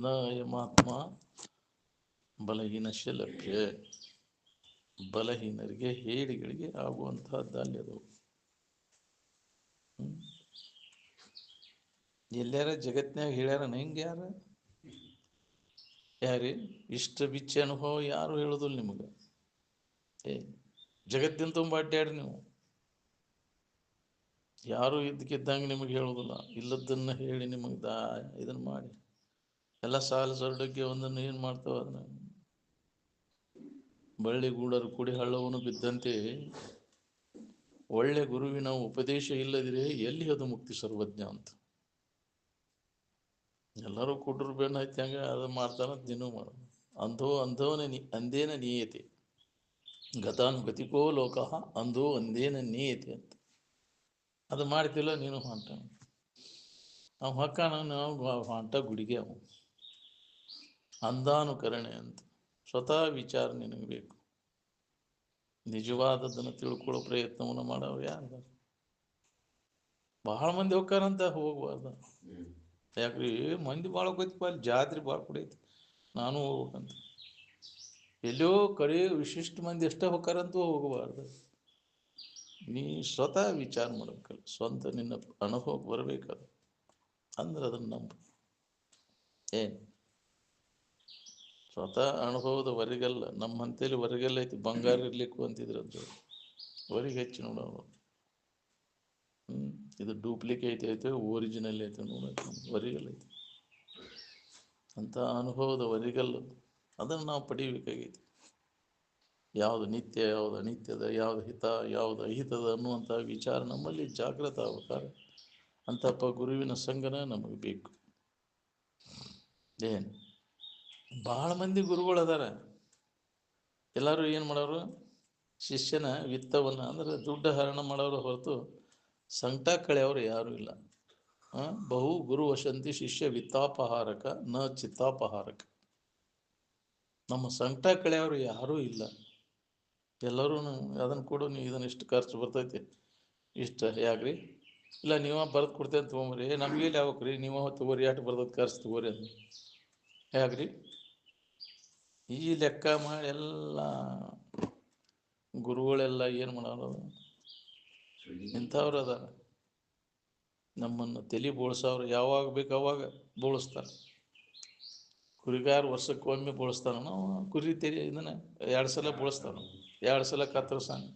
ನ ಯಮಾತ್ಮ ಬಲಹೀನಶ್ಯ ಲಭ್ಯ. ಬಲಹೀನರಿಗೆ ಹೇಡಿಗಳಿಗೆ ಆಗುವಂತಹದ್ದಲ್ಲಿ ಅದು. ಎಲ್ಲಾರ ಜಗತ್ನಾಗ ಹೇಳ್ಯಾರ ಹೆಂಗೆ ಯಾರ ಯಾರಿ ಇಷ್ಟ ಬಿಚ್ಚ ಅನುಭವ ಯಾರು ಹೇಳುದಿಲ್ಲ ನಿಮಗೆ. ಜಗತ್ತಿನ ತುಂಬ ಅಡ್ಡಾಡ್ರಿ ನೀವು, ಯಾರು ಇದ್ದಕ್ಕಿದ್ದಂಗೆ ನಿಮಗೆ ಹೇಳುವುದಿಲ್ಲ. ಇಲ್ಲದನ್ನ ಹೇಳಿ ನಿಮಗೆ ಇದನ್ನು ಮಾಡಿ ಎಲ್ಲ ಸಾಲ ಸೊರಡಕ್ಕೆ ಒಂದನ್ನು ಏನು ಮಾಡ್ತಾವ ಅದನ್ನ. ಬಳ್ಳಿ ಗೂಡರು ಕುಡಿ ಹಳ್ಳವನು ಬಿದ್ದಂತೆ ಒಳ್ಳೆ ಗುರುವಿನ ಉಪದೇಶ ಇಲ್ಲದಿರೇ ಎಲ್ಲಿ ಅದು ಮುಕ್ತಿ ಸರ್ವಜ್ಞ ಅಂತ. ಎಲ್ಲರೂ ಕುಡ್ರು ಬೆನ್ನು ಹತ್ತಂಗೆ ಅದು ಮಾಡ್ತಾನ ದಿನೂ ಮಾಡ. ಅಂದೇನ ನೀಯತೆ ಗತಾನುಗತಿಕೋ ಲೋಕ ಅಂದೋ ಅಂದೇನ ನೀಯತೆ ಅಂತ. ಅದು ಮಾಡ್ತಿಲ್ಲ ನೀನು ಹೊಂಟ. ಅವ ಹೊಕ್ಕಾನ ನಾವು ಹೊಂಟ ಗುಡಿಗೆ. ಅವ ಅಂದಾನುಕರಣೆ ಅಂತ. ಸ್ವತಃ ವಿಚಾರ ನಿನಗೆ ಬೇಕು. ನಿಜವಾದದ್ದನ್ನು ತಿಳ್ಕೊಳ್ಳೋ ಪ್ರಯತ್ನವನ್ನು ಮಾಡವ್ರು ಯಾರು? ಬಹಳ ಮಂದಿ ಹೋಗ್ತಾರಂತ ಹೋಗ್ಬಾರ್ದು. ಯಾಕ್ರಿ ಮಂದಿ ಭಾಳ ಹೋಗ್ತೈತಿ, ಅಲ್ಲಿ ಜಾತ್ರೆ ಭಾಳ ಕುಡೈತಿ, ನಾನು ಹೋಗ್ಬೇಕಂತ. ಎಲ್ಲೋ ಕಡೆ ವಿಶಿಷ್ಟ ಮಂದಿ ಎಷ್ಟೇ ಹೋಗ್ತಾರಂತೂ ಹೋಗಬಾರ್ದು. ನೀ ಸ್ವತಃ ವಿಚಾರ ಮಾಡ್ಬೇಕಲ್ಲ, ಸ್ವಂತ ನಿನ್ನ ಅನುಭವಕ್ಕೆ ಬರಬೇಕಲ್ಲ, ಅಂದ್ರೆ ಅದನ್ನು ನಂಬ. ಏನು ಸ್ವತಃ ಅನುಭವದ ಹೊರಗಲ್ಲ. ನಮ್ಮ ಹಂತೇಲಿ ಹೊರಗೆಲ್ಲ ಐತಿ. ಬಂಗಾರ ಇರ್ಲಿಕ್ಕೂ ಅಂತಿದ್ರು ಅಂತ ಹೊರಗೆ ಹೆಚ್ಚು ನೋಡೋರು. ಇದು ಡೂಪ್ಲಿಕೇಟ್ ಐತೆ, ಒರಿಜಿನಲ್ ಐತೆ ನೋಡೋಕೆ ಹೊರಗೆಲ್ಲ ಐತಿ. ಅಂತ ಅನುಭವದ ಹೊರಗಲ್ಲ, ಅದನ್ನು ನಾವು ಪಡೀಬೇಕಾಗೈತಿ. ಯಾವುದು ನಿತ್ಯ, ಯಾವುದು ಅನಿತ್ಯದ, ಯಾವುದು ಹಿತ, ಯಾವುದು ಅಹಿತದ ಅನ್ನುವಂಥ ವಿಚಾರ ನಮ್ಮಲ್ಲಿ ಜಾಗೃತ ಆಗ್ಬೇಕಾದ್ರೆ ಅಂತಪ್ಪ ಗುರುವಿನ ಸಂಗನ ನಮಗೆ ಬೇಕು. ಏನು ಭಾಳ ಮಂದಿ ಗುರುಗಳು ಅದಾರ. ಎಲ್ಲರೂ ಏನು ಮಾಡೋರು? ಶಿಷ್ಯನ ವಿತ್ತವನ್ನು ಅಂದರೆ ದುಡ್ಡು ಹರಣ ಮಾಡೋರು ಹೊರತು ಸಂಕಟ ಕಳೆಯವರು ಯಾರೂ ಇಲ್ಲ. ಬಹು ಗುರು ವಸಂತಿ ಶಿಷ್ಯ ವಿತ್ತಾಪಹಾರಕ ನ ಚಿತ್ತಾಪಹಾರಕ. ನಮ್ಮ ಸಂಕಟ ಕಳೆಯವರು ಯಾರೂ ಇಲ್ಲ. ಎಲ್ಲರೂ ಅದನ್ನು ಕೊಡು, ನೀವು ಇದನ್ನು ಇಷ್ಟು ಖರ್ಚು ಬರ್ತೈತಿ, ಇಷ್ಟ ಯಾಕ್ರಿ, ಇಲ್ಲ ನೀವ ಬರೆದು ಕೊಡ್ತೇನೆ ತೊಗೊಂಬರಿ, ನಮಗೆ ಯಾವಕ್ರಿ, ನೀವು ತೊಗೋರಿ, ಎಷ್ಟು ಬರ್ತೈತೆ ಖರ್ಚು ತೊಗೋರಿ ಅಂತ. ಯಾಕ್ರಿ ಈ ಲೆಕ್ಕ ಮಾಡಿ ಎಲ್ಲ ಗುರುಗಳೆಲ್ಲ ಏನು ಮಾಡೋದು? ಇಂಥವ್ರು ಅದಾರ. ನಮ್ಮನ್ನು ತಲೆ ಬೋಳ್ಸವ್ರು ಯಾವಾಗ ಬೇಕು ಅವಾಗ ಬೋಳಿಸ್ತಾರೆ. ಕುರಿಗಾರ ವರ್ಷಕ್ಕೊಮ್ಮೆ ಬೋಳಿಸ್ತಾನ, ನಾವು ಕುರಿ ತೆಲಿ ಇದನ್ನು 2 ಸಲ ಬೋಳಿಸ್ತಾನ, 2 ಸಲ ಕತ್ತರಿಸ್ತಾನ.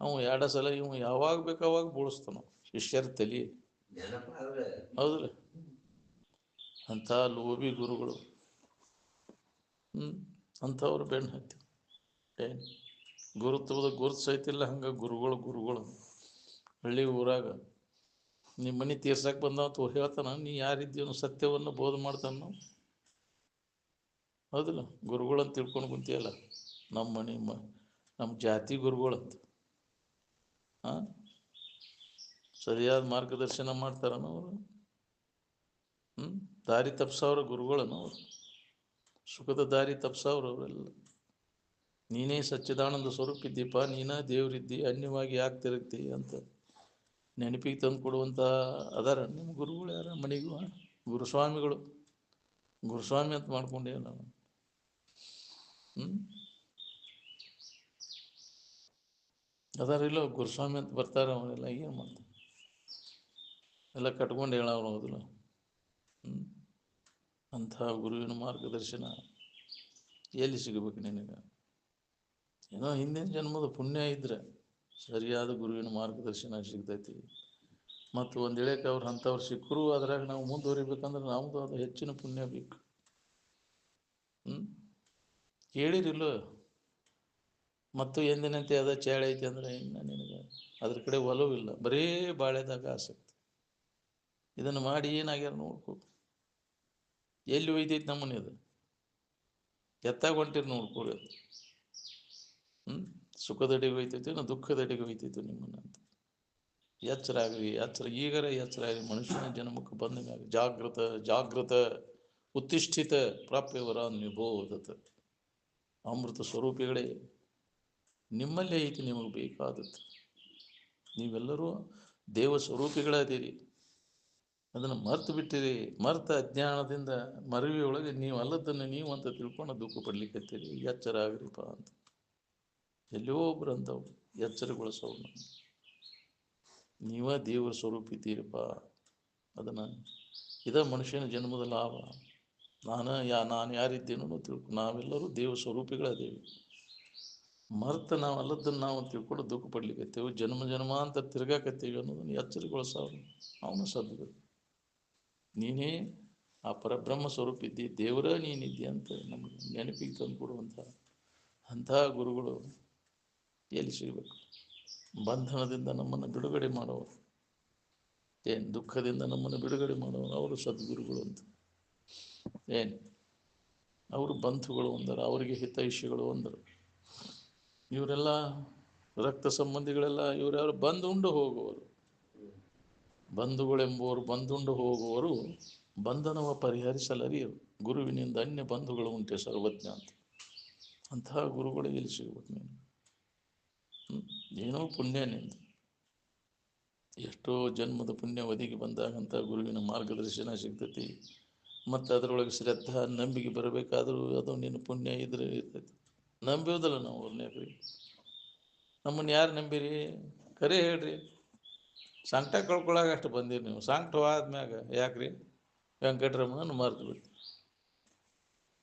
ಅವು 2 ಸಲ ಇವು ಯಾವಾಗ ಬೇಕು ಅವಾಗ ಬೋಳಿಸ್ತಾನ ಶಿಷ್ಯರ ತಲೆ. ಹೌದಿಲ್ಲ? ಅಂಥ ಲೋಭಿ ಗುರುಗಳು. ಅಂಥವ್ರು ಬೆನ್ನು ಹತ್ತಿ ಏನು ಗುರುತ್ವದ ಗುರುತು ಸಹಿತಿಲ್ಲ. ಹಂಗೆ ಗುರುಗಳು ಹಳ್ಳಿ ಊರಾಗ ನಿಮ್ಮ ಮನೆ ತೀರ್ಸಕ್ಕೆ ಬಂದವ ಹೇಳ್ತಾನ, ನೀ ಯಾರಿದ್ದೀವನು ಸತ್ಯವನ್ನು ಬೋಧ ಮಾಡ್ತಾನ. ಹೌದಿಲ್ಲ? ಗುರುಗಳಂತ ತಿಳ್ಕೊಂಡು ಕುಂತಿಯಲ್ಲ, ನಮ್ಮ ಜಾತಿ ಗುರುಗಳಂತ. ಸರಿಯಾದ ಮಾರ್ಗದರ್ಶನ ಮಾಡ್ತಾರನ ಅವರು? ದಾರಿ ತಪ್ಪಿಸೋರು ಗುರುಗಳನ್ನ ಅವರು? ಸುಖದ ದಾರಿ ತಪ್ಪಿಸೋರು ಅವರೆಲ್ಲ. ನೀನೇ ಸಚ್ಚಿದಾನಂದ ಸ್ವರೂಪ ಇದ್ದೀಪ, ನೀನೇ ದೇವರಿದ್ದಿ, ಅನ್ಯವಾಗಿ ಯಾಕೆ ತಿರುಗ್ತಿ ಅಂತ ನೆನಪಿಗೆ ತಂದು ಕೊಡುವಂಥ ಅದಾರ ನಿಮ್ಮ ಗುರುಗಳು. ಯಾರ ಮನೆಗೂ ಗುರುಸ್ವಾಮಿಗಳು, ಗುರುಸ್ವಾಮಿ ಅಂತ ಮಾಡ್ಕೊಂಡೇ ನಾವು. ಅದಾರ ಇಲ್ಲ ಗುರುಸ್ವಾಮಿ ಅಂತ ಬರ್ತಾರೆ. ಅವರೆಲ್ಲ ಏನು ಮಾಡ್ತಾರೆ? ಎಲ್ಲ ಕಟ್ಕೊಂಡು ಹೇಳೋರು. ಹೌದಿಲ್ಲ? ಅಂಥ ಗುರುವಿನ ಮಾರ್ಗದರ್ಶನ ಎಲ್ಲಿ ಸಿಗಬೇಕು ನಿನಗೆ? ಏನೋ ಹಿಂದಿನ ಜನ್ಮದ ಪುಣ್ಯ ಇದ್ರೆ ಸರಿಯಾದ ಗುರುವಿನ ಮಾರ್ಗದರ್ಶನ ಸಿಗ್ತೈತಿ. ಮತ್ತು ಒಂದು ವೇಳೆಗೆ ಅವ್ರು ಅಂಥವ್ರು ಸಿಕ್ಕರು ಅದ್ರಾಗ ನಾವು ಮುಂದುವರಿಬೇಕಂದ್ರೆ ನಮ್ಮದು ಅದು ಹೆಚ್ಚಿನ ಪುಣ್ಯ ಬೇಕು. ಕೇಳಿರಿಲ್ಲ? ಮತ್ತು ಎಂದಿನಂತೆ ಅದ ಚಾಳೆ ಐತಿ ಅಂದ್ರೆ ಇನ್ನು ನಿನಗೆ ಅದ್ರ ಕಡೆ ಒಲವಿಲ್ಲ, ಬರೀ ಬಾಳೆದಾಗ ಆಸಕ್ತಿ. ಇದನ್ನು ಮಾಡಿ ಏನಾಗ್ಯಾರ ನೋಡ್ಕೊ. ಎಲ್ಲಿ ಒಯ್ದೈತಿ ನಮ್ಮನೆ? ಅದು ಎತ್ತಾಗ ಹೊಂಟಿರಿ ನೋಡ್ಕೊರಿ. ಸುಖದಡಿಗೆ ಒಯ್ತೈತಿ, ದುಃಖದಡಿಗೆ ಒಯ್ತೈತಿ ನಿಮ್ಮನ್ನ ಅಂತ. ಎಚ್ಚರ ಆಗ್ರಿ, ಎಚ್ಚರ, ಈಗರ ಎಚ್ಚರ ಆಗ್ರಿ. ಮನುಷ್ಯನ ಜನ್ಮಕ್ಕೆ ಬಂದಾಗ ಜಾಗೃತ ಉತ್ತಿಷ್ಠಿತ ಪ್ರಾಪ್ಯವರ ನಿಬೋಧತ. ಅಮೃತ ಸ್ವರೂಪಿಗಳೇ, ನಿಮ್ಮಲ್ಲೇ ಐತಿ ನಿಮಗೆ ಬೇಕಾದದ್ದು. ನೀವೆಲ್ಲರೂ ದೇವ ಸ್ವರೂಪಿಗಳಾದೀರಿ. ಅದನ್ನು ಮರ್ತು ಬಿಟ್ಟಿರಿ. ಮರ್ತ ಅಜ್ಞಾನದಿಂದ ಮರವಿಯೊಳಗೆ ನೀವು ಅಲ್ಲದನ್ನು ನೀವು ಅಂತ ತಿಳ್ಕೊಂಡು ದುಃಖ ಪಡ್ಲಿಕ್ಕತ್ತೀರಿ. ಎಚ್ಚರ ಆಗ್ರಿಪ್ಪ ಅಂತ ಎಲ್ಲಿಯೋ ಒಬ್ರು ಅಂತವು ಎಚ್ಚರಗೊಳಿಸೋವು. ನೀವ ದೇವರ ಸ್ವರೂಪ ಇದ್ದೀರಪ್ಪ. ಅದನ್ನು ಮನುಷ್ಯನ ಜನ್ಮದ ಲಾಭ. ನಾನು ಯಾರಿದ್ದೇನೋ ತಿಳ್ಕೊ. ನಾವೆಲ್ಲರೂ ದೇವ ಸ್ವರೂಪಿಗಳದೇವಿ. ಮರ್ತ ನಾವು ಅಲ್ಲದನ್ನು ನಾವು ತಿಳ್ಕೊಂಡು ದುಃಖ ಪಡ್ಲಿಕ್ಕತ್ತೇವೆ. ಜನ್ಮ ಅಂತ ತಿರ್ಗಾಕತ್ತೇವೆ ಅನ್ನೋದನ್ನು ಎಚ್ಚರಗೊಳಿಸೋರು ಅವನು ಸದ್ಗುರು. ನೀನೇ ಆ ಪರಬ್ರಹ್ಮ ಸ್ವರೂಪ ಇದ್ದಿ, ದೇವರ ನೀನಿದ್ದಿ ಅಂತ ನಮಗೆ ನೆನಪಿಗೆ ತಂದು ಕೊಡುವಂಥ ಅಂತಹ ಗುರುಗಳು ಎಲ್ಲಿ ಸಿಗಬೇಕು? ಬಂಧನದಿಂದ ನಮ್ಮನ್ನು ಬಿಡುಗಡೆ ಮಾಡೋರು, ದುಃಖದಿಂದ ನಮ್ಮನ್ನು ಬಿಡುಗಡೆ ಮಾಡೋರು ಅವರು ಸದ್ಗುರುಗಳು ಅಂತ. ಅವರು ಬಂಧುಗಳು ಅಂದರು, ಅವರಿಗೆ ಹಿತೈಷಿಗಳು ಅಂದರು. ಇವರೆಲ್ಲ ರಕ್ತ ಸಂಬಂಧಿಗಳೆಲ್ಲ ಇವರ್ಯಾರು ಬಂದುಂಡು ಹೋಗುವರು. ಬಂಧುಗಳೆಂಬುವರು ಬಂದುಂಡು ಹೋಗುವರು, ಬಂಧನವ ಪರಿಹರಿಸಲರಿಯರು. ಗುರುವಿನಿಂದ ಅನ್ಯ ಬಂಧುಗಳು ಉಂಟೆ ಸರ್ವಜ್ಞ ಅಂತ. ಅಂತಹ ಗುರುಗಳು ಎಲ್ಲಿ ಸಿಗ್ಬೇಕು? ನೀನು ಏನೋ ಪುಣ್ಯ ನಿಂದು, ಎಷ್ಟೋ ಜನ್ಮದ ಪುಣ್ಯ ಒದಗಿ ಬಂದಾಗಂಥ ಗುರುವಿನ ಮಾರ್ಗದರ್ಶನ ಸಿಗ್ತೈತಿ. ಮತ್ತು ಅದರೊಳಗೆ ಶ್ರದ್ಧಾ ನಂಬಿಕೆ ಬರಬೇಕಾದ್ರೂ ಅದು ನಿನ್ನ ಪುಣ್ಯ ಇದ್ರೆ ಇರ್ತೈತಿ. ನಂಬೋದಲ್ಲ ನಾವು ಅವ್ರನ್ನ. ಯಾಕ್ರಿ ನಮ್ಮನ್ನು ಯಾರು ನಂಬಿರಿ? ಕರೆ ಹೇಳ್ರಿ. ಸಂಕಟ ಕಳ್ಕೊಳಾಗ ಅಷ್ಟು ಬಂದಿರಿ ನೀವು. ಸಂಕಟ ಆದ್ಮ್ಯಾಗ ಯಾಕ್ರಿ ವೆಂಕಟರಮಣನ ಮರ್ತು ಬಿಟ್ಟು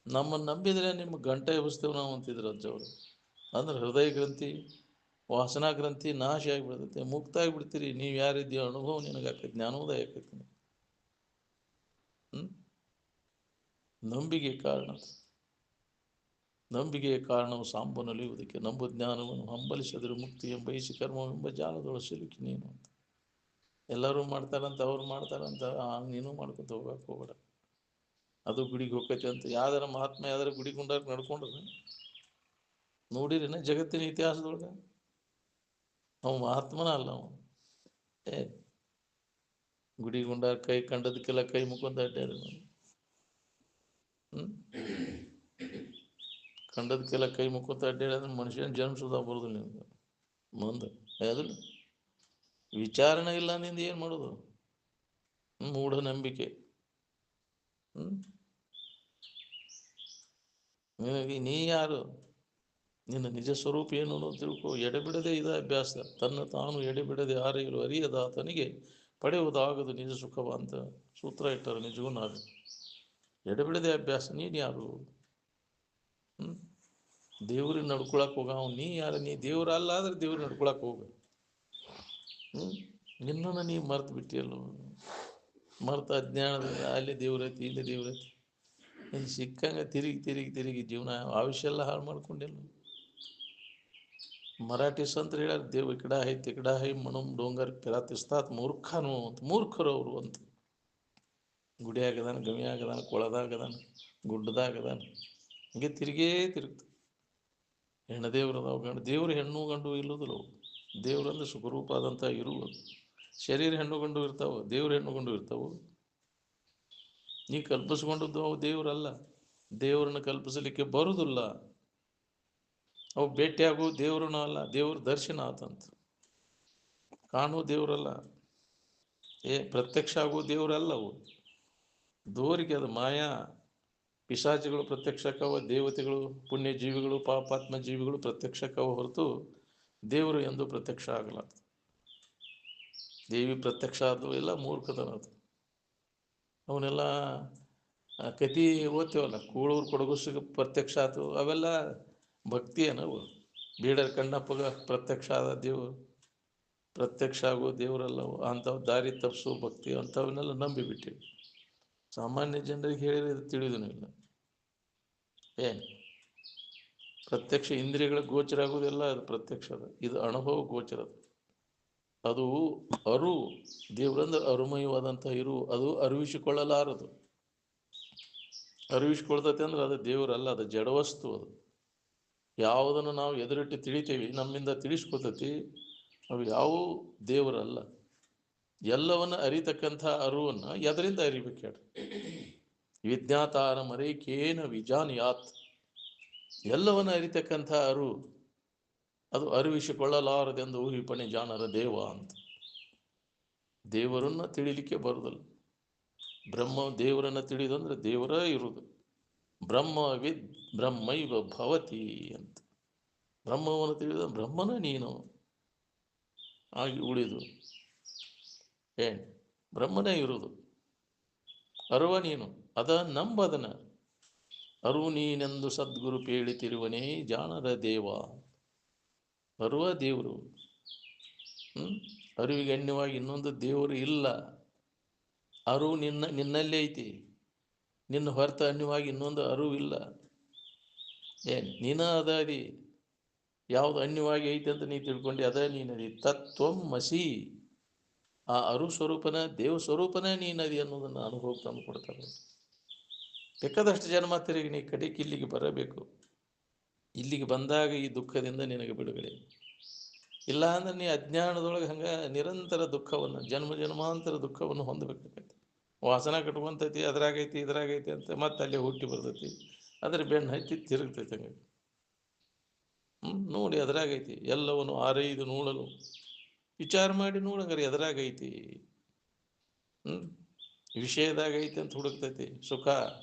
ನಮ್ಮನ್ನು ನಂಬಿದರೆ ನಿಮ್ಗೆ ಗಂಟೆ ಎಬ್ಬಿಸ್ತೇವೆ ನಾವು ಅಂತಿದ್ರು ಅಜ್ಜವರು. ಅಂದ್ರೆ ಹೃದಯ ಗ್ರಂಥಿ, ವಾಸನಾ ಗ್ರಂಥಿ ನಾಶ ಆಗಿಬಿಡ್ತೈತೆ, ಮುಕ್ತ ಆಗಿಬಿಡ್ತೀರಿ. ನೀವು ಯಾರಿದ್ದೀಯೋ ಅನುಭವ ನಿನಗಾಕೈತಿ, ಜ್ಞಾನೋದಯ ಆಕೈತಿ. ನಂಬಿಕೆ ಕಾರಣ. ನಂಬಿಕೆಯ ಕಾರಣವು ಸಾಂಬನೊಲಿಯುವುದಕ್ಕೆ. ನಂಬು ಜ್ಞಾನವನ್ನು ಹಂಬಲಿಸಿದರೆ ಮುಕ್ತಿಯ ಬಯಸಿ ಕರ್ಮವೆಂಬ ಜಾಲದೊಳ ಸಿಲುಕಿ ನೀನು ಅಂತ. ಎಲ್ಲರೂ ಮಾಡ್ತಾರಂತ, ಅವ್ರು ಮಾಡ್ತಾರಂತ ನೀನು ಮಾಡ್ಕೊತ ಹೋಗಕ್ಕೆ ಹೋಗ್ಬೇಡ. ಅದು ಗುಡಿಗೆ ಹೋಗ್ತೈತಿ ಅಂತ ಯಾವ್ದಾರ ಮಹಾತ್ಮ ಯಾವ್ದಾರ ಗುಡಿ ಗುಂಡಾಗ ನಡ್ಕೊಂಡ್ರೆ ನೋಡಿರಿನ ಜಗತ್ತಿನ ಇತಿಹಾಸದೊಳಗೆ? ಅವ ಮಹಾತ್ಮನ ಅಲ್ಲ. ಅವ ಗುಡಿ ಗುಂಡಾಗ ಕೈ ಕಂಡದಕ್ಕೆಲ್ಲ ಕೈ ಮುಕ್ಕೊಂತ ಅಡ್ಡಾಡ. ಕಂಡದಕ್ಕೆಲ್ಲ ಕೈ ಮುಕ್ಕೊಂತ ಅಡ್ಡಾಡಿದ್ರೆ ಮನುಷ್ಯನ ಜನ್ಮಸುದ ಬರೋದು ನಿಮ್ಗೆ ಮುಂದೆ. ಯಾವ್ದಿಲ್ಲ ವಿಚಾರಣೆ ಇಲ್ಲ ನಿಂದ ಏನು ಮಾಡೋದು? ಮೂಢನಂಬಿಕೆ. ನಿನಗೆ ನೀ ಯಾರು? ನಿನ್ನ ನಿಜ ಸ್ವರೂಪ ಏನು ಅನ್ನೋದು ತಿಳ್ಕೊ. ಎಡೆಬಿಡದೆ ಇದ ಅಭ್ಯಾಸ. ತನ್ನ ತಾನು ಎಡೆಬಿಡದೆ ಆರೆಯಲು ಅರಿಯದ ತನಿಗೆ ಪಡೆಯುವುದಾಗದು ನಿಜ ಸುಖವ ಅಂತ ಸೂತ್ರ ಇಟ್ಟರು. ನಿಜವೂ ನಾನು ಎಡೆಬಿಡದೆ ಅಭ್ಯಾಸ. ನೀನು ಯಾರು? ದೇವ್ರಿಗೆ ನಡ್ಕೊಳಕ್ಕೆ ಹೋಗ. ನೀ ಯಾರು? ನೀ ದೇವ್ರ ಅಲ್ಲ ಆದ್ರೆ ದೇವ್ರಿಗೆ ನಡ್ಕೊಳಕ್ಕೆ ಹೋಗ. ನಿನ್ನನ್ನು ನೀವು ಮರ್ತು ಬಿಟ್ಟಿಯಲ್ಲೋ. ಮರ್ತ ಅಜ್ಞಾನದಿಂದ ಅಲ್ಲಿ ದೇವ್ರೈತಿ ಇಲ್ಲಿ ದೇವ್ರೈತಿ ಇನ್ನು ಸಿಕ್ಕಂಗೆ ತಿರುಗಿ ತಿರುಗಿ ತಿರುಗಿ ಜೀವನ ಆಯುಷ್ಯ ಎಲ್ಲ ಹಾಳು ಮಾಡ್ಕೊಂಡಿಲ್ಲ. ಮರಾಠಿ ಸಂತರು ಹೇಳ್ಯಾರ, ದೇವ್ ಇಕಡ ಹೈ ತಿಕಡ ಹೈ ಮಣುಂ ಡೋಂಗರ್ ಪಿರಾತಿಸ್ತಾತ್ ಮೂರ್ಖನು ಅಂತ. ಮೂರ್ಖರು ಅವರು ಅಂತ. ಗುಡಿಯಾಗದಾನ, ಗವಿಯಾಗದಾನ, ಕೊಳದಾಗದಾನ, ಗುಡ್ಡದಾಗದಾನ, ಹಂಗೆ ತಿರುಗೇ ತಿರುಗ್ತು. ಹೆಣ್ಣು ದೇವ್ರದಾವ, ಗಂಡು ದೇವ್ರು ಹೆಣ್ಣು ಗಂಡು ಇಲ್ಲೋದಿಲ್ಲ. ದೇವ್ರಂದ್ರೆ ಸುಖರೂಪ ಆದಂಥ ಇರುವುದು. ಶರೀರ ಹೆಣ್ಣು ಗಂಡು ಇರ್ತಾವೆ, ದೇವ್ರು ಹೆಣ್ಣು ಗಂಡು ಇರ್ತಾವೆ. ನೀ ಕಲ್ಪಿಸ್ಕೊಂಡದ್ದು ಅವು ದೇವ್ರಲ್ಲ. ದೇವ್ರನ್ನ ಕಲ್ಪಿಸಲಿಕ್ಕೆ ಬರುವುದಿಲ್ಲ. ಅವು ಭೇಟಿಯಾಗು ದೇವ್ರನ್ನೂ ಅಲ್ಲ. ದೇವ್ರ ದರ್ಶನ ಆತಂತ. ಕಾಣುವ ದೇವ್ರಲ್ಲ. ಪ್ರತ್ಯಕ್ಷ ಆಗೋ ದೇವ್ರಲ್ಲ ಅವು. ದೋರಿಗೆ ಅದು ಮಾಯಾ. ಪಿಶಾಚಿಗಳು ಪ್ರತ್ಯಕ್ಷಕ್ಕವ, ದೇವತೆಗಳು, ಪುಣ್ಯ ಜೀವಿಗಳು, ಪಾಪಾತ್ಮ ಜೀವಿಗಳು ಪ್ರತ್ಯಕ್ಷಕ್ಕವ ಹೊರತು ದೇವರು ಎಂದು ಪ್ರತ್ಯಕ್ಷ ಆಗಲ್ಲ. ದೇವಿ ಪ್ರತ್ಯಕ್ಷ ಆದವು ಎಲ್ಲ ಮೂರ್ಖತನ. ಅದು ಅವನ್ನೆಲ್ಲ ಕತಿ ಓದ್ತೇವಲ್ಲ, ಕೂಳೂರು ಕೊಡಗುಸಿಗೆ ಪ್ರತ್ಯಕ್ಷ ಆತು, ಅವೆಲ್ಲ ಭಕ್ತಿ ಏನವು? ಬೀಡರ್ ಕಣ್ಣಪ್ಪಗ ಪ್ರತ್ಯಕ್ಷ ಆದ ದೇವರು ಪ್ರತ್ಯಕ್ಷ ಆಗೋ ದೇವರಲ್ಲವು. ಅಂಥವು ದಾರಿ ತಪ್ಪಿಸೋ ಭಕ್ತಿ ಅಂಥವನ್ನೆಲ್ಲ ನಂಬಿಬಿಟ್ಟಿವಿ. ಸಾಮಾನ್ಯ ಜನರಿಗೆ ಹೇಳಿದ್ರೆ ತಿಳಿದೂ ಇಲ್ಲ. ಪ್ರತ್ಯಕ್ಷ ಇಂದ್ರಿಯಗಳ ಗೋಚರ ಆಗೋದೆಲ್ಲ ಅದು ಪ್ರತ್ಯಕ್ಷ ಅದ. ಇದು ಅನುಭವ ಗೋಚರ. ಅದು ಅರು ದೇವ್ರಂದ್ರೆ ಅರುಮಯವಾದಂಥ ಇರು. ಅದು ಅರಿವಿಸಿಕೊಳ್ಳಲಾರದು. ಅರಿವಿಸಿಕೊಳ್ತೈತೆ ಅಂದ್ರೆ ಅದು ದೇವರಲ್ಲ, ಅದು ಜಡವಸ್ತು. ಅದು ಯಾವುದನ್ನು ನಾವು ಎದುರಿಟ್ಟು ತಿಳಿತೇವಿ, ನಮ್ಮಿಂದ ತಿಳಿಸ್ಕೊತೈತಿ, ಅವು ಯಾವ ದೇವರಲ್ಲ. ಎಲ್ಲವನ್ನ ಅರಿತಕ್ಕಂಥ ಅರುವನ್ನು ಎದರಿಂದ ಅರಿಬೇಕು ಹೇಳ್ರಿ? ವಿಜ್ಞಾತಾರ ಮರೇಕೇನ ವಿಜಾನಿಯಾತ್. ಎಲ್ಲವನ್ನ ಅರಿತಕ್ಕಂಥ ಅರು ಅದು ಅರಿವಿಸಿಕೊಳ್ಳಲಾರದೆಂದು ಊಹಿಪಣೆ ಜಾಣರ ದೇವ ಅಂತ. ದೇವರನ್ನ ತಿಳಿಲಿಕ್ಕೆ ಬರುವುದಿಲ್ಲ. ದೇವರನ್ನು ತಿಳಿದು ಅಂದರೆ ದೇವರ ಇರುವುದು. ಬ್ರಹ್ಮವಿದ್ ಬ್ರಹ್ಮೈವ ಭವತಿ ಅಂತ. ಬ್ರಹ್ಮವನ್ನು ತಿಳಿದ ಬ್ರಹ್ಮನ ನೀನು ಆಗಿ ಉಳಿದು ಏನು ಬ್ರಹ್ಮನೇ ಇರುವುದು. ಅರುವ ನೀನು ಅದ ನಂಬದನ ಅರು ನೀನೆಂದು ಸದ್ಗುರು ಪೇಳಿತಿರುವನೇ ಜಾಣರ ದೇವ. ಅರುವ ದೇವರು. ಅರಿವಿಗೆ ಅನ್ಯವಾಗಿ ಇನ್ನೊಂದು ದೇವರು ಇಲ್ಲ. ಅರಿವು ನಿನ್ನಲ್ಲೇ ಐತಿ. ನಿನ್ನ ಹೊರತು ಅನ್ಯವಾಗಿ ಇನ್ನೊಂದು ಅರಿವು ಇಲ್ಲ. ನೀನ ಅದಿ. ಯಾವುದು ಅನ್ಯವಾಗಿ ಐತಿ ಅಂತ ನೀ ತಿಳ್ಕೊಂಡು ಅದ ನೀನದಿ. ತತ್ವಂ ಮಸಿ. ಆ ಅರು ಸ್ವರೂಪನ ದೇವ ಸ್ವರೂಪನ ನೀನದಿ ಅನ್ನೋದನ್ನು ಅನುಭವ ತಂದು ಕೊಡ್ತಾರೆ. ಬೇಕಾದಷ್ಟು ಜನ್ಮ ತಿರುಗಿ ನೀ ಕಡೆಗೆ ಇಲ್ಲಿಗೆ ಬರಬೇಕು. ಇಲ್ಲಿಗೆ ಬಂದಾಗ ಈ ದುಃಖದಿಂದ ನಿನಗೆ ಬಿಡುಗಡೆ. ಇಲ್ಲ ಅಂದ್ರೆ ನೀ ಅಜ್ಞಾನದೊಳಗೆ ಹಂಗೆ ನಿರಂತರ ದುಃಖವನ್ನು ಜನ್ಮಾಂತರ ದುಃಖವನ್ನು ಹೊಂದಬೇಕಾಗತ್ತೆ. ವಾಸನ ಕಟ್ಕೊಂತೈತಿ, ಅದ್ರಾಗೈತಿ ಇದ್ರಾಗೈತಿ ಅಂತ ಮತ್ತೆ ಅಲ್ಲಿ ಹುಟ್ಟಿ ಬರ್ತೈತಿ. ಅದ್ರ ಬೆನ್ನು ಹತ್ತಿ ತಿರುಗ್ತೈತಿ. ಹಂಗೆ ನೋಡಿ ಅದ್ರಾಗೈತಿ ಎಲ್ಲವನ್ನು ಆರೈದು ನೋಡಲು ವಿಚಾರ ಮಾಡಿ ನೋಡಂಗಾರೆ ಎದುರಾಗೈತಿ. ವಿಷಯದಾಗೈತಿ ಅಂತ ಹುಡುಕ್ತೈತಿ ಸುಖ.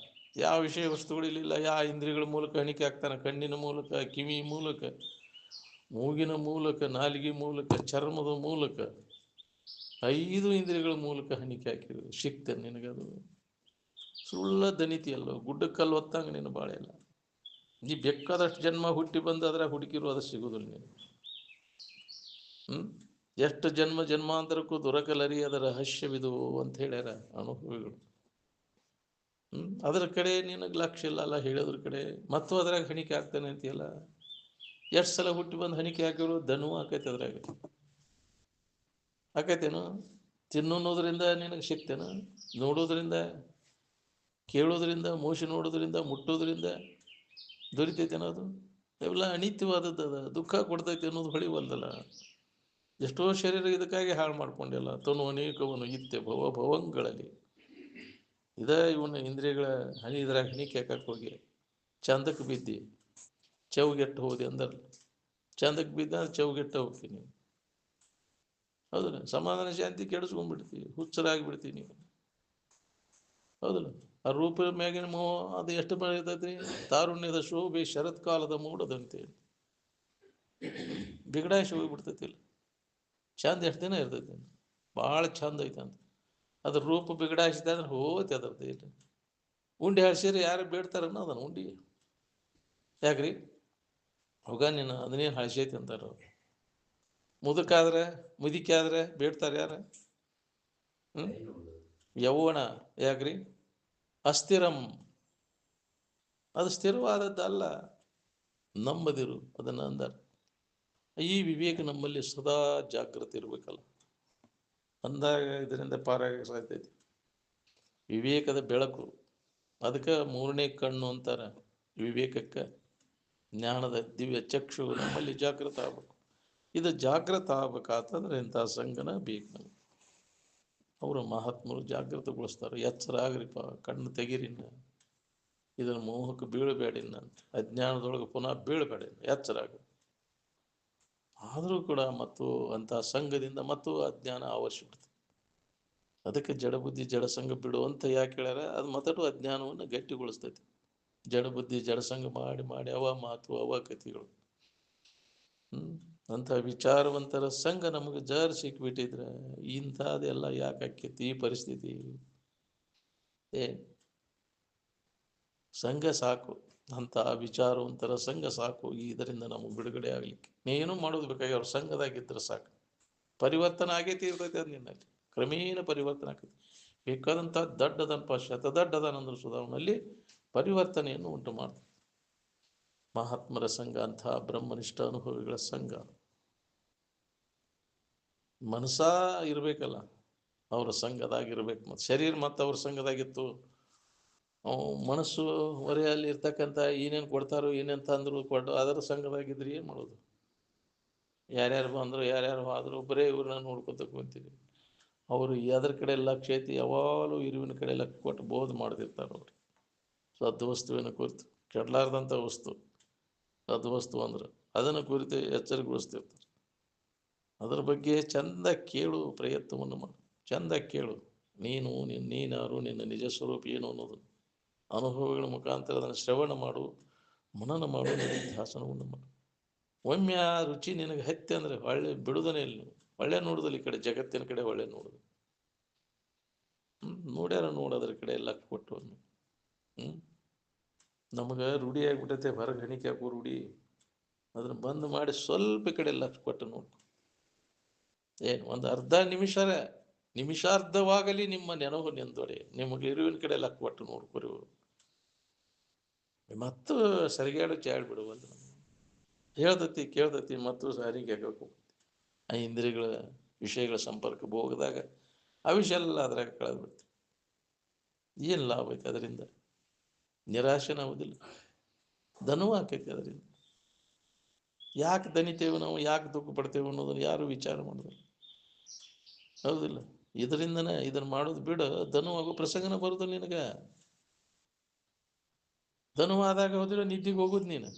ಯಾವ ವಿಷಯ ವಸ್ತುಗಳಿಲ್ಲ. ಯಾವ ಇಂದ್ರಿಯಗಳ ಮೂಲಕ ಹಣಿಕೆ ಆಗ್ತಾನೆ. ಕಣ್ಣಿನ ಮೂಲಕ, ಕಿವಿ ಮೂಲಕ, ಮೂಗಿನ ಮೂಲಕ, ನಾಲಿಗೆ ಮೂಲಕ, ಚರ್ಮದ ಮೂಲಕ, 5 ಇಂದ್ರಿಯಗಳ ಮೂಲಕ ಹಣಿಕೆ ಹಾಕಿದ್ರು. ಸಿಕ್ತೇನೆ ನಿನಗದು. ಸುಳ್ಳ ದನಿತಿಯಲ್ಲ, ಗುಡ್ಡಕ್ಕಲ್ಲಿ ಹೊತ್ತಂಗೆ ನೀನು ಬಾಳೆಲ್ಲ. ನೀ ಬೇಕಾದಷ್ಟು ಜನ್ಮ ಹುಟ್ಟಿ ಬಂದು ಅದ್ರಾಗ ಹುಡುಕಿರು ಅದು ಸಿಗೋದಿಲ್ಲ ನೀನು. ಎಷ್ಟು ಜನ್ಮಾಂತರಕ್ಕೂ ದೊರಕಲರಿಯದ ರಹಸ್ಯವಿದು ಅಂತ ಹೇಳ್ಯಾರ ಅನುಭವಿಗಳು. ಅದರ ಕಡೆ ನಿನಗೆ ಲಕ್ಷ್ಯ ಇಲ್ಲ ಅಲ್ಲ ಹೇಳೋದ್ರ ಕಡೆ. ಮತ್ತು ಅದ್ರಾಗ ಹಣಿಕೆ ಆಗ್ತಾನೆ ಅಂತೀಯಲ್ಲ. ಎಷ್ಟು ಸಲ ಹುಟ್ಟಿ ಬಂದು ಹಣಿಕೆ ಹಾಕಿರು ದನೂ ಆಕೈತೆ. ಅದ್ರಾಗ ಆಕೈತೇನು? ತಿನ್ನೋದ್ರಿಂದ ನಿನಗೆ ಸಿಕ್ತೇನು? ನೋಡೋದ್ರಿಂದ, ಕೇಳೋದ್ರಿಂದ, ಮೋಸಿ ನೋಡೋದ್ರಿಂದ, ಮುಟ್ಟೋದ್ರಿಂದ ದೊರಿತೈತೇನೋ? ಅದು ಎಲ್ಲ ಅನಿತ್ಯವಾದದ್ದು. ಅದ ದುಃಖ ಕೊಡ್ತೈತೆ ಅನ್ನೋದು ಹೊಳಿವಲ್ದಲ್ಲ. ಎಷ್ಟೋ ಶರೀರ ಇದಕ್ಕಾಗಿ ಹಾಳು ಮಾಡ್ಕೊಂಡಿಲ್ಲ. ತನು ಅನೇಕವನ್ನು ಇತ್ತೆ ಭವಂಗಳಲ್ಲಿ. ಇವನು ಇಂದ್ರಿಯಗಳ ಇದ್ರಾಗ ಹಣಿಕೆ ಹಾಕಕ್ಕೆ ಹೋಗಿ ಚಂದಕ್ಕೆ ಬಿದ್ದಿ ಚೌಗೆಟ್ಟು ಹೋದಿ ಅಂದಲ್ಲ. ಚಂದಕ್ಕೆ ಬಿದ್ದ ಚೌಗೆಟ್ಟ ಹೋಗ್ತೀನಿ. ಹೌದಲ್ಲ? ಸಮಾಧಾನ ಶಾಂತಿ ಕೆಡಿಸ್ಕೊಂಡ್ಬಿಡ್ತೀವಿ, ಹುಚ್ಚರಾಗಿಬಿಡ್ತೀವಿ ನೀವು. ಹೌದಲ್ಲ? ಆ ರೂಪ ಮ್ಯಾಗಿನ ಮೋಹ ಅದು ಎಷ್ಟು ಬೆಳಿತೈತಿ? ತಾರುಣ್ಯದ ಶೋಭೆ ಶರತ್ಕಾಲದ ಮೂಡದಂತೇಳಿ ಬಿಗಡಾಯಿಸಿ ಹೋಗಿಬಿಡ್ತೈತಿಲ್ಲ. ಚಂದ ಎಷ್ಟು ದಿನ ಇರ್ತೈತಿ? ಭಾಳ ಚಂದ ಐತೆ ಅಂತ. ಅದ್ರ ರೂಪ ಬಿಗಡಾಯಿಸಿದ ಅಂದ್ರೆ ಹೋತಿ ಅದ್ರದ್ದು ಇಲ್ಲ. ಉಂಡಿ ಹಾಡ್ಸಿರಿ ಯಾರು ಬೇಡ್ತಾರನ್ನ ಅದನ್ನು ಉಂಡಿ. ಯಾಕ್ರಿ ಹೋಗ ನೀನು ಅದನ್ನೇನು ಹಾಳ್ಸೈತಿ ಅಂತಾರ. ಮುದುಕಿ ಆದ್ರೆ ಬೇಡ್ತಾರೆ ಯಾರ? ಯೌವನ ಯಾಕ್ರಿ? ಅಸ್ಥಿರಂ, ಅದು ಸ್ಥಿರವಾದದ್ದಲ್ಲ. ನಂಬದಿರು ಅದನ್ನು ಅಂದಾರ. ಈ ವಿವೇಕ ನಮ್ಮಲ್ಲಿ ಸದಾ ಜಾಗೃತಿ ಇರಬೇಕಲ್ಲ. ಅಂದಾಗ ಇದರಿಂದ ಪಾರಾಗ ಸಾಧ್ಯತೆ. ವಿವೇಕದ ಬೆಳಕು. ಅದಕ್ಕೆ 3ನೇ ಕಣ್ಣು ಅಂತಾರ ವಿವೇಕಕ್ಕೆ. ಜ್ಞಾನದ ದಿವ್ಯ ಚಕ್ಷು ನಮ್ಮಲ್ಲಿ ಜಾಗೃತ ಆಗ್ಬೇಕು. ಇದು ಜಾಗೃತ ಆಗ್ಬೇಕಾತಂದ್ರೆ ಇಂಥ ಸಂಗನ ಬೇಕು ನಮಗೆ. ಅವರು ಮಹಾತ್ಮರು ಜಾಗೃತಗೊಳಿಸ್ತಾರೆ. ಎಚ್ಚರ ಆಗ್ರಿಪ್ಪ, ಕಣ್ಣು ತೆಗಿರಿನ್ನ, ಇದನ್ನು ಮೋಹಕ್ಕೆ ಬೀಳಬೇಡಿನ್ನ, ಅಜ್ಞಾನದೊಳಗೆ ಪುನಃ ಬೀಳಬೇಡ, ಎಚ್ಚರ ಆಗ. ಆದರೂ ಕೂಡ ಮತ್ತು ಅಂಥ ಸಂಘದಿಂದ ಮತ್ತು ಅಜ್ಞಾನ ಆವರಿಸಿಬಿಡ್ತದೆ. ಅದಕ್ಕೆ ಜಡಬುದ್ಧಿ ಜಡಸಂಗ ಬಿಡುವಂತ ಯಾಕೆ ಹೇಳ್ಯಾರ? ಅದು ಮೊದಲು ಅಜ್ಞಾನವನ್ನು ಗಟ್ಟಿಗೊಳಿಸ್ತೈತಿ. ಜಡಬುದ್ಧಿ ಜಡಸಂಗ ಮಾಡಿ ಮಾಡಿ ಅವ ಮಾತು ಅವ ಕಥೆಗಳು. ಅಂಥ ವಿಚಾರವಂತರ ಸಂಘ ನಮಗೆ ಜರ್ ಸಿಕ್ಬಿಟ್ಟಿದ್ರೆ ಇಂಥದ್ದೆಲ್ಲ ಯಾಕೆ ಆಕ್ಕೈತಿ ಈ ಪರಿಸ್ಥಿತಿ? ಸಂಘ ಸಾಕು. ಅಂಥ ವಿಚಾರವಂತರ ಸಂಘ ಸಾಕು. ಇದರಿಂದ ನಮಗೆ ಬಿಡುಗಡೆ ಆಗ್ಲಿಕ್ಕೆ ನೀನು ಮಾಡೋದು ಬೇಕಾಗಿ ಅವ್ರ ಸಂಘದಾಗಿದ್ರೆ ಸಾಕು. ಪರಿವರ್ತನೆ ಆಗೈತಿ ಇರ್ತೈತೆ. ಅದು ನಿನ್ನಲ್ಲಿ ಕ್ರಮೇಣ ಪರಿವರ್ತನೆ ಆಗ್ತೈತಿ. ಬೇಕಾದಂಥ ದಡ್ಡದನಪ ಶತದಡ್ಡದನಂದ್ರು ಸುಧಾವನಲ್ಲಿ ಪರಿವರ್ತನೆಯನ್ನು ಉಂಟು ಮಾಡ್ತದೆ. ಮಹಾತ್ಮರ ಸಂಘ ಅಂಥ ಬ್ರಹ್ಮನಿಷ್ಠ ಅನುಭವಿಗಳ ಸಂಘ. ಮನಸ ಇರಬೇಕಲ್ಲ ಅವರ ಸಂಘದಾಗಿರ್ಬೇಕು. ಮತ್ತು ಶರೀರ ಮತ್ತು ಅವ್ರ ಸಂಘದಾಗಿತ್ತು. ಮನಸ್ಸು ಹೊರೆಯಲ್ಲಿ ಇರ್ತಕ್ಕಂಥ ಏನೇನು ಕೊಡ್ತಾರೋ ಏನೇನು ತಂದರು ಕೊಟ್ಟು ಅದರ ಸಂಘದಾಗಿದ್ರೆ ಏನು ಮಾಡೋದು? ಯಾರ್ಯಾರು ಬಂದರು ಯಾರ್ಯಾರು ಆದರೂ ಬರೇ ಇವ್ರನ್ನ ನೋಡ್ಕೊತ ಕುಂತೀವಿ. ಅವರು ಅದರ ಕಡೆ ಲಕ್ಷ್ಯ ಐತಿ. ಯಾವಾಗಲೂ ಇರುವಿನ ಕಡೆ ಲಕ್ಷ್ಯ ಕೊಟ್ಟು ಬೋಧ ಮಾಡ್ತಿರ್ತಾರೆ. ಅವರು ಸದ್ವಸ್ತುವಿನ ಕುರಿತು, ಕೆಡಲಾರ್ದಂಥ ವಸ್ತು ಸದ್ವಸ್ತು ಅಂದ್ರೆ ಅದನ್ನು ಕುರಿತು ಎಚ್ಚರಿಗೊಳಿಸ್ತಿರ್ತಾರೆ. ಅದರ ಬಗ್ಗೆ ಚಂದ ಕೇಳು ಪ್ರಯತ್ನವನ್ನು ಮಾಡು. ಚಂದ ಕೇಳು. ನೀನಾರು, ನಿನ್ನ ನಿಜ ಸ್ವರೂಪ ಏನು ಅನ್ನೋದು ಅನುಭವಗಳ ಮುಖಾಂತರ ಅದನ್ನು ಶ್ರವಣ ಮಾಡು, ಮನನ ಮಾಡು, ಧ್ಯಾಸನವನ್ನು ಮಾಡು. ಒಮ್ಮೆ ಆ ರುಚಿ ನಿನಗೆ ಹತ್ತಿ ಅಂದರೆ ಒಳ್ಳೆ ಬಿಡುದನೇ ಇಲ್ಲ. ಒಳ್ಳೆ ನೋಡುದಿಲ್ಲ, ಈ ಕಡೆ ಜಗತ್ತಿನ ಕಡೆ ಒಳ್ಳೆ ನೋಡುದು. ನೋಡ್ಯಾರ ನೋಡೋದ್ರ ಕಡೆ ಎಲ್ಲ ಕೊಟ್ಟು ನಮಗೆ ರೂಢಿ ಆಗ್ಬಿಟ್ಟೈತೆ ಹೊರಗೆ ಹಣಿಕೆ ಹಾಕೋ ರೂಢಿ. ಅದನ್ನು ಬಂದ್ ಮಾಡಿ ಸ್ವಲ್ಪ ಕಡೆ ಲಕ್ಷ ಕೊಟ್ಟು ನೋಡ್ಕೊ. ಏನು ಒಂದು ಅರ್ಧ ನಿಮಿಷಾರ್ಧವಾಗಲಿ ನಿಮ್ಮ ನೆನಹು ನಿಂದೊಡೆ, ನಿಮಗೆ ಇರುವಿನ ಕಡೆ ಲಕ್ಕ ಕೊಟ್ಟು ನೋಡ್ಕೊರಿ. ಮತ್ತು ಸರಿಗಾಡು ಚಾಡ್ ಬಿಡುವಲ್ಲ, ಹೇಳ್ತತಿ ಕೇಳ್ತತಿ ಮತ್ತು ಸಾರಿಗೆ ಆಗಬೇಕು. ಆ ಇಂದ್ರಿಯಗಳ ವಿಷಯಗಳ ಸಂಪರ್ಕ ಹೋಗದಾಗ ಆ ವಿಷಯ ಎಲ್ಲ ಅದ್ರಾಗ ಕಳೆದು ಬಿಡ್ತೀವಿ. ಏನು ಲಾಭ ಐತೆ ಅದರಿಂದ? ನಿರಾಶೆ ಆಗೋದಿಲ್ಲ, ಧನವೂ ಆಕೈತಿ ಅದರಿಂದ. ಯಾಕೆ ದನಿತೇವೆ ನಾವು, ಯಾಕೆ ದುಃಖ ಪಡ್ತೇವೆ ಅನ್ನೋದನ್ನು ಯಾರು ವಿಚಾರ ಮಾಡಿದ್ರು. ಹೌದಿಲ್ಲ? ಇದರಿಂದನೇ ಇದನ್ನು ಮಾಡೋದು ಬಿಡು, ಧನುವಾಗೋ ಪ್ರಸಂಗನ ಬರುದಿಲ್ಲ ನಿನಗೆ. ಧನುವಾದಾಗ ಹೌದಿಲ್ಲ, ನಿದ್ದಿಗೆ ಹೋಗುದು ನೀನು,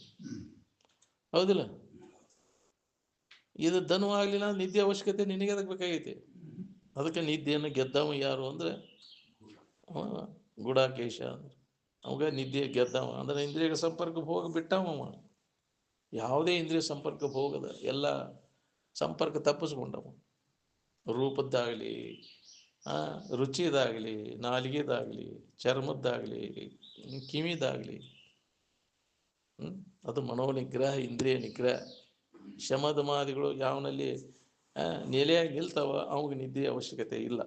ಹೌದಿಲ್ಲ? ಇದು ಧನುವಾಗ್ಲಿಲ್ಲ, ನಿದ್ದೆ ಅವಶ್ಯಕತೆ ನಿನಗೆ ಅದಕ್ಕೆ ಬೇಕಾಗೈತಿ. ಅದಕ್ಕೆ ನಿದ್ದೆಯನ್ನು ಗೆದ್ದವ ಯಾರು ಅಂದ್ರೆ ಗುಡಾಕೇಶ. ಅಂದ್ರೆ ಅವಾಗ ನಿದ್ದೆ ಗೆದ್ದವ ಅಂದ್ರೆ ಇಂದ್ರಿಯ ಸಂಪರ್ಕ ಹೋಗಿ ಬಿಟ್ಟವ. ಯಾವುದೇ ಇಂದ್ರಿಯ ಸಂಪರ್ಕ ಹೋಗದ, ಎಲ್ಲ ಸಂಪರ್ಕ ತಪ್ಪಿಸ್ಕೊಂಡವ. ರೂಪದ್ದಾಗಲಿ, ರುಚಿದಾಗಲಿ, ನಾಲಿಗೆದಾಗಲಿ, ಚರ್ಮದ್ದಾಗಲಿ, ಕಿವಿದಾಗಲಿ, ಅದು ಮನೋನಿಗ್ರಹ, ಇಂದ್ರಿಯ ನಿಗ್ರಹ. ಶಮದಮಾದಿಗಳು ಯಾವನಲ್ಲಿ ನೆಲೆಯಾಗಿ ನಿಲ್ತಾವ ಅವಾಗ ನಿದ್ದೆ ಅವಶ್ಯಕತೆ ಇಲ್ಲ.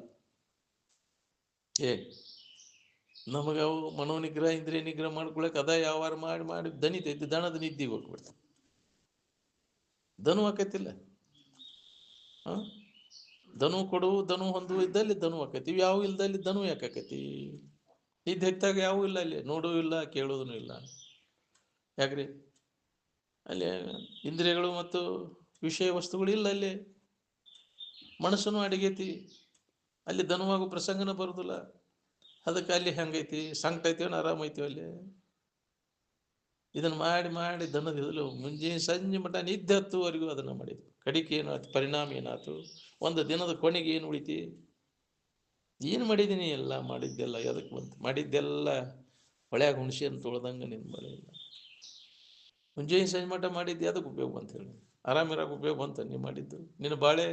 ನಮಗೆ ಅವು ಮನೋನಿಗ್ರಹ, ಇಂದ್ರಿಯ ನಿಗ್ರಹ ಮಾಡ್ಕೊಳಕ್ ಅದ ಯಾವಾರ ಮಾಡಿ ಮಾಡಿ ದನಿತೈತಿ, ದನದ ನಿದ್ದಿಗೆ ಹೋಗ್ಬಿಡ್ತು. ಧನು ಆಕೈತಿಲ್ಲ. ಧನು ಕೊಡು, ಧನು ಹೊಂದು ಇದ್ದಲ್ಲಿ ಧನು ಆಕೈತಿ. ಯಾವ ಇಲ್ದಲ್ಲಿ ಧನು ಯಾಕಾಕೈತಿ? ನಿದ್ದೆ ಹೆಚ್ಚಾಗ ಯಾವೂ ಇಲ್ಲ, ಅಲ್ಲಿ ನೋಡೂ ಇಲ್ಲ, ಕೇಳೋದೂ ಇಲ್ಲ. ಯಾಕ್ರಿ? ಅಲ್ಲಿ ಇಂದ್ರಿಯಗಳು ಮತ್ತು ವಿಷಯ ವಸ್ತುಗಳು ಇಲ್ಲ. ಅಲ್ಲಿ ಮನಸ್ಸನ್ನು ಅಡಿಗೈತಿ, ಅಲ್ಲಿ ಧನುವಾಗೋ ಪ್ರಸಂಗನ ಬರುದಿಲ್ಲ. ಅದಕ್ಕೆ ಅಲ್ಲಿ ಹೆಂಗೈತಿ? ಸಂಕಟ ಐತಿವೋ ಆರಾಮ ಐತಿವ? ಅಲ್ಲಿ ಇದನ್ನು ಮಾಡಿ ಮಾಡಿ ದನದ ಇದ್ಲು ಮುಂಜಾನೆ ಸಂಜೆ ಮಟ್ಟ ನಿದ್ದೆ ಹತ್ತುವರೆಗೂ ಅದನ್ನು ಮಾಡಿದ್ವಿ. ಕಡಿಕೆ ಏನಾಯ್ತು? ಪರಿಣಾಮ ಏನಾಯ್ತು? ಒಂದು ದಿನದ ಕೊನೆಗೆ ಏನು ಉಳಿತಿ? ಏನು ಮಾಡಿದ್ದೀನಿ? ಎಲ್ಲ ಮಾಡಿದ್ದೆಲ್ಲ ಎದಕ್ಕೆ ಬಂತು? ಮಾಡಿದ್ದೆಲ್ಲ ಹೊಳ್ಯಾಗ ಹುಣಸೆಯನ್ನು ತೊಳ್ದಂಗೆ ನಿನ್ನ ಬಳೆ ಇಲ್ಲ. ಮುಂಜಾನೆ ಸಂಜೆ ಮಟ್ಟ ಮಾಡಿದ್ದು ಅದಕ್ಕೆ ಉಪಯೋಗ ಬಂತ ಹೇಳಿ? ಆರಾಮಿರಾಗ ಉಪಯೋಗ ಬಂತ ನೀವು ಮಾಡಿದ್ದು? ನಿನ್ನ ಬಾಳೆ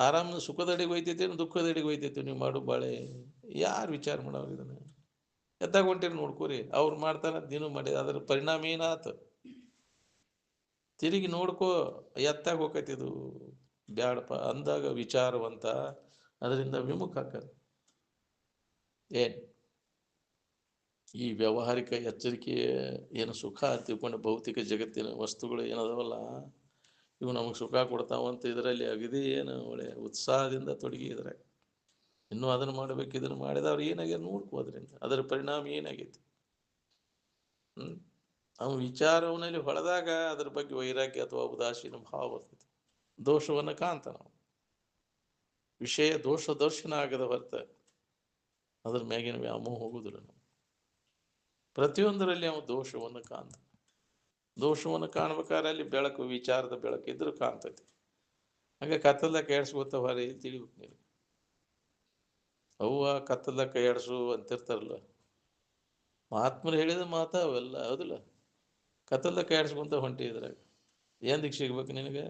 ಆರಾಮ ಸುಖದಡಿಗೆ ಹೋಯ್ತೈತಿ, ದುಃಖದಡಿಗೆ ಹೋಯ್ತೈತಿ ನೀವು ಮಾಡು ಬಾಳೆ? ಯಾರು ವಿಚಾರ ಮಾಡೋರು ಇದನ್ನು? ಎತ್ತಾಗ ಹೊಂಟೇರಿ ನೋಡ್ಕೋರಿ. ಅವ್ರು ಮಾಡ್ತಾರ, ನೀನು ಮಾಡಿ, ಅದರ ಪರಿಣಾಮ ಏನಾಯ್ತು? ತಿರುಗಿ ನೋಡ್ಕೋ, ಎತ್ತಾಗ ಹೋಗತ್ತಿದು ಬ್ಯಾಡಪ್ಪ ಅಂದಾಗ ವಿಚಾರವಂತ ಅದರಿಂದ ವಿಮುಖ ಆಕದು. ಏನು ಈ ವ್ಯಾವಹಾರಿಕ ಎಚ್ಚರಿಕೆ ಏನು ಸುಖ ತಿಳ್ಕೊಂಡು ಭೌತಿಕ ಜಗತ್ತಿನ ವಸ್ತುಗಳು ಏನದವಲ್ಲ, ಇವು ನಮಗೆ ಸುಖ ಕೊಡ್ತಾವಂತ ಇದರಲ್ಲಿ ಅಗದಿ ಏನು ಒಳ್ಳೆ ಉತ್ಸಾಹದಿಂದ ತೊಡಗಿ ಇದ್ರೆ ಇನ್ನೂ ಅದನ್ನು ಮಾಡಬೇಕು, ಇದನ್ನು ಮಾಡಿದವ್ರು ಏನಾಗ್ಯಾರ ನೋಡ್ಕೋ. ಅದರಿಂದ ಅದರ ಪರಿಣಾಮ ಏನಾಗೈತಿ? ಅವನ ವಿಚಾರವನಲ್ಲಿ ಹೊಳೆದಾಗ ಅದ್ರ ಬಗ್ಗೆ ವೈರಾಗ್ಯ ಅಥವಾ ಉದಾಸೀನ ಭಾವ ಬರ್ತೈತಿ. ದೋಷವನ್ನು ಕಾಣ್ತ ನಾವು. ವಿಷಯ ದೋಷ ದರ್ಶನ ಆಗದ ಹೊರತ ಅದ್ರ ಮ್ಯಾಗಿನ ವ್ಯಾಮೋಹ ಹೋಗುದಿಲ್ಲ. ನಾವು ಪ್ರತಿಯೊಂದರಲ್ಲಿ ಅವನು ದೋಷವನ್ನು ಕಾಣ್ತ. ದೋಷವನ್ನು ಕಾಣ್ಬೇಕಾದ್ರೆ ಅಲ್ಲಿ ಬೆಳಕು, ವಿಚಾರದ ಬೆಳಕು ಇದ್ರೂ ಕಾಣ್ತೈತಿ. ಹಂಗೆ ಕತ್ತಲ್ದಾಗ ಕೈಯಾಡಿಸ್ಕೊತ ಹೊರ ತಿಳಿಬೇಕು ನೀನು. ಅವ್ವ ಕತ್ತಲ್ದಾಗ ಕೈಯಾಡಿಸು ಅಂತಿರ್ತಾರಲ್ಲ, ಮಹಾತ್ಮರು ಹೇಳಿದ ಮಾತ ಅವೆಲ್ಲ, ಹೌದಿಲ್ಲ? ಕತ್ತಲ್ದಾಗ ಕೈಯಾಡಿಸ್ಕೊಂತ ಹೊಂಟಿ ಇದ್ರಾಗ ಏನ್ ದಿಕ್ ಸಿಗ್ಬೇಕು ನಿನಗೆ?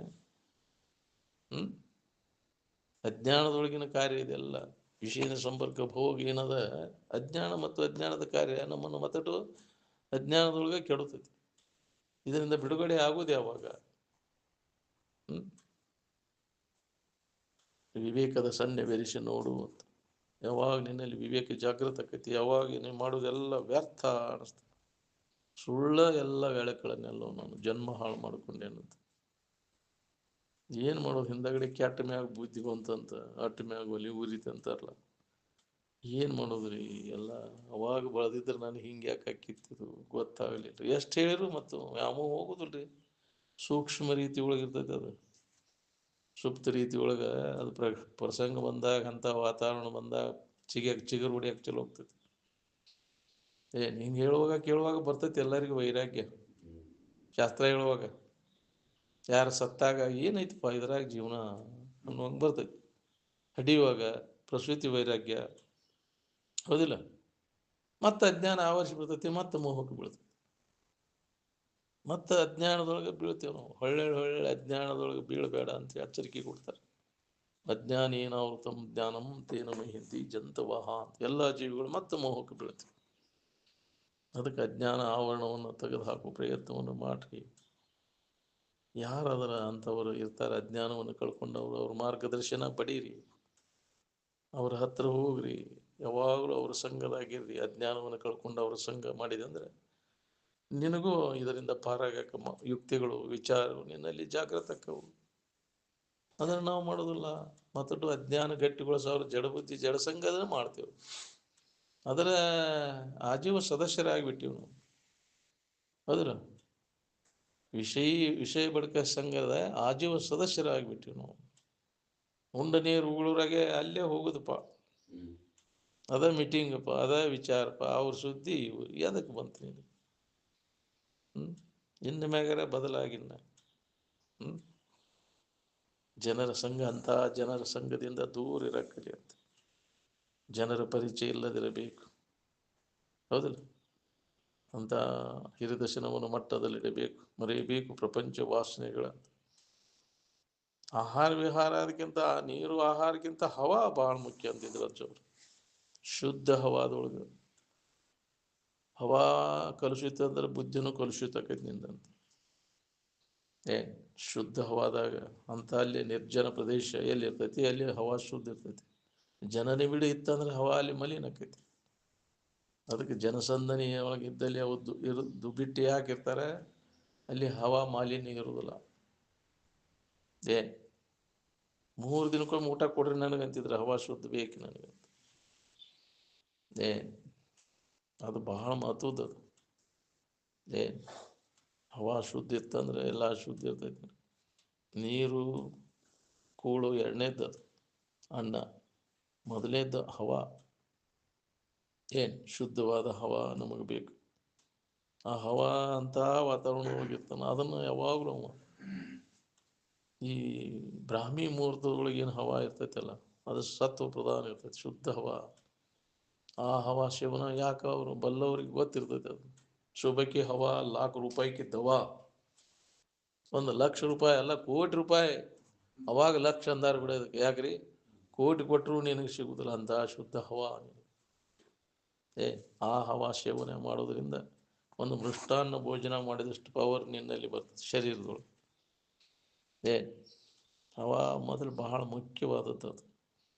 ಅಜ್ಞಾನದೊಳಗಿನ ಕಾರ್ಯ ಇದೆಲ್ಲ. ವಿಷಯದ ಸಂಪರ್ಕ ಭೋಗ ಏನದ ಅಜ್ಞಾನ ಮತ್ತು ಅಜ್ಞಾನದ ಕಾರ್ಯ ನಮ್ಮನ್ನು ಮತ್ತಟು ಅಜ್ಞಾನದೊಳಗೆ ಕೆಡುತ್ತೈತಿ. ಇದರಿಂದ ಬಿಡುಗಡೆ ಆಗುವುದು ಯಾವಾಗ? ವಿವೇಕದ ಸನ್ನೆ ಬೆರೆಸಿ ನೋಡು ಅಂತ. ಯಾವಾಗ ನಿನ್ನಲ್ಲಿ ವಿವೇಕ ಜಾಗೃತ ಆಕೈತಿ, ಯಾವಾಗ ನೀವು ಮಾಡೋದೆಲ್ಲ ವ್ಯರ್ಥ ಅನಿಸ್ತದೆ. ಸುಳ್ಳ ಎಲ್ಲ ವೇಳೆಗಳನ್ನೆಲ್ಲ ನಾನು ಜನ್ಮ ಹಾಳು ಮಾಡ್ಕೊಂಡೇನಂತ. ಏನು ಮಾಡೋದು? ಹಿಂದಗಡೆ ಕೆಟ್ಟ ಮ್ಯಾಗ ಬುದ್ಧಿ ಬಂತಂತ, ಅಟ್ಟ ಮ್ಯಾಗ ಒಲಿ ಉರಿತಂತಾರಲ್ಲ, ಏನು ಮಾಡೋದ್ರಿ ಎಲ್ಲ? ಅವಾಗ ಬಳದಿದ್ರೆ ನಾನು ಹಿಂಗೆ ಯಾಕೆ ಹಾಕಿತ್ತಿದ್ದು ಗೊತ್ತಾಗಲಿಲ್ಲ. ಎಷ್ಟು ಹೇಳಿರು ಮತ್ತು ಯಾವ ಹೋಗುದಿಲ್ರಿ. ಸೂಕ್ಷ್ಮ ರೀತಿ ಒಳಗಿರ್ತೈತೆ ಅದು. ಸುಪ್ತ ರೀತಿ ಒಳಗೆ ಅದು ಪ್ರಸಂಗ ಬಂದಾಗ, ಅಂಥ ವಾತಾವರಣ ಬಂದಾಗ ಚಿಗುರು ಹೊಡಿಯಕ್ಕೆ ಚಲೋ ಹೋಗ್ತೈತಿ. ಹಿಂಗೆ ಹೇಳುವಾಗ ಕೇಳುವಾಗ ಬರ್ತೈತಿ ಎಲ್ಲರಿಗೂ ವೈರಾಗ್ಯ. ಶಾಸ್ತ್ರ ಹೇಳುವಾಗ ಯಾರು ಸತ್ತಾಗ ಏನೈತಪ್ಪ ಇದ್ರಾಗ ಜೀವನ ಅನ್ನೋಂಗೆ ಬರ್ತೈತಿ. ಹಡಿಯುವಾಗ ಪ್ರಸೂತಿ ವೈರಾಗ್ಯ, ಹೌದಿಲ್ಲ? ಮತ್ತೆ ಅಜ್ಞಾನ ಆವರಿಸಿ ಬಿಡ್ತೈತಿ, ಮತ್ತೆ ಮೋಹಕ್ಕೆ ಬೀಳ್ತೈತಿ, ಮತ್ತೆ ಅಜ್ಞಾನದೊಳಗೆ ಬೀಳ್ತೇವೆ ನಾವು. ಹೊಳ್ಳೆ ಅಜ್ಞಾನದೊಳಗೆ ಬೀಳಬೇಡ ಅಂತ ಎಚ್ಚರಿಕೆ ಕೊಡ್ತಾರೆ. ಅಜ್ಞಾನೇನಾವೃತಂ ಜ್ಞಾನಂ ತೇನ ಮಹಿಂತಿ ಜಂತವಹ ಅಂತ. ಎಲ್ಲ ಜೀವಿಗಳು ಮತ್ತೆ ಮೋಹಕ್ಕೆ ಬೀಳ್ತವೆ. ಅದಕ್ಕೆ ಅಜ್ಞಾನ ಆವರಣವನ್ನು ತೆಗೆದು ಹಾಕುವ ಪ್ರಯತ್ನವನ್ನು ಮಾಡ್ರಿ. ಯಾರಾದರ ಅಂಥವರು ಇರ್ತಾರೆ ಅಜ್ಞಾನವನ್ನು ಕಳ್ಕೊಂಡವರು, ಅವ್ರ ಮಾರ್ಗದರ್ಶನ ಪಡೀರಿ, ಅವ್ರ ಹತ್ರ ಹೋಗ್ರಿ, ಯಾವಾಗಲೂ ಅವ್ರ ಸಂಘದಾಗಿರ್ರಿ. ಅಜ್ಞಾನವನ್ನು ಕಳ್ಕೊಂಡು ಅವ್ರ ಸಂಘ ಮಾಡಿದೆ ಅಂದರೆ ನಿನಗೂ ಇದರಿಂದ ಪಾರಾಗಕ್ಕೆ ಯುಕ್ತಿಗಳು, ವಿಚಾರಗಳು ನಿನ್ನಲ್ಲಿ ಜಾಗೃತಕ್ಕವು. ಅದನ್ನು ನಾವು ಮಾಡೋದಿಲ್ಲ. ಮತ್ತೊಟ್ಟು ಅಜ್ಞಾನ ಗಟ್ಟಿಗೊಳಿಸೋರು ಜಡಬುದ್ಧಿ ಜಡಸಂಘದ ಮಾಡ್ತೇವೆ. ಅದರ ಆಜೀವ ಸದಸ್ಯರಾಗಿಬಿಟ್ಟಿವಿ ನಾವು. ಹೌದ್ರ? ವಿಷಯ ಬಳಿಕ ಸಂಘದ ಆಜೀವ ಸದಸ್ಯರಾಗಿಬಿಟ್ಟಿವಿ ನಾವು. ಉಂಡ ನೀರು ಉಗುಳೂರಾಗೆ ಅಲ್ಲೇ ಹೋಗುದಪ್ಪ, ಅದ ಮೀಟಿಂಗಪ್ಪ, ಅದ ವಿಚಾರಪ್ಪ, ಅವ್ರ ಸುದ್ದಿ ಅದಕ್ಕೆ ಬಂತು ನೀನು. ಇನ್ನು ಮ್ಯಾಗಾರ ಬದಲಾಗಿನ್ನ. ಜನರ ಸಂಘ ಅಂತ ಜನರ ಸಂಘದಿಂದ ದೂರ ಇರಕ್ಕಲಿ ಅಂತ. ಜನರ ಪರಿಚಯ ಇಲ್ಲದಿರಬೇಕು, ಹೌದಿಲ್ಲ? ಅಂತ ಹಿರಿದರ್ಶನವನ್ನು ಮಟ್ಟದಲ್ಲಿಡಬೇಕು, ಮರೆಯಬೇಕು ಪ್ರಪಂಚ ವಾಸನೆಗಳಂತ. ಆಹಾರ ವಿಹಾರ ಅದಕ್ಕಿಂತ, ನೀರು ಆಹಾರಕ್ಕಿಂತ ಹವಾ ಭಾಳ ಮುಖ್ಯ ಅಂತಿದ್ರು ಅಜ್ಜವ್ರು. ಶುದ್ಧ ಹವಾದೊಳಗೆ. ಹವಾ ಕಲುಷಿತ ಅಂದ್ರೆ ಬುದ್ಧಿನೂ ಕಲುಷಿತ ಆಕೈತಿ ನಿಂದಂತ. ಶುದ್ಧ ಹವಾದಾಗ ಅಂತ ಅಲ್ಲಿ ನಿರ್ಜನ ಪ್ರದೇಶ ಎಲ್ಲಿ ಇರ್ತೈತಿ ಅಲ್ಲಿ ಹವಾ ಶುದ್ಧ ಇರ್ತೈತಿ. ಜನನಿಬಿಡ ಇತ್ತಂದ್ರೆ ಹವಾ ಅಲ್ಲಿ ಮಲಿನ ಆಕೈತಿ. ಅದಕ್ಕೆ ಜನಸಂದಣಿ ಒಳಗೆ ಇದ್ದಲ್ಲಿ ಅವು ಬಿಟ್ಟು ಯಾಕಿರ್ತಾರೆ? ಅಲ್ಲಿ ಹವಾ ಮಾಲಿನ್ಯ ಇರುವುದಿಲ್ಲ. 3 ದಿನಕ್ಕೊಮ್ಮೆ ಊಟ ಕೊಡ್ರಿ ನನಗಂತಿದ್ರೆ ಹವಾ ಶುದ್ಧ ಬೇಕು ನನಗಂತ. ಅದು ಬಹಳ ಮಹತ್ವದ್ದು. ಹವಾ ಶುದ್ಧ ಇತ್ತಂದ್ರೆ ಎಲ್ಲ ಶುದ್ಧ ಇರ್ತೈತಿ. ನೀರು ಕೂಳು ಎರಡನೇದ್ದು, ಅನ್ನ ಮೊದಲನೇದ್ದು ಹವಾ. ಶುದ್ಧವಾದ ಹವಾ ನಮಗೆ ಬೇಕು. ಆ ಹವಾ ಅಂತ ವಾತಾವರಣ ಹೋಗಿರ್ತಾನೆ, ಅದನ್ನು ಯಾವಾಗಲೂ ಈ ಬ್ರಾಹ್ಮಿ ಮುಹೂರ್ತದೊಳಗೆ ಏನು ಹವಾ ಇರ್ತೈತಲ್ಲ, ಅದು ಸತ್ವ ಪ್ರಧಾನ ಇರ್ತೈತಿ, ಶುದ್ಧ ಹವಾ. ಆ ಹವಾ ಸೇವನ ಯಾಕೆ ಅವರು ಬಲ್ಲವ್ರಿಗೆ ಗೊತ್ತಿರ್ತೈತೆ. ಅದು ಶುಭಕ್ಕೆ ಹವಾ ಲಾಖ ರೂಪಾಯಿಗೆ ದವಾ. 1 ಲಕ್ಷ ರೂಪಾಯಿ ಅಲ್ಲ, ಕೋಟಿ ರೂಪಾಯಿ. ಅವಾಗ ಲಕ್ಷ ಅಂದಾರ ಬಿಡೋದಕ್ಕೆ. ಯಾಕ್ರಿ? ಕೋಟಿ ಕೊಟ್ಟರು ನಿನಗೆ ಸಿಗುದಿಲ್ಲ ಅಂತ ಶುದ್ಧ ಹವಾ. ಆ ಹವಾ ಸೇವನೆ ಮಾಡೋದ್ರಿಂದ ಒಂದು ಮೃಷ್ಟಾನ್ನ ಭೋಜನ ಮಾಡಿದಷ್ಟು ಪವರ್ ನಿನ್ನಲ್ಲಿ ಬರ್ತದೆ ಶರೀರದೊಳಗೆ. ಹವಾ ಮೊದಲು ಬಹಳ ಮುಖ್ಯವಾದದ್ದು. ಅದು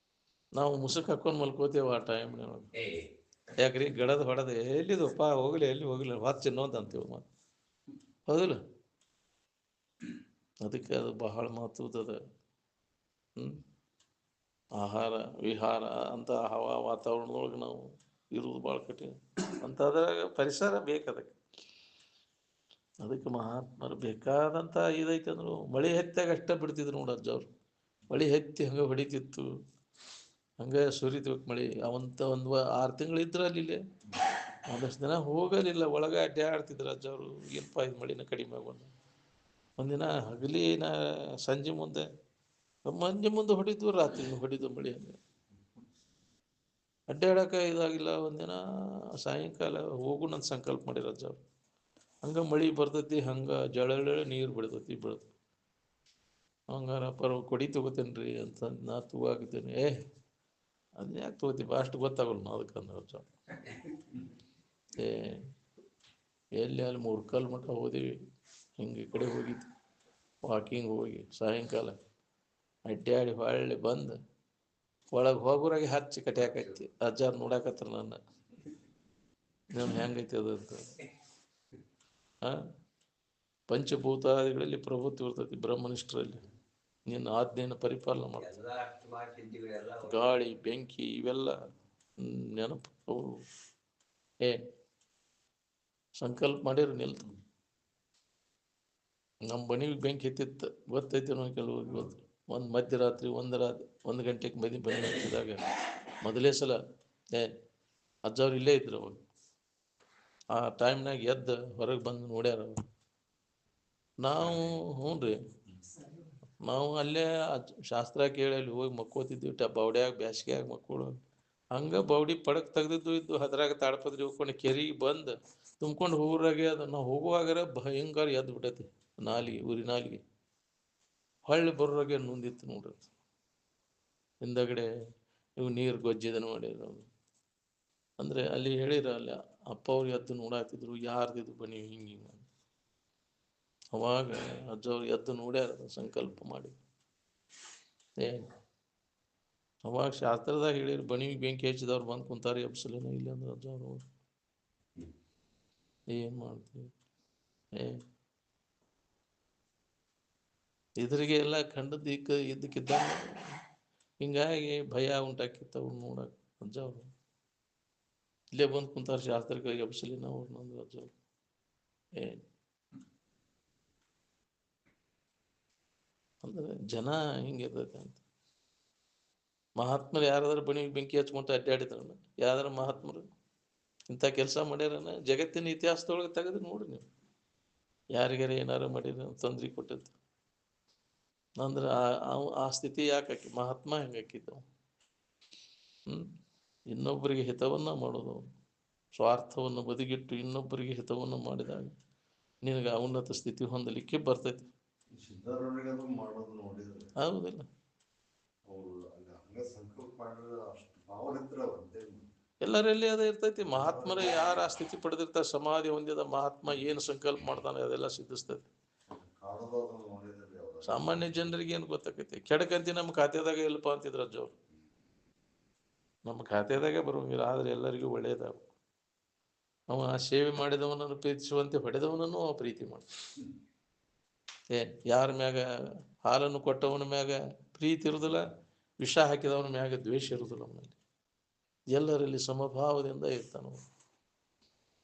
ನಾವು ಮುಸುಕ್ ಹಾಕೊಂಡು ಮಲ್ಕೋತೇವೆ ಆ ಟೈಮ್ನೊಳಗೆ. ಯಾಕ್ರಿ? ಗಡದ ಹೊಡೆದ ಎಲ್ಲಿದಪ್ಪ ಹೋಗ್ಲಿ, ಎಲ್ಲಿ ಹೋಗ್ಲಿ ಹೊತ್ತು ಇನ್ನೊಂದು ಅಂತೀವಿ ಮತ್ತೆ, ಹೌದಿಲ್ಲ? ಅದಕ್ಕೆ ಅದು ಬಹಳ ಮಹತ್ವದ. ಆಹಾರ ವಿಹಾರ ಅಂತ ಹವಾ ವಾತಾವರಣದೊಳಗೆ ನಾವು ಇರುವುದು ಭಾಳ ಕಠಿಣ ಅಂತದ್ರಾಗ ಪರಿಸರ ಬೇಕದಕ್ಕೆ. ಅದಕ್ಕೆ ಮಹಾತ್ಮರು ಬೇಕಾದಂಥ ಇದೈತೆ ಅಂದ್ರು ಮಳೆ ಹೆತ್ತಾಗ ಅಷ್ಟೇ ಬಿಡ್ತಿದ್ರು ನೋಡಿ ಅಜ್ಜವ್ರು. ಮಳೆ ಹೆತ್ತಿ ಹಂಗೆ ಹೊಡಿತಿತ್ತು, ಹಂಗೆ ಸುರಿತಿತ್ತು ಮಳೆ. ಅವಂತ 6 ತಿಂಗಳು ಇದ್ರ ಅಲ್ಲಿ ಒಂದಷ್ಟು ದಿನ ಹೋಗಲಿಲ್ಲ, ಒಳಗೆ ಅಡ್ಡಾಡ್ತಿದ್ರು ಅಜ್ಜವ್ರು. ಏನಪ್ಪ ಇದು ಮಳಿನ ಕಡಿಮೆ ಆಗೋಣ. ಒಂದಿನ ಹಗಲಿನ ಸಂಜೆ ಮುಂದೆ ಹೊಡಿದ್ವು, ರಾತ್ರಿ ಹೊಡಿದ್ವು ಮಳೆ. ಹಂಗೆ ಅಡ್ಡಾಡಕ್ಕೆ ಇದಾಗಿಲ್ಲ. ಒಂದಿನ ಸಾಯಂಕಾಲ ಹೋಗು ನನ್ನ ಸಂಕಲ್ಪ ಮಾಡಿರ ಅಜ್ಜವ್ರು. ಹಂಗೆ ಮಳೆ ಬರ್ತೈತಿ, ಹಂಗೆ ಜಳ ನೀರು ಬಿಡ್ತೈತಿ ಬೆಳೆದು. ಹಂಗಾರ ಕೊಡಿ ತಗೋತೇನೆ ರೀ ಅಂತ ನಾ ತಗೋತೇನೆ. ಅದನ್ನ ಯಾಕೆ ತಗೋತೀವಿ ಅಷ್ಟು ಗೊತ್ತಾಗಲ್ಲ ನಾವು ಅದಕ್ಕಂದ್ರೆ ಅಜ್ಜ. ಎಲ್ಲಿ ಅಲ್ಲಿ 3 ಕಲ್ ಮಟ್ಟ ಹೋದಿವಿ. ಹಿಂಗೆ ಈ ಕಡೆ ಹೋಗಿದ್ವಿ ವಾಕಿಂಗ್ ಹೋಗಿ ಸಾಯಂಕಾಲ ಅಡ್ಡಾಡಿ ಹೊಳ್ಳಿ ಬಂದು ಒಳಗೆ ಹೋಗೋರಾಗೆ ಹಚ್ಚಿ ಕಟ್ಯಾಕೈತಿ. ಅಜ್ಜಾರು ನೋಡಾಕತ್ರ ನನ್ನ, ನಮ್ಮ ಹೆಂಗೈತಿ ಅದಂತ. ಪಂಚಭೂತಾದಿಗಳಲ್ಲಿ ಪ್ರಭುತ್ವ ಇರ್ತೈತಿ ಬ್ರಹ್ಮನಿಷ್ಠರಲ್ಲಿ. ನಿನ್ನ ಆಜ್ಞೆಯನ್ನು ಪರಿಪಾಲನೆ ಮಾಡ್ತಾರೆ. ಗಾಳಿ ಬೆಂಕಿ ಇವೆಲ್ಲ ನೆನಪು. ಸಂಕಲ್ಪ ಮಾಡಿರು ನಿಲ್ತು. ನಮ್ಮ ಮನೆಗೆ ಬೆಂಕಿ ಎತ್ತಿತ್ತು ಗೊತ್ತೈತಿ ನಾವು ಕೆಲವ್ರಿಗೆ ಗೊತ್ತು. ಒಂದು ಮಧ್ಯರಾತ್ರಿ 1 ಗಂಟೆಗೆ ಬನ್ನಿ ಹಚ್ಚಿದಾಗ ಮೊದಲೇ ಸಲ ಅಜ್ಜವ್ರು ಇಲ್ಲೇ ಇದ್ರು ಅವಾಗ. ಆ ಟೈಮ್ನಾಗ ಎದ್ದು ಹೊರಗೆ ಬಂದು ನೋಡ್ಯಾರ. ನಾವು ಹ್ಞೂ ರೀ ನಾವು ಅಲ್ಲೇ ಶಾಸ್ತ್ರ ಕೇಳಿ ಅಲ್ಲಿ ಹೋಗಿ ಮಕ್ಕೋತಿದ್ವಿ ಬೌಡ್ಯಾಗ ಬ್ಯಾಸ್ಗ್ಯಾಗ ಮಕ್ಕಳು ಹಂಗ ಬೌಡಿ ಪಡಕ್ ತೆಗ್ದಿದ್ದು ಇದ್ದು ಅದ್ರಾಗ ತಾಡ್ಪತ್ರಿ ಹೋಗ್ಕೊಂಡು ಕೆರಿಗೆ ಬಂದು ತುಂಬ್ಕೊಂಡು ಊರಾಗೆ ಅದು ನಾವು ಹೋಗುವಾಗರ ಭಯಂಕರ ಎದ್ದು ಬಿಟ್ಟೈತಿ ನಾಲಿಗೆ ಊರಿ ನಾಲಿಗೆ ಹೊಳ್ಳಿ ಬರೋರಾಗೆ ನುಂದಿತ್ತು ನೋಡ್ರಿ ಹಿಂದಗಡೆ ಇವು ನೀರು ಗೊಜ್ಜಿದ ನೋಡಿ ಅಂದ್ರೆ ಅಲ್ಲಿ ಹೇಳಿರ ಅಲ್ಲ ಅಪ್ಪ ಅವ್ರು ಎದ್ದು ನೋಡಾತಿದ್ರು ಯಾರ್ದಿದು ಬನ್ನಿ ಹಿಂಗೆ ಹಿಂಗೆ ಅವಾಗ ಅಜ್ಜವ್ರು ಎದ್ದು ನೋಡ್ಯಾರ ಸಂಕಲ್ಪ ಮಾಡಿ ಏನು ಅವಾಗ ಶಾಸ್ತ್ರದಾಗ ಹೇಳಿರಿ ಬಣಿಗೆ ಬೆಂಕಿ ಹಚ್ಚಿದವ್ರು ಬಂದು ಕುಂತಾರೆ ಎಬ್ಸಲೇನೋ ಇಲ್ಲ ಅಂದ್ರೆ ಅಜ್ಜವ್ರು ಏನು ಮಾಡ್ತೀವಿ ಇದ್ರಿಗೆ ಎಲ್ಲ ಕಂಡದ್ದು ಇದ್ದಕ್ಕಿದ್ದಂಗೆ ಹಿಂಗಾಗಿ ಭಯ ಉಂಟಾಕಿತ್ತವ್ರು ನೋಡಕ್ಕೆ ಅಜ್ಜವ್ರು ಇಲ್ಲೇ ಬಂದು ಕುಂತಾರೆ ಶಾಸ್ತ್ರಕ್ಕೆ ಎಬ್ಸಲಿನ ಅವ್ರು ನಂದು ಅಜ್ಜವ್ರು ಏನು ಅಂದ್ರೆ ಜನ ಹಿಂಗಿರ್ತೈತೆ ಅಂತ ಮಹಾತ್ಮರು ಯಾರಾದ್ರೂ ಬಣಿಗೆ ಬೆಂಕಿ ಹಚ್ಕೊಂತ ಅಡ್ಡಾಡಿದ್ರನ ಯಾವ್ದಾರ ಮಹಾತ್ಮರು ಇಂಥ ಕೆಲಸ ಮಾಡ್ಯಾರನ ಜಗತ್ತಿನ ಇತಿಹಾಸದೊಳಗೆ ತೆಗೆದು ನೋಡ್ರಿ ನೀವು ಯಾರಿಗಾರ ಏನಾರ ಮಾಡಿರ ತೊಂದ್ರೆ ಕೊಟ್ಟದ್ದು ಅಂದ್ರೆ ಆ ಸ್ಥಿತಿ ಯಾಕೆ ಮಹಾತ್ಮ ಹೆಂಗಾಕಿದ್ದವು ಇನ್ನೊಬ್ಬರಿಗೆ ಹಿತವನ್ನ ಮಾಡೋದು ಸ್ವಾರ್ಥವನ್ನು ಬದಿಗಿಟ್ಟು ಇನ್ನೊಬ್ಬರಿಗೆ ಹಿತವನ್ನು ಮಾಡಿದಾಗ ನಿನಗೆ ಉನ್ನತ ಸ್ಥಿತಿ ಹೊಂದಲಿಕ್ಕೆ ಬರ್ತೈತಿ ಹೌದಿಲ್ಲ ಎಲ್ಲರಲ್ಲಿ ಅದೇ ಇರ್ತೈತಿ ಮಹಾತ್ಮರೇ ಯಾರು ಆ ಸ್ಥಿತಿ ಪಡೆದಿರ್ತಾರೆ ಸಮಾಧಿ ಹೊಂದಿದ ಮಹಾತ್ಮ ಏನು ಸಂಕಲ್ಪ ಮಾಡ್ತಾನೆ ಅದೆಲ್ಲ ಸಿದ್ಧಿಸ್ತೈತಿ ಸಾಮಾನ್ಯ ಜನರಿಗೆ ಏನು ಗೊತ್ತಾಕೈತಿ ಕೆಡಕಂತಿ ನಮ್ಮ ಖಾತೆದಾಗ ಇಲ್ಲಪ್ಪ ಅಂತಿದ್ರು ಅಜ್ಜವ್ರು ನಮ್ಮ ಖಾತೆದಾಗೆ ಬರುವಂಗಿಲ್ಲ ಆದ್ರೆ ಎಲ್ಲರಿಗೂ ಒಳ್ಳೆಯದಾವ ಅವ ಸೇವೆ ಮಾಡಿದವನನ್ನು ಪ್ರೀತಿಸುವಂತೆ ಹೊಡೆದವನನ್ನು ಅವ ಪ್ರೀತಿ ಮಾಡ ಏನ್ ಯಾರ ಮ್ಯಾಗ ಹಾಲನ್ನು ಕೊಟ್ಟವನ ಮ್ಯಾಗ ಪ್ರೀತಿ ಇರುದಿಲ್ಲ ವಿಷ ಹಾಕಿದವನ ಮ್ಯಾಗ ದ್ವೇಷ ಇರುದಿಲ್ಲ ಅವನಲ್ಲಿ ಎಲ್ಲರಲ್ಲಿ ಸಮಭಾವದಿಂದ ಇರ್ತಾನ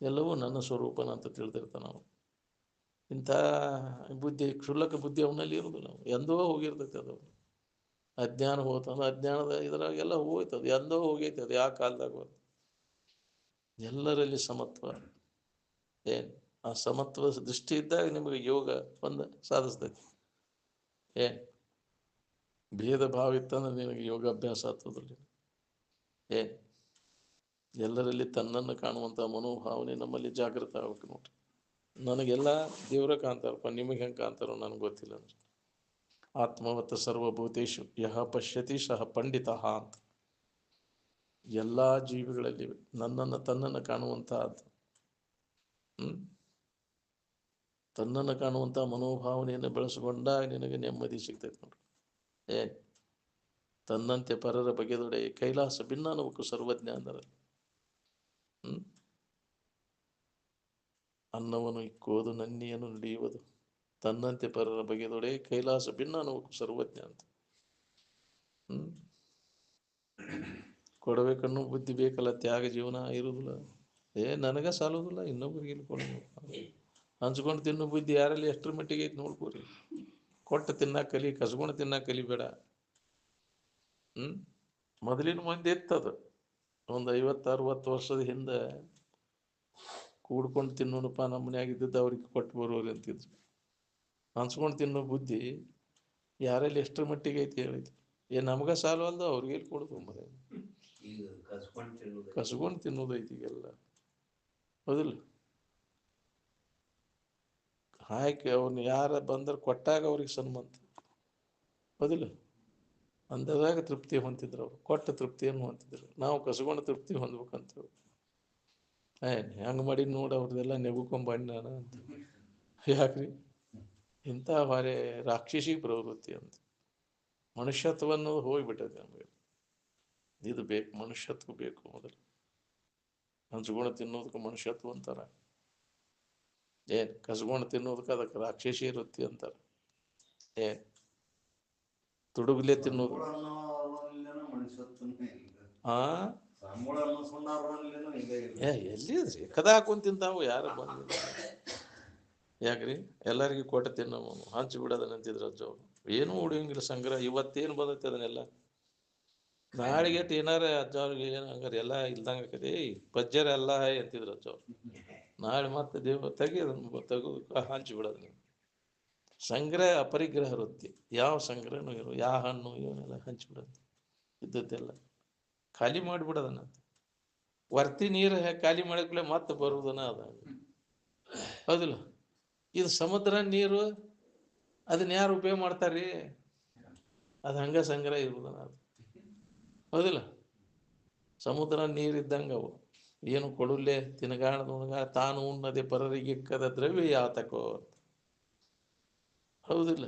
ಎಲ್ಲವೂ ನನ್ನ ಸ್ವರೂಪನ ಅಂತ ತಿಳಿದಿರ್ತಾನ ನಾವು ಇಂಥ ಬುದ್ಧಿ ಕ್ಷುಲ್ಲಕ ಬುದ್ಧಿ ಅವನಲ್ಲಿ ಇರುದಿಲ್ಲ ಎಂದೋ ಹೋಗಿರ್ತೈತೆ ಅದು ಅಜ್ಞಾನ ಹೋತಂದ್ರೆ ಅಜ್ಞಾನದ ಇದ್ರಾಗೆಲ್ಲ ಹೋಯ್ತದು ಎಂದೋ ಹೋಗೈತೆ ಅದು ಯಾವ ಕಾಲದಾಗ ಎಲ್ಲರಲ್ಲಿ ಸಮತ್ವ ಏನು ಆ ಸಮತ್ವ ದೃಷ್ಟಿ ಇದ್ದಾಗ ನಿಮಗೆ ಯೋಗ ಒಂದು ಸಾಧಿಸ್ತೈತಿ ಏನು ಭೇದ ಭಾವ ಇತ್ತಂದ್ರೆ ನಿನಗೆ ಯೋಗಾಭ್ಯಾಸ ಆಗ್ತದ್ರಲ್ಲಿ ಏನು ಎಲ್ಲರಲ್ಲಿ ತನ್ನನ್ನು ಕಾಣುವಂಥ ಮನೋಭಾವನೆ ನಮ್ಮಲ್ಲಿ ಜಾಗೃತ ಆಗ್ಬೇಕು ನೋಡ್ರಿ ನನಗೆಲ್ಲ ದೇವ್ರ ಕಾಣ್ತಾರಪ್ಪ ನಿಮಗೆ ಹೆಂಗೆ ಕಾಣ್ತಾರೋ ನನಗೆ ಗೊತ್ತಿಲ್ಲ ಅಂದ್ರೆ ಆತ್ಮವತ್ತ ಸರ್ವಭೂತೇಶು ಯಹ ಪಶ್ಯತಿ ಸಹ ಪಂಡಿತ ಅಂತ ಎಲ್ಲ ಜೀವಿಗಳಲ್ಲಿ ನನ್ನನ್ನು ತನ್ನನ್ನು ಕಾಣುವಂಥ ತನ್ನನ್ನು ಕಾಣುವಂಥ ಮನೋಭಾವನೆಯನ್ನು ಬೆಳೆಸಿಕೊಂಡಾಗ ನಿನಗೆ ನೆಮ್ಮದಿ ಸಿಗ್ತೈತೆ ನೋಡ್ರಿ ಏನು ತನ್ನಂತೆ ಪರರ ಬಗೆದೊಡೆ ಕೈಲಾಸ ಭಿನ್ನಾನವಕ್ಕೂ ಸರ್ವಜ್ಞ ಅಂದರೆ ಅನ್ನವನ್ನು ಇಕ್ಕೋದು ನನ್ನಿಯನ್ನು ನುಡಿಯುವುದು ತನ್ನಂತೆ ಪರರ ಬಗೆದೊಡೆ ಕೈಲಾಸ ಭಿನ್ನಾನವಕ್ಕೂ ಸರ್ವಜ್ಞ ಅಂತ ಕೊಡಬೇಕನ್ನೋ ಬುದ್ಧಿ ಬೇಕಲ್ಲ ತ್ಯಾಗ ಜೀವನ ಇರುವುದಿಲ್ಲ ನನಗ ಸಾಲುವುದಿಲ್ಲ ಇನ್ನೊಬ್ಬರಿಗೆ ಕೊಡಬೇಕು ಹಂಚ್ಕೊಂಡು ತಿನ್ನೋ ಬುದ್ಧಿ ಯಾರಲ್ಲಿ ಎಷ್ಟರ ಮಟ್ಟಿಗೆ ಐತಿ ನೋಡ್ಕೋರಿ ಕೊಟ್ಟು ತಿನ್ನಾಕ ಕಲಿ ಕಸ್ಕೊಂಡು ತಿನ್ನಾಕ ಕಲಿಬೇಡ ಮೊದಲಿನ ಮಂದಿ ಇತ್ತದು ಒಂದು 50-60 ವರ್ಷದ ಹಿಂದೆ ಕೂಡ್ಕೊಂಡು ತಿನ್ನೋಣಪ್ಪ ನಮ್ಮ ಮನೆಯಾಗಿದ್ದದ್ದು ಅವ್ರಿಗೆ ಕೊಟ್ಟು ಬರೋರು ಅಂತಿದ್ರು ಹಂಚ್ಕೊಂಡು ತಿನ್ನೋ ಬುದ್ಧಿ ಯಾರಲ್ಲಿ ಎಷ್ಟರ ಮಟ್ಟಿಗೆ ಐತಿ ಹೇಳಿದ್ರು ನಮಗ ಸಾಲು ಅಲ್ದ ಅವ್ರಿಗೆ ಎಲ್ಲಿ ಕೊಡೋದು ಮನೆ ಕಸ್ಕೊಂಡು ತಿನ್ನೋದು ಐತಿ ಈಗೆಲ್ಲ ಹೌದಿಲ್ಲ ಹಾಕಿ ಅವ್ನು ಯಾರ ಬಂದ್ರೆ ಕೊಟ್ಟಾಗ ಅವ್ರಿಗೆ ಸನ್ಮಂತ ಹೌದಿಲ್ಲ ಅಂದಾಗ ತೃಪ್ತಿ ಹೊಂದಿದ್ರು ಅವರು ಕೊಟ್ಟ ತೃಪ್ತಿಯನ್ನು ಹೊಂದಿದ್ರು ನಾವು ಕಸ್ಕೊಂಡು ತೃಪ್ತಿ ಹೊಂದ್ಬೇಕಂತೇಳಿ ಹೆಂಗೆ ಮಾಡಿ ನೋಡಿ ಅವ್ರದ್ದೆಲ್ಲ ನೆಬ್ಕೊಂಬಂಡಿ ನಾನು ಅಂತ ಯಾಕ್ರಿ ಇಂಥ ಭಾರಿ ರಾಕ್ಷಸಿ ಪ್ರವೃತ್ತಿ ಅಂತ ಮನುಷ್ಯತ್ವವನ್ನು ಹೋಗಿಬಿಟ್ಟದೆ ನಮಗೆ ಇದು ಬೇಕು ಮನುಷ್ಯತ್ವ ಬೇಕು ಮೊದಲು ಹಂಚ್ಕೊಂಡು ತಿನ್ನೋದಕ್ಕೆ ಮನುಷ್ಯತ್ವ ಅಂತಾರ ಕಸ್ಕೊಂಡು ತಿನ್ನೋದಕ್ಕೆ ಅದಕ್ಕೆ ರಾಕ್ಷಸಿ ವೃತ್ತಿ ಅಂತಾರೆ ತುಡುಗ್ಲೆ ತಿನ್ನೋದು ಎಲ್ಲಿದ್ರಿ ಕದ ಹಾಕೊಂಡ್ ತಿಂತಾವು ಯಾರು ಬಂದ ಯಾಕ್ರಿ ಎಲ್ಲರಿಗೂ ಕೊಟ್ಟು ತಿನ್ನೋ ಹಂಚಿ ಬಿಡೋದನ್ನ ಅಂತಿದ್ರು ಅಜ್ಜವ್ರು ಏನೂ ಉಳಿಯಂಗಿಲ್ಲ ಸಂಗ್ರಹ ಇವತ್ತೇನು ಬಂದೈತೆ ಅದನ್ನೆಲ್ಲ ನಾಳೆಗೆ ಏನಾರ ಅಜ್ಜವ್ರಿಗೆ ಏನು ಹಂಗಾರೆ ಎಲ್ಲ ಇಲ್ದಂಗೆ ಆಕತಿ ಪಜ್ಜರ ಎಲ್ಲ ಅಂತಿದ್ರು ಅಜ್ಜವ್ರು ನಾಳೆ ಮತ್ತೆ ದೇವ ತೆಗಿಯೋದನ್ನು ತೆಗೆದು ಹಂಚಿ ಬಿಡೋದು ಸಂಗ್ರಹ ಅಪರಿಗ್ರಹ ವೃತ್ತಿ. ಯಾವ ಸಂಗ್ರಹನೂ ಇರೋ, ಯಾವ ಹಣ್ಣು ಇವನ್ನೆಲ್ಲ ಹಂಚಿಬಿಡೋದು, ಇದ್ದದ್ದೆಲ್ಲ ಖಾಲಿ ಮಾಡಿಬಿಡೋದನ್ನ. ವರ್ತಿ ನೀರು ಖಾಲಿ ಮಾಡಕ್ಲೆ ಮತ್ತೆ ಬರುವುದನ್ನ ಅದ, ಹೌದಿಲ್ಲ? ಇದು ಸಮುದ್ರ ನೀರು, ಅದನ್ನ ಯಾರು ಉಪಯೋಗ ಮಾಡ್ತಾರ್ರಿ? ಅದು ಹಂಗ ಸಂಗ್ರಹ ಇರುವುದನ್ನ ಅದು, ಹೌದಿಲ್ಲ? ಸಮುದ್ರ ನೀರಿದ್ದಂಗೆ ಅವು, ಏನು ಕೊಡುಲ್ಲೇ ತಿನಗಾಣದ ತಾನು ಉಣ್ಣದೆ ಪರರಿಗಿಕ್ಕದ ದ್ರವ್ಯ ಯಾತಕೋ, ಹೌದಿಲ್ಲ?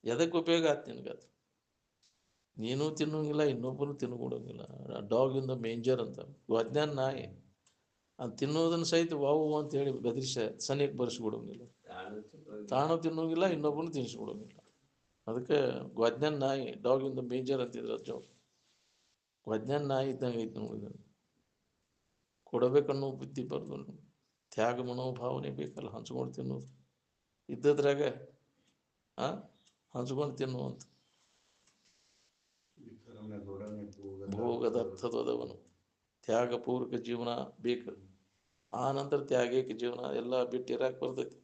ಎದಕ್ಕೆ ಉಪಯೋಗ ಆಯ್ತು ನಿನಗದು? ನೀನು ತಿನ್ನೋಂಗಿಲ್ಲ, ಇನ್ನೊಬ್ಬರು ತಿನ್ಕೊಡೋಂಗಿಲ್ಲ. ಡಾಗ್ ಇನ್ ದ ಮೇಂಜರ್ ಅಂತ ಅಜ್ಞಾನ ನಾಯಿ ಅದು ತಿನ್ನೋದನ್ನ ಸಹಿತ ವಾವು ಅಂತ ಹೇಳಿ ಬೆದರಿಸ ಸನಿಯಕ್ಕೆ ಬರ್ಸ್ಬಿಡೋಂಗಿಲ್ಲ. ತಾನು ತಿನ್ನೋಂಗಿಲ್ಲ, ಇನ್ನೊಬ್ಬನು ತಿನ್ನಿಸ್ಬಿಡೋಂಗಿಲ್ಲ. ಅದಕ್ಕೆ ಗೋಜ್ಞಾನ ನಾಯಿ, ಡಾಗ್ ಇನ್ ದ ಮೇಂಜರ್ ಅಂತಿದ್ರು ಅಜ್ಜ. ಗೋಜ್ಞಾನ ನಾಯಿ ಇದ್ದಂಗೆ ಐತೆ ನೋಡಿದ. ಕೊಡಬೇಕನ್ನೋ ಬುದ್ಧಿ ಬರೋದು, ತ್ಯಾಗ ಮನೋಭಾವನೆ ಬೇಕಲ್ಲ, ಹಂಚ್ಕೊಂಡು ತಿನ್ನೋದು ಇದ್ದದ್ರಾಗ ಹಂಚ್ಕೊಂಡು ತಿನ್ನುವಂತ. ಭೋಗದ ಅರ್ಥದವನು ತ್ಯಾಗಪೂರ್ವಕ ಜೀವನ ಬೇಕು. ಆ ನಂತರ ತ್ಯಾಗಕ್ಕೆ ಜೀವನ ಎಲ್ಲ ಬಿಟ್ಟಿರಾಕ ಬರ್ತೈತಿ.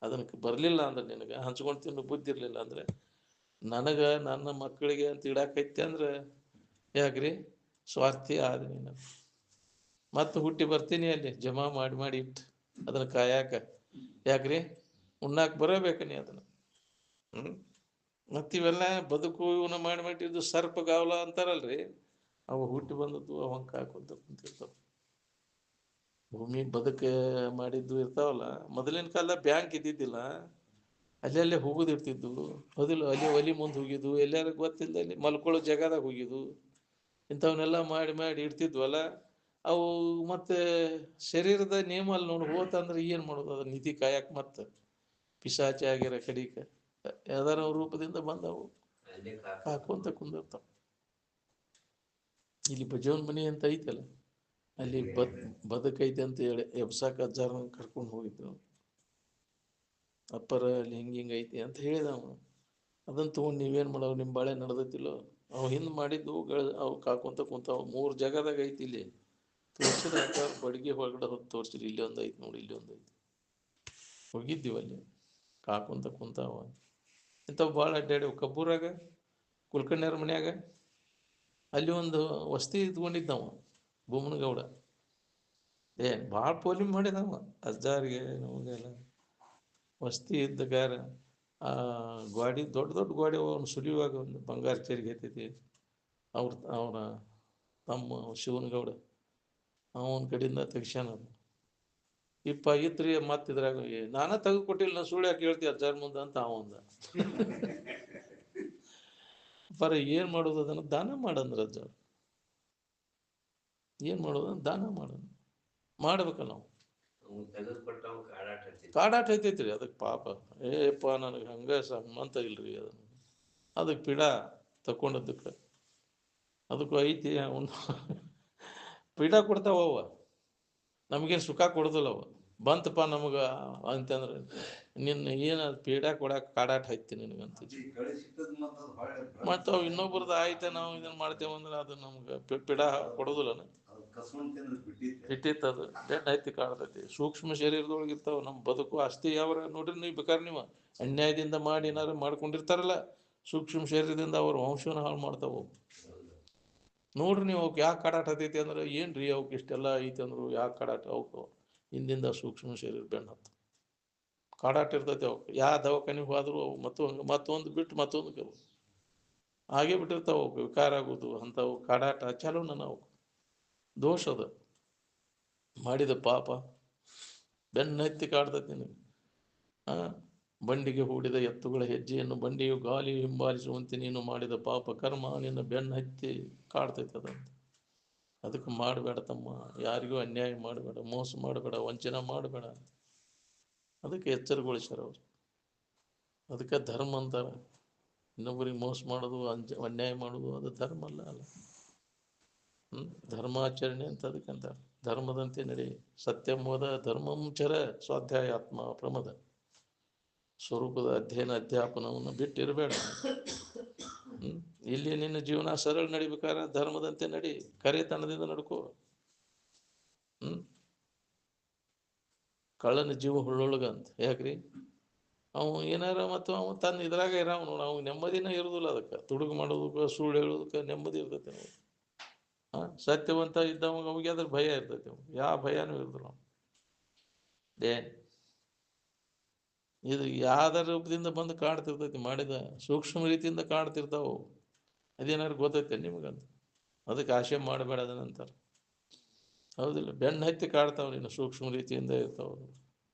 ಅದಕ್ಕೆ ಬರಲಿಲ್ಲ ಅಂದ್ರೆ, ನಿನಗೆ ಹಂಚ್ಕೊಂಡು ತಿನ್ನೋ ಬುದ್ಧಿ ಇರಲಿಲ್ಲ ಅಂದರೆ, ನನಗೆ ನನ್ನ ಮಕ್ಕಳಿಗೆ ಅಂತ ಇಡಾಕೈತಿ ಅಂದ್ರೆ ಯಾಕ್ರಿ? ಸ್ವಾರ್ಥಿ ಆದ ನೀನು. ಮತ್ತೆ ಹುಟ್ಟಿ ಬರ್ತೀನಿ ಅಲ್ಲಿ ಜಮಾ ಮಾಡಿ ಮಾಡಿ ಇಟ್ಟು ಅದನ್ನು ಕಾಯಾಕ, ಯಾಕ್ರಿ? ಉಣ್ಣಾಕ ಬರಬೇಕು ನೀ ಅದನ್ನು. ಮತ್ತಿವೆಲ್ಲ ಬದುಕು ಇವನ್ನ ಮಾಡಿ ಮಾಡಿದ್ದು ಸರ್ಪ ಗಾವಲ ಅಂತಾರಲ್ರಿ, ಅವು ಹುಟ್ಟಿ ಬಂದದ್ದು ಅವಂಗೆ ಕಾಕೊಂತ ಕುಂತಿರ್ತಾವ. ಭೂಮಿ ಬದುಕ ಮಾಡಿದ್ದು ಇರ್ತಾವಲ್ಲ. ಮೊದಲಿನ ಕಾಲ ಬ್ಯಾಂಕ್ ಇದ್ದಿದ್ದಿಲ್ಲ, ಅಲ್ಲೇ ಹೋಗುದು ಇರ್ತಿದ್ದು, ಹೌದಿಲ್ಲ? ಅಲ್ಲಿ ಒಲಿ ಮುಂದೆ ಹೋಗಿದ್ದು, ಎಲ್ಲಾರ ಗೊತ್ತಿಲ್ಲದಲ್ಲಿ ಮಲ್ಕೊಳ್ಳೋ ಜಾಗದಾಗ ಹೋಗಿದ್ದು, ಇಂಥವನ್ನೆಲ್ಲ ಮಾಡಿ ಮಾಡಿ ಇಡ್ತಿದ್ವಲ್ಲ. ಅವು ಮತ್ತೆ ಶರೀರದ ನೇಮ ಅಲ್ಲಿ ನೋಡಿ ಹೋತಂದ್ರೆ ಏನು ಮಾಡೋದು? ಅದ್ರ ನಿಧಿ ಕಾಯಕ್ ಮತ್ತೆ ಪಿಶಾಚಿ ಆಗಿರೋ ಕಡಿಕ ಯಾವ್ದಾರ ರೂಪದಿಂದ ಬಂದವು ಹಾಕೊಂತ ಕುಂದಿರ್ತಾವ. ಇಲ್ಲಿ ಬಜವನ್ ಮನಿ ಅಂತ ಐತಲ್ಲ, ಅಲ್ಲಿ ಬದುಕೈತೆ ಅಂತ ಹೇಳಿ ಎಬ್ಸಾಕ ಅಜ್ಜಾರನ ಕರ್ಕೊಂಡು ಹೋಗಿದ್ದು. ಅಪ್ಪರ ಅಲ್ಲಿ ಹಿಂಗೆ ಐತಿ ಅಂತ ಹೇಳಿದ ಅವನು. ಅದನ್ನು ತೊಗೊಂಡು ನೀವೇನು ಮಾಡೋ, ನಿಮ್ಮ ಬಾಳೆ ನಡೆದತ್ತಿಲ್ಲೋ? ಅವು ಹಿಂದೆ ಮಾಡಿದ್ದು ಅವು ಕಾಕೊಂತ ಕುಂತಾವ. 3 ಜಾಗದಾಗ ಐತಿ. ಇಲ್ಲಿ ತೋರಿಸಿದ ಬಡ್ಗಿ ಹೊರಗಡೆ ಹೊತ್ತು ತೋರಿಸಿರಿ, ಇಲ್ಲಿ ಒಂದು ಐತಿ ನೋಡಿ, ಇಲ್ಲಿ ಒಂದು ಐತಿ. ಹೋಗಿದ್ದೀವಿ ಅಲ್ಲಿ, ಕಾಕೊಂತ ಕುಂತಾವ. ಇಂಥವು ಭಾಳ ಅಡ್ಡಾಡ್ಯವು. ಕಬ್ಬೂರಾಗ ಕುಲ್ಕರ್ಣಿಯವ್ರ ಮನ್ಯಾಗ ಅಲ್ಲಿ ಒಂದು ವಸ್ತಿ ಇದ್ಕೊಂಡಿದ್ದವ ಭೂಮನಗೌಡ. ಭಾಳ ಪೋಲಿ ಮಾಡಿದವ ಅಜ್ಜಾರಿಗೆ ನಮಗೆಲ್ಲ. ವಸ್ತಿ ಇದ್ದಗಾರ ಗಾಡಿ ದೊಡ್ಡ ದೊಡ್ಡ ಗಾಡಿ ಅವನು ಸುಲಿಯುವಾಗ ಒಂದು ಬಂಗಾರ ಚರಿಗೆ ಐತೈತಿ. ಅವರ ತಮ್ಮ ಶಿವನಗೌಡ ಅವನ ಕಡೆಯಿಂದ ತೆಗ್ಸ್ಯಾನ. ಇತ್ರಿ ಮತ್ತಿದ್ರಾಗ ನಾನ ತೆಗೆದು ಕೊಟ್ಟಿಲ್ಲ, ನಾ ಸುಳ್ಳು ಯಾಕೆ ಹೇಳ್ತೀವಿ ಅಜ್ಜಾರ ಮುಂದೆ ಅಂತ ಅವಂದ. ಬರ ಏನು ಮಾಡೋದು? ಅದನ್ನು ದಾನ ಮಾಡಂದ್ರ ಅಜ್ಜ. ಏನು ಮಾಡೋದು? ದಾನ ಮಾಡೋದು ಮಾಡ್ಬೇಕಲ್ಲ ನಾವು. ಕಾಡಾಟ ಐತೈತ್ರಿ ಅದಕ್ಕೆ ಪಾಪ. ಏಪ್ಪ ನನಗೆ ಹಂಗೆ ಸಂಬಂಧ ಇಲ್ರಿ ಅದಕ್ಕೆ ಪಿಡ ತಕೊಂಡದಕ್ಕೆ. ಅದಕ್ಕೂ ಐತಿ ಅವನು ಪೀಡ ಕೊಡ್ತಾವ. ನಮಗೇನು ಸುಖ ಕೊಡೋದಿಲ್ಲ ಅವ. ಬಂತಪ್ಪ ನಮಗೆ ಅಂತಂದ್ರೆ, ನಿನ್ನ ಏನು ಪೀಡ ಕೊಡಕ್ಕೆ ಕಾಡಾಟ ಐತಿ ನಿನಗಂತ. ಮತ್ತು ಅವು ಇನ್ನೊಬ್ರದ್ದು ಆಯ್ತು ನಾವು ಇದನ್ನು ಮಾಡ್ತೇವೆ ಅಂದ್ರೆ ಅದು ನಮ್ಗೆ ಪೀಡ ಕೊಡೋದಿಲ್ಲ. ಬಿಟ್ಟಿತ್ತು ಅದು ಬೆನ್ನ ಹತ್ತಿ ಕಾಡ್ತೈತಿ. ಸೂಕ್ಷ್ಮ ಶರೀರದೊಳಗೆ ಇರ್ತಾವೆ ನಮ್ಮ ಬದುಕು ಆಸ್ತಿ. ಯಾವ ನೋಡ್ರಿ ನೀವು ಬೇಕಾದ್ರೆ ನೀವು ಅನ್ಯಾಯದಿಂದ ಮಾಡಿ ಏನಾರು ಮಾಡ್ಕೊಂಡಿರ್ತಾರಲ್ಲ, ಸೂಕ್ಷ್ಮ ಶರೀರದಿಂದ ಅವ್ರ ವಂಶವನ್ನು ಹಾಳು ಮಾಡ್ತಾವೆ. ನೋಡ್ರಿ ನೀವು ಅವಕ್ಕೆ ಯಾಕೆ ಕಾಡಾಟ ಹತ್ತೈತಿ ಅಂದ್ರೆ, ಏನು ರೀ ಅವಕ್ಕೆ ಇಷ್ಟೆಲ್ಲ ಐತಿ ಅಂದರು ಯಾಕೆ ಕಾಡಾಟ? ಅವಕ್ಕೆ ಹಿಂದಿಂದ ಸೂಕ್ಷ್ಮ ಶರೀರ ಬೆನ್ನ ಹತ್ತು ಕಾಡಾಟ ಇರ್ತೈತಿ. ಅವಕ್ಕೆ ಯಾವ ದವಾಖಾನಿಗೆ ಹೋದ್ರು ಅವು ಮತ್ತೊಂದು ಬಿಟ್ಟು ಮತ್ತೊಂದು ಹಾಗೆ ಬಿಟ್ಟಿರ್ತಾವೆ. ಅವಕ್ಕೆ ವಿಕಾರ ಆಗೋದು ಅಂಥವು ಕಾಡಾಟ ಚಾಲು. ನಾವು ದೋಷ ಅದ ಮಾಡಿದ ಪಾಪ ಬೆನ್ನತ್ತಿ ಕಾಡ್ತೈತಿ ನಿನಗೆ. ಬಂಡಿಗೆ ಹೂಡಿದ ಎತ್ತುಗಳ ಹೆಜ್ಜೆಯನ್ನು ಬಂಡಿಯು ಗಾಲಿಯು ಹಿಂಬಾಲಿಸುವಂತೆ ನೀನು ಮಾಡಿದ ಪಾಪ ಕರ್ಮ ನಿನ್ನ ಬೆನ್ನ ಹತ್ತಿ ಕಾಡ್ತೈತೆ ಅದಂತ. ಅದಕ್ಕೆ ಮಾಡಬೇಡ ತಮ್ಮ, ಯಾರಿಗೂ ಅನ್ಯಾಯ ಮಾಡಬೇಡ, ಮೋಸ ಮಾಡಬೇಡ, ವಂಚನೆ ಮಾಡಬೇಡ. ಅದಕ್ಕೆ ಎಚ್ಚರಗೊಳಿಸ್ಯಾರ ಅವರು. ಅದಕ್ಕೆ ಧರ್ಮ ಅಂತಾರೆ. ಇನ್ನೊಬ್ಬರಿಗೆ ಮೋಸ ಮಾಡೋದು, ಅನ್ಯಾಯ ಮಾಡೋದು ಅದು ಧರ್ಮ ಅಲ್ಲ. ಧರ್ಮಾಚರಣೆ ಅಂತ ಅದಕ್ಕಂತಾರೆ. ಧರ್ಮದಂತೆ ನಡಿ, ಸತ್ಯಮೋದ ಧರ್ಮಂ ಚರ ಸ್ವಾಧ್ಯಾಯ ಆತ್ಮ ಪ್ರಮದ. ಸ್ವರೂಪದ ಅಧ್ಯಯನ ಅಧ್ಯಾಪನವನ್ನು ಬಿಟ್ಟಿರಬೇಡ. ಇಲ್ಲಿ ನಿನ್ನ ಜೀವನ ಸರಳ ನಡಿಬೇಕಾದ್ರೆ ಧರ್ಮದಂತೆ ನಡಿ, ಕರೆತನದಿಂದ ನಡ್ಕೋ. ಕಳ್ಳನ ಜೀವ ಹುಳ್ಳೊಳಗ ಅಂತ ಯಾಕ್ರಿ? ಅವ ಏನಾರ ಮತ್ತು ಅವ ತನ್ನ ಇದ್ರಾಗ ಇರಾವ ನೋಡು, ಅವ್ನು ನೆಮ್ಮದಿನ ಇರೋದಿಲ್ಲ. ಅದಕ್ಕೆ ತುಡುಗು ಮಾಡೋದಕ್ಕೆ ಸುಳ್ಳು ಹೇಳೋದಕ್ಕೆ ನೆಮ್ಮದಿ ಇರ್ತೈತಿ ಅವ್ನು. ಸತ್ಯವಂತ ಇದ್ದವಾಗ ಅವಿಗೆ ಅದ್ರ ಭಯ ಇರ್ತೈತಿ. ಅವ್ನು ಯಾವ ಭಯನೂ ಇರೋದಿಲ್ಲ. ಏನ್ ಇದು ಯಾವ್ದಾರ ರೂಪದಿಂದ ಬಂದು ಕಾಡ್ತಿರ್ತೈತಿ, ಮಾಡಿದ ಸೂಕ್ಷ್ಮ ರೀತಿಯಿಂದ ಕಾಡ್ತಿರ್ತಾವು. ಅದೇನಾದ್ರು ಗೊತ್ತೈತೆ ನಿಮಗಂತ? ಅದಕ್ಕೆ ಆಶೆ ಮಾಡಬೇಡ ಅದನ್ನಂತಾರ. ಹೌದಿಲ್ಲ? ಬೆನ್ನು ಹತ್ತಿ ಕಾಡ್ತಾವ, ನೀನು ಸೂಕ್ಷ್ಮ ರೀತಿಯಿಂದ ಇರ್ತಾವ.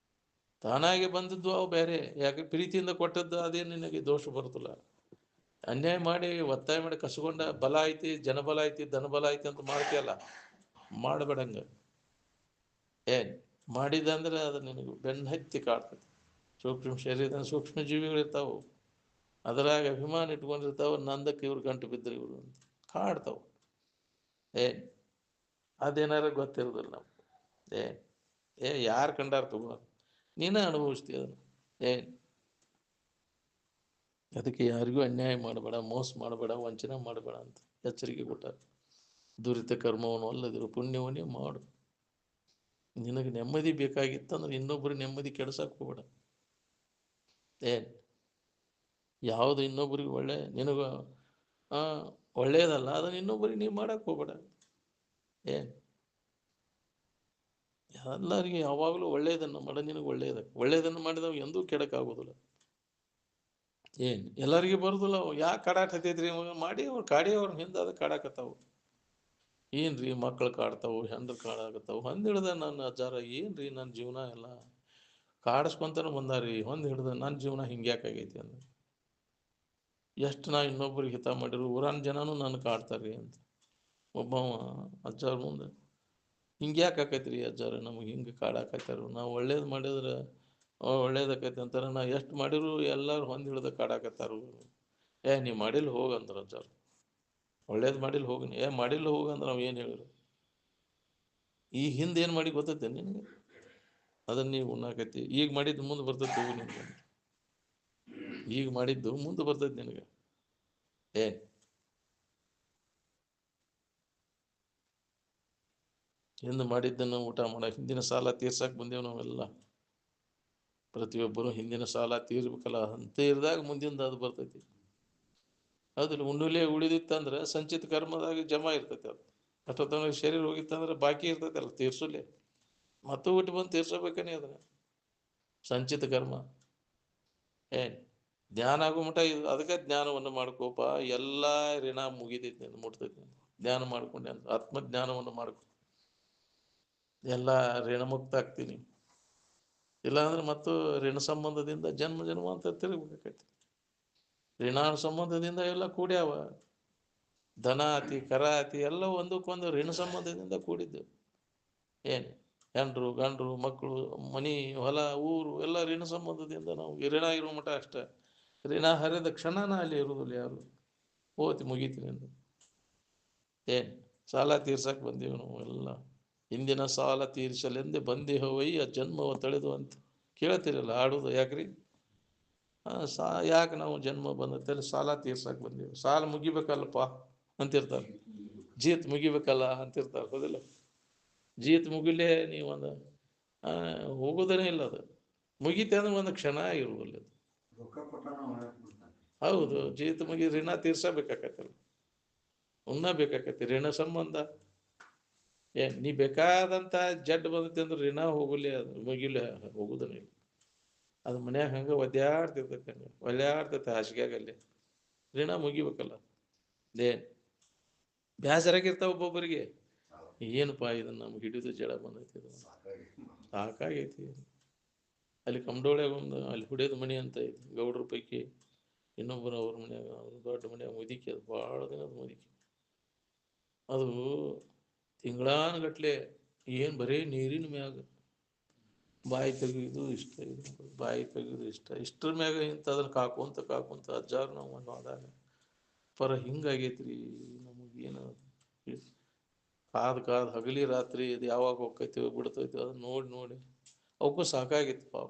ತಾನಾಗೆ ಬಂದದ್ದು ಅವು ಬೇರೆ. ಯಾಕೆ ಪ್ರೀತಿಯಿಂದ ಕೊಟ್ಟದ್ದು ಅದೇನು ನಿನಗೆ ದೋಷ ಬರುತ್ತಿಲ್ಲ. ಅನ್ಯಾಯ ಮಾಡಿ ಒತ್ತಾಯ ಮಾಡಿ ಕಸ್ಕೊಂಡ ಬಲ ಐತಿ, ಜನಬಲ ಐತಿ, ಧನಬಲ ಐತಿ ಅಂತ ಮಾಡ್ತೀಯಲ್ಲ, ಮಾಡಬೇಡಂಗ. ಏನ್ ಮಾಡಿದಂದ್ರೆ ಅದು ನಿನಗೆ ಬೆನ್ನು ಹತ್ತಿ ಕಾಡ್ತದೆ. ಸೂಕ್ಷ್ಮ ಶರೀರದ ಸೂಕ್ಷ್ಮ ಜೀವಿಗಳಿರ್ತಾವು, ಅದರಾಗ ಅಭಿಮಾನ ಇಟ್ಕೊಂಡಿರ್ತಾವ. ನಂದಕ್ಕೆ ಇವ್ರು ಗಂಟು ಬಿದ್ದರು ಇವರು ಅಂತ ಕಾಡ್ತಾವ. ಏನ್ ಅದೇನಾರ ಗೊತ್ತಿರೋದಿಲ್ಲ ನಾವು. ಯಾರು ಕಂಡಾರ ತಗೋ, ನೀನೇ ಅನುಭವಿಸ್ತೀಯ ಅದನ್ನು. ಏನ್ ಅದಕ್ಕೆ ಯಾರಿಗೂ ಅನ್ಯಾಯ ಮಾಡಬೇಡ, ಮೋಸ ಮಾಡಬೇಡ, ವಂಚನೆ ಮಾಡಬೇಡ ಅಂತ ಎಚ್ಚರಿಕೆ ಕೊಟ್ಟಾರ. ದುರಿತ ಕರ್ಮವನ್ನು ಅಲ್ಲದಿರು ಪುಣ್ಯವನ್ನೇ ಮಾಡು. ನಿನಗೆ ನೆಮ್ಮದಿ ಬೇಕಾಗಿತ್ತಂದ್ರೆ ಇನ್ನೊಬ್ಬರು ನೆಮ್ಮದಿ ಕೆಡ್ಸಕ್ಕೆ ಹೋಗ್ಬೇಡ. ಏನ್ ಯಾವುದು ಇನ್ನೊಬ್ಬರಿಗೆ ನಿನಗ ಒಳ್ಳೆಯದಲ್ಲ, ಅದನ್ನು ಇನ್ನೊಬ್ಬರಿಗೆ ನೀವು ಮಾಡಕ್ಕೆ ಹೋಗ್ಬೇಡ. ಏನ್ ಎಲ್ಲರಿಗೆ ಯಾವಾಗಲೂ ಒಳ್ಳೆಯದನ್ನು ಮಾಡ, ನಿನಗೆ ಒಳ್ಳೆಯದನ್ನು ಮಾಡಿದವ ಎಂದೂ ಕೆಡಕ್ಕಾಗೋದಿಲ್ಲ. ಏನ್ ಎಲ್ಲರಿಗೆ ಬರುದಿಲ್ಲ. ಅವು ಯಾಕೆ ಕಾಡಾಕ್ ಹತ್ತೈತ್ರಿ ಮಾಡಿ ಅವ್ರು ಕಾಡಿ ಅವ್ರ ಹಿಂದೆ ಅದು ಕಾಡಾಕತ್ತಾವು. ಏನ್ರಿ ಮಕ್ಳು ಕಾಡ್ತಾವು, ಹೆಂಡ್ರು ಕಾಡಾಕತ್ತಾವು. ಹೊಂದ್ ಹಿಡ್ದ ನನ್ನ ಅಜ್ಜಾರ ಏನ್ರಿ ನನ್ನ ಜೀವನ ಎಲ್ಲ ಕಾಡಿಸ್ಕೊಂತಾನೆ ಬಂದಾರಿ. ಹೊಂದ್ ಹಿಡ್ದ ನನ್ನ ಜೀವನ ಹಿಂಗ್ಯಾಕಾಗೈತಿ ಅಂದ್ರೆ ಎಷ್ಟು ನಾ ಇನ್ನೊಬ್ರಿಗೆ ಹಿತ ಮಾಡಿರು ಊರನ್ ಜನನೂ ನನ್ನ ಕಾಡ್ತಾರ್ರಿ ಅಂತ ಒಬ್ಬವ ಅಜ್ಜಾರ ಮುಂದೆ. ಹಿಂಗ್ಯಾಕೆ ಆಕೈತ್ರಿ ಅಜ್ಜಾರ, ನಮಗೆ ಹಿಂಗೆ ಕಾಡಾಕತ್ತಾರು, ನಾವು ಒಳ್ಳೇದು ಮಾಡಿದ್ರೆ ಒಳ್ಳೇದಾಕೈತಿ ಅಂತಾರೆ. ನಾ ಎಷ್ಟು ಮಾಡಿರು ಎಲ್ಲರೂ ಹೊಂದ್ ಹಿಡ್ದ ಕಾಡಾಕತ್ತಾರು. ನೀ ಮಾಡಿಲ್ಲ ಹೋಗಂದ್ರ ಅಜ್ಜಾರ. ಒಳ್ಳೇದು ಮಾಡಿಲ್ಲ ಹೋಗಿ, ಮಾಡಿಲ್ಲ ಹೋಗಂದ್ರೆ ನಾವು ಏನು ಹೇಳಿರು? ಈ ಹಿಂದೆ ಏನು ಮಾಡಿ ಗೊತ್ತೈತೆ ನಿನಗೆ? ಅದನ್ನ ನೀವು ಉಣ್ಣಾಕೈತಿ. ಈಗ ಮಾಡಿದ್ದು ಮುಂದೆ ಬರ್ತೈತಿ ಹೋಗು ನಿನಗೆ. ಈಗ ಮಾಡಿದ್ದು ಮುಂದೆ ಬರ್ತೈತಿ ನಿನಗೆ. ಏನ್ ಹಿಂದೆ ಮಾಡಿದ್ದನ್ನು ಊಟ ಮಾಡ, ಹಿಂದಿನ ಸಾಲ ತೀರ್ಸಕ್ಕೆ ಬಂದೇವು ನಾವೆಲ್ಲ. ಪ್ರತಿಯೊಬ್ಬರು ಹಿಂದಿನ ಸಾಲ ತೀರ್ಬೇಕಲ್ಲ ಅಂತ ಇರಿದಾಗ ಮುಂದಿಂದ ಅದು ಬರ್ತೈತಿ. ಹೌದಿಲ್ಲ? ಉಣ್ಣುಲೆ ಉಳಿದಿತ್ತಂದ್ರೆ ಸಂಚಿತ ಕರ್ಮದಾಗ ಜಮಾ ಇರ್ತೈತಿ. ಅದು ಅಷ್ಟೊತ್ತನ ಶರೀರ ಹೋಗಿತ್ತಂದ್ರೆ ಬಾಕಿ ಇರ್ತೈತಲ್ಲ ತೀರ್ಸುಲೆ, ಮತ್ತು ಊಟ ಬಂದು ತೀರ್ಸಬೇಕನೇ ಅದನ್ನ. ಸಂಚಿತ ಕರ್ಮ. ಏನ್ ಜ್ಞಾನ ಆಗೋ ಮಟ ಇದು. ಅದಕ್ಕೆ ಜ್ಞಾನವನ್ನು ಮಾಡ್ಕೋಪ, ಎಲ್ಲ ಋಣ ಮುಗಿದೈತಿ ಅಂತ ಮುಟ್ತೈತಿ. ಜ್ಞಾನ ಮಾಡ್ಕೊಂಡೆ ಅಂತ ಆತ್ಮಜ್ಞಾನವನ್ನು ಮಾಡ್ಕೊ, ಎಲ್ಲ ಋಣಮುಕ್ತ ಆಗ್ತೀನಿ. ಇಲ್ಲಾಂದ್ರೆ ಮತ್ತು ಋಣ ಸಂಬಂಧದಿಂದ ಜನ್ಮ ಜನ್ಮ ಅಂತ ತಿರುಗಬೇಕಾಯ್ತು. ಋಣಾನು ಸಂಬಂಧದಿಂದ ಎಲ್ಲ ಕೂಡ್ಯಾವ. ಧನ ಆತಿ, ಕರ ಆತಿ, ಎಲ್ಲ ಒಂದಕ್ಕೊಂದು ಋಣ ಸಂಬಂಧದಿಂದ ಕೂಡಿದ್ದು. ಏನು ಹೆಂಡ್ರು ಗಂಡ್ರು ಮಕ್ಕಳು ಮನಿ ಹೊಲ ಊರು ಎಲ್ಲ ಋಣ ಸಂಬಂಧದಿಂದ. ನಾವು ಋಣ ಇರೋ ಮಟ ಅಷ್ಟೇ. ಋಣ ಹರಿದ ಕ್ಷಣನ ಅಲ್ಲಿ ಇರುವುದಿಲ್ಲ ಯಾರು. ಹೋತಿ ಮುಗೀತೀನಿ ಎಂದು. ಏನು ಸಾಲ ತೀರ್ಸಕ್ಕೆ ಬಂದೀವಿ ನಾವು ಎಲ್ಲ. ಹಿಂದಿನ ಸಾಲ ತೀರಿಸಲೆಂದೇ ಬಂದೇಹವಯ್ಯ ಜನ್ಮವ ತಳೆದು ಅಂತ ಕೇಳ್ತಿರಲ್ಲ ಆಡೋದು. ಯಾಕ್ರಿ? ಯಾಕೆ ನಾವು ಜನ್ಮ ಬಂದತ್ತಲ್ಲಿ ಸಾಲ ತೀರ್ಸಕ್ಕೆ ಬಂದೀವಿ. ಸಾಲ ಮುಗಿಬೇಕಲ್ಲಪ್ಪ ಅಂತಿರ್ತಾರೆ. ಜೀತ್ ಮುಗಿಬೇಕಲ್ಲ ಅಂತಿರ್ತಾರೆ. ಹೌದಿಲ್ಲ? ಜೀತ್ ಮುಗಿಲೇ ನೀವೊಂದು ಹೋಗೋದೇ ಇಲ್ಲ. ಅದು ಮುಗಿತೆ ಅಂದ್ರೆ ಒಂದು ಕ್ಷಣ ಇರುವುದಿಲ್ಲ. ಹೌದು, ಜೀತ್ ಮುಗಿ ಋಣ ತೀರ್ಸಬೇಕಾಕತ್ತಲ್ಲ, ಉಣ್ಣಬೇಕಾಕತಿ. ಋಣ ಸಂಬಂಧ ನೀ ಬೇಕಾದಂತ ಜಡ್ ಬಂದತಿ ಅಂದ್ರೆ ಋಣ ಹೋಗಲಿ, ಅದು ಮುಗಿಲಿ, ಹೋಗುದನೇ ಇಲ್ಲ. ಅದು ಮನ್ಯಾಗ ಹಂಗೆ ಒದ್ಯಾಡ್ತಿರ್ತೈತೆ, ಹಂಗೆ ಒಲ್ಯಾಡ್ತೈತೆ ಹಾಸಿಗೆಯಾಗಲ್ಲಿ. ಋಣ ಮುಗಿಬೇಕಲ್ಲ. ಏನ್ ಬೇಸರಾಗಿರ್ತಾವ ಒಬ್ಬೊಬ್ಬರಿಗೆ. ಏನಪ್ಪಾ ಇದನ್ನ ನಮ್ಗೆ ಹಿಡಿದು ಜಡ ಬಂದೈತಿ, ಇದು ಸಾಕಾಗೈತಿ. ಅಲ್ಲಿ ಕಮಡೋಳ್ಯಾಗ ಅಲ್ಲಿ ಹುಡಿಯೋದು ಮಣಿ ಅಂತ ಐತಿ, ಗೌಡ್ರ ಪೈಕಿ ಇನ್ನೊಬ್ಬರು ಅವ್ರ ಮನ್ಯಾಗ, ಅವ್ರ ದೊಡ್ಡ ಮನ್ಯಾಗ ಮುದಿಕಿ. ಅದು ಭಾಳ ದಿನದ ಮುದಿಕಿ. ಅದು ತಿಂಗಳಾನುಗಟ್ಲೆ ಏನು ಬರೀ ನೀರಿನ ಮ್ಯಾಗ ಬಾಯಿ ತೆಗೆಯುವುದು ಇಷ್ಟ, ಬಾಯಿ ತೆಗೆಯುವುದು ಇಷ್ಟರ ಮ್ಯಾಗ ಅದನ್ನು ಕಾಕೊಂತ ಅಜ್ಜಾರು ನಾವು ಆದಾಗ ಪರ ಹಿಂಗಾಗೈತ್ರಿ ನಮಗೇನು. ಕಾದು ಹಗಲಿ ರಾತ್ರಿ ಇದು ಯಾವಾಗ ಹೋಗ್ತೈತಿ ಬಿಡ್ತೈತಿ ಅದನ್ನ ನೋಡಿ ಅವಕ್ಕೂ ಸಾಕಾಗಿತ್ತು ಪಾಪ.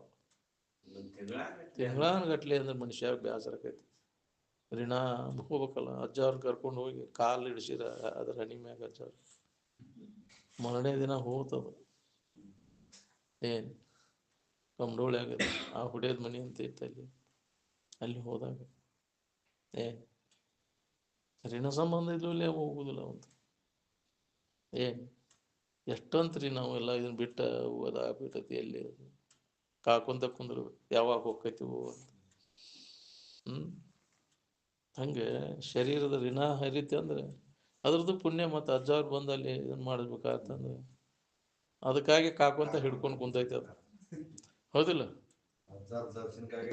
ತಿಂಗಳಾನುಗಟ್ಲೆ ಅಂದ್ರೆ ಮನುಷ್ಯ ಬೇಸರಕೈತಿ. ಋಣ ಹೋಗ್ಬೇಕಲ್ಲ. ಅಜ್ಜಾರು ಕರ್ಕೊಂಡು ಹೋಗಿ ಕಾಲು ಇಡಿಸಿರ ಅದ್ರ ಹನಿ ಮ್ಯಾಗ ಅಜ್ಜಾರು. ಮರನೇ ದಿನ ಹೋಗ್ತದ. ಏನು ಕಂಡೋಳಿ ಆಗದ ಆ ಹುಡಿಯೋದ್ ಮನಿ ಅಂತ ಇತ್ತು ಅಲ್ಲಿ. ಅಲ್ಲಿ ಹೋದಾಗ ಏ ಋಣ ಸಂಬಂಧ ಇಲ್ಲೇ ಹೋಗುದಿಲ್ಲ ಅಂತ. ಏನ್ ಎಷ್ಟಂತ್ರಿ ನಾವೆಲ್ಲ ಇದನ್ನ ಬಿಟ್ಟ ಓದಾಗ್ಬಿಟ್ಟತಿ ಎಲ್ಲಿ ಕಾಕೊಂತ ಕುಂದ್ರು ಯಾವಾಗ ಹೋಗ್ಕೈತಿವು ಅಂತ. ಹಂಗೆ ಶರೀರದ ಋಣ ಹರಿತಿ ಅಂದ್ರೆ ಅದ್ರದ್ದು ಪುಣ್ಯ. ಮತ್ತು ಅಜ್ಜವ್ರು ಬಂದು ಅಲ್ಲಿ ಇದನ್ನ ಮಾಡಬೇಕಾಗತ್ತಂದ್ರೆ ಅದಕ್ಕಾಗಿ ಕಾಕೊಂತ ಹಿಡ್ಕೊಂಡು ಕುಂತೈತೆ ಅದು. ಹೌದಿಲ್ಲ?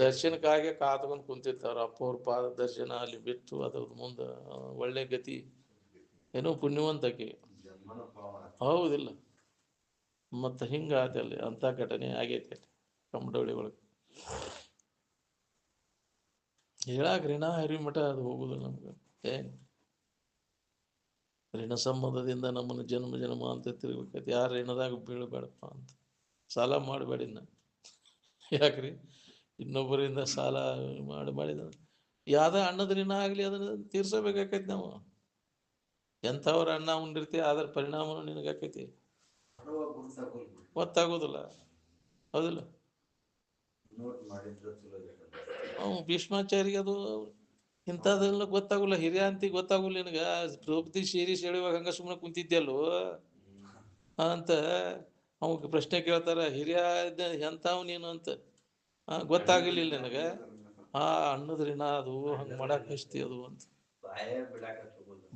ದರ್ಶನಕ್ಕಾಗಿ ಕಾತ್ಕೊಂಡು ಕುಂತಿರ್ತಾರ. ಅಪ್ಪ ಅವ್ರ ಪಾದ ದರ್ಶನ ಅಲ್ಲಿ ಬಿಟ್ಟು ಅದ್ರದ್ದು ಮುಂದೆ ಒಳ್ಳೆ ಗತಿ ಏನೋ ಪುಣ್ಯವಂತಕ್ಕೆ. ಹೌದಿಲ್ಲ? ಮತ್ತು ಹಿಂಗಾತ ಅಲ್ಲಿ ಅಂಥ ಘಟನೆ ಆಗೈತೆ ಅಲ್ಲಿ ಕಮಡೋಳಿ ಒಳಗೆ. ಹೇಳಾಕ ಋಣ ಹರಿಮಠ ಅದು ಹೋಗುದಿಲ್ಲ ನಮ್ಗೆ. ಏನ್ ಋಣ ಸಂಬಂಧದಿಂದ ನಮ್ಮನ್ನು ಜನ್ಮ ಜನ್ಮ ಅಂತ ತಿರ್ಬೇಕೈತಿ. ಯಾರು ಋಣದಾಗ ಬೀಳಬೇಡಪ್ಪ ಅಂತ. ಸಾಲ ಮಾಡಬೇಡಿನ. ಯಾಕ್ರಿ? ಇನ್ನೊಬ್ಬರಿಂದ ಸಾಲ ಮಾಡಿದ ಯಾವ್ದ ಅಣ್ಣದ ಋಣ ಆಗಲಿ ಅದನ್ನ ತೀರ್ಸಬೇಕಾಕೈತಿ ನಾವು. ಎಂಥವ್ರ ಅನ್ನ ಉಂಡಿರ್ತಿ ಅದ್ರ ಪರಿಣಾಮನೂ ನಿನಗಾಕೈತಿ. ಗೊತ್ತಾಗೋದಿಲ್ಲ. ಹೌದಿಲ್ಲ? ಭೀಷ್ಮಾಚಾರಿಗೆ ಅದು ಇಂಥದ್ದೆಲ್ಲ ಗೊತ್ತಾಗುಲ್ಲ. ಹಿರಿಯ ಅಂತಿ ಗೊತ್ತಾಗುಲ್ಲ ನಿನಗ. ದ್ರೌಪದಿ ಸೀರೆ ಸೆಳೆಯುವಾಗ ಹಂಗ ಸುಮ್ಮನೆ ಕುಂತಿದ್ಯಲ್ಲೋ ಅಂತ ಅವಾಗ ಪ್ರಶ್ನೆ ಕೇಳ್ತಾರ. ಹಿರಿಯ ಎಂಥವ್ ನೀನು ಅಂತ ಗೊತ್ತಾಗಲಿಲ್ಲ ನಿನಗ. ಅನ್ನದ ಋಣ ಅದು ಹಂಗೆ ಮಾಡಕ್ಕೆ ಹಚ್ತಿ ಅದು ಅಂತ.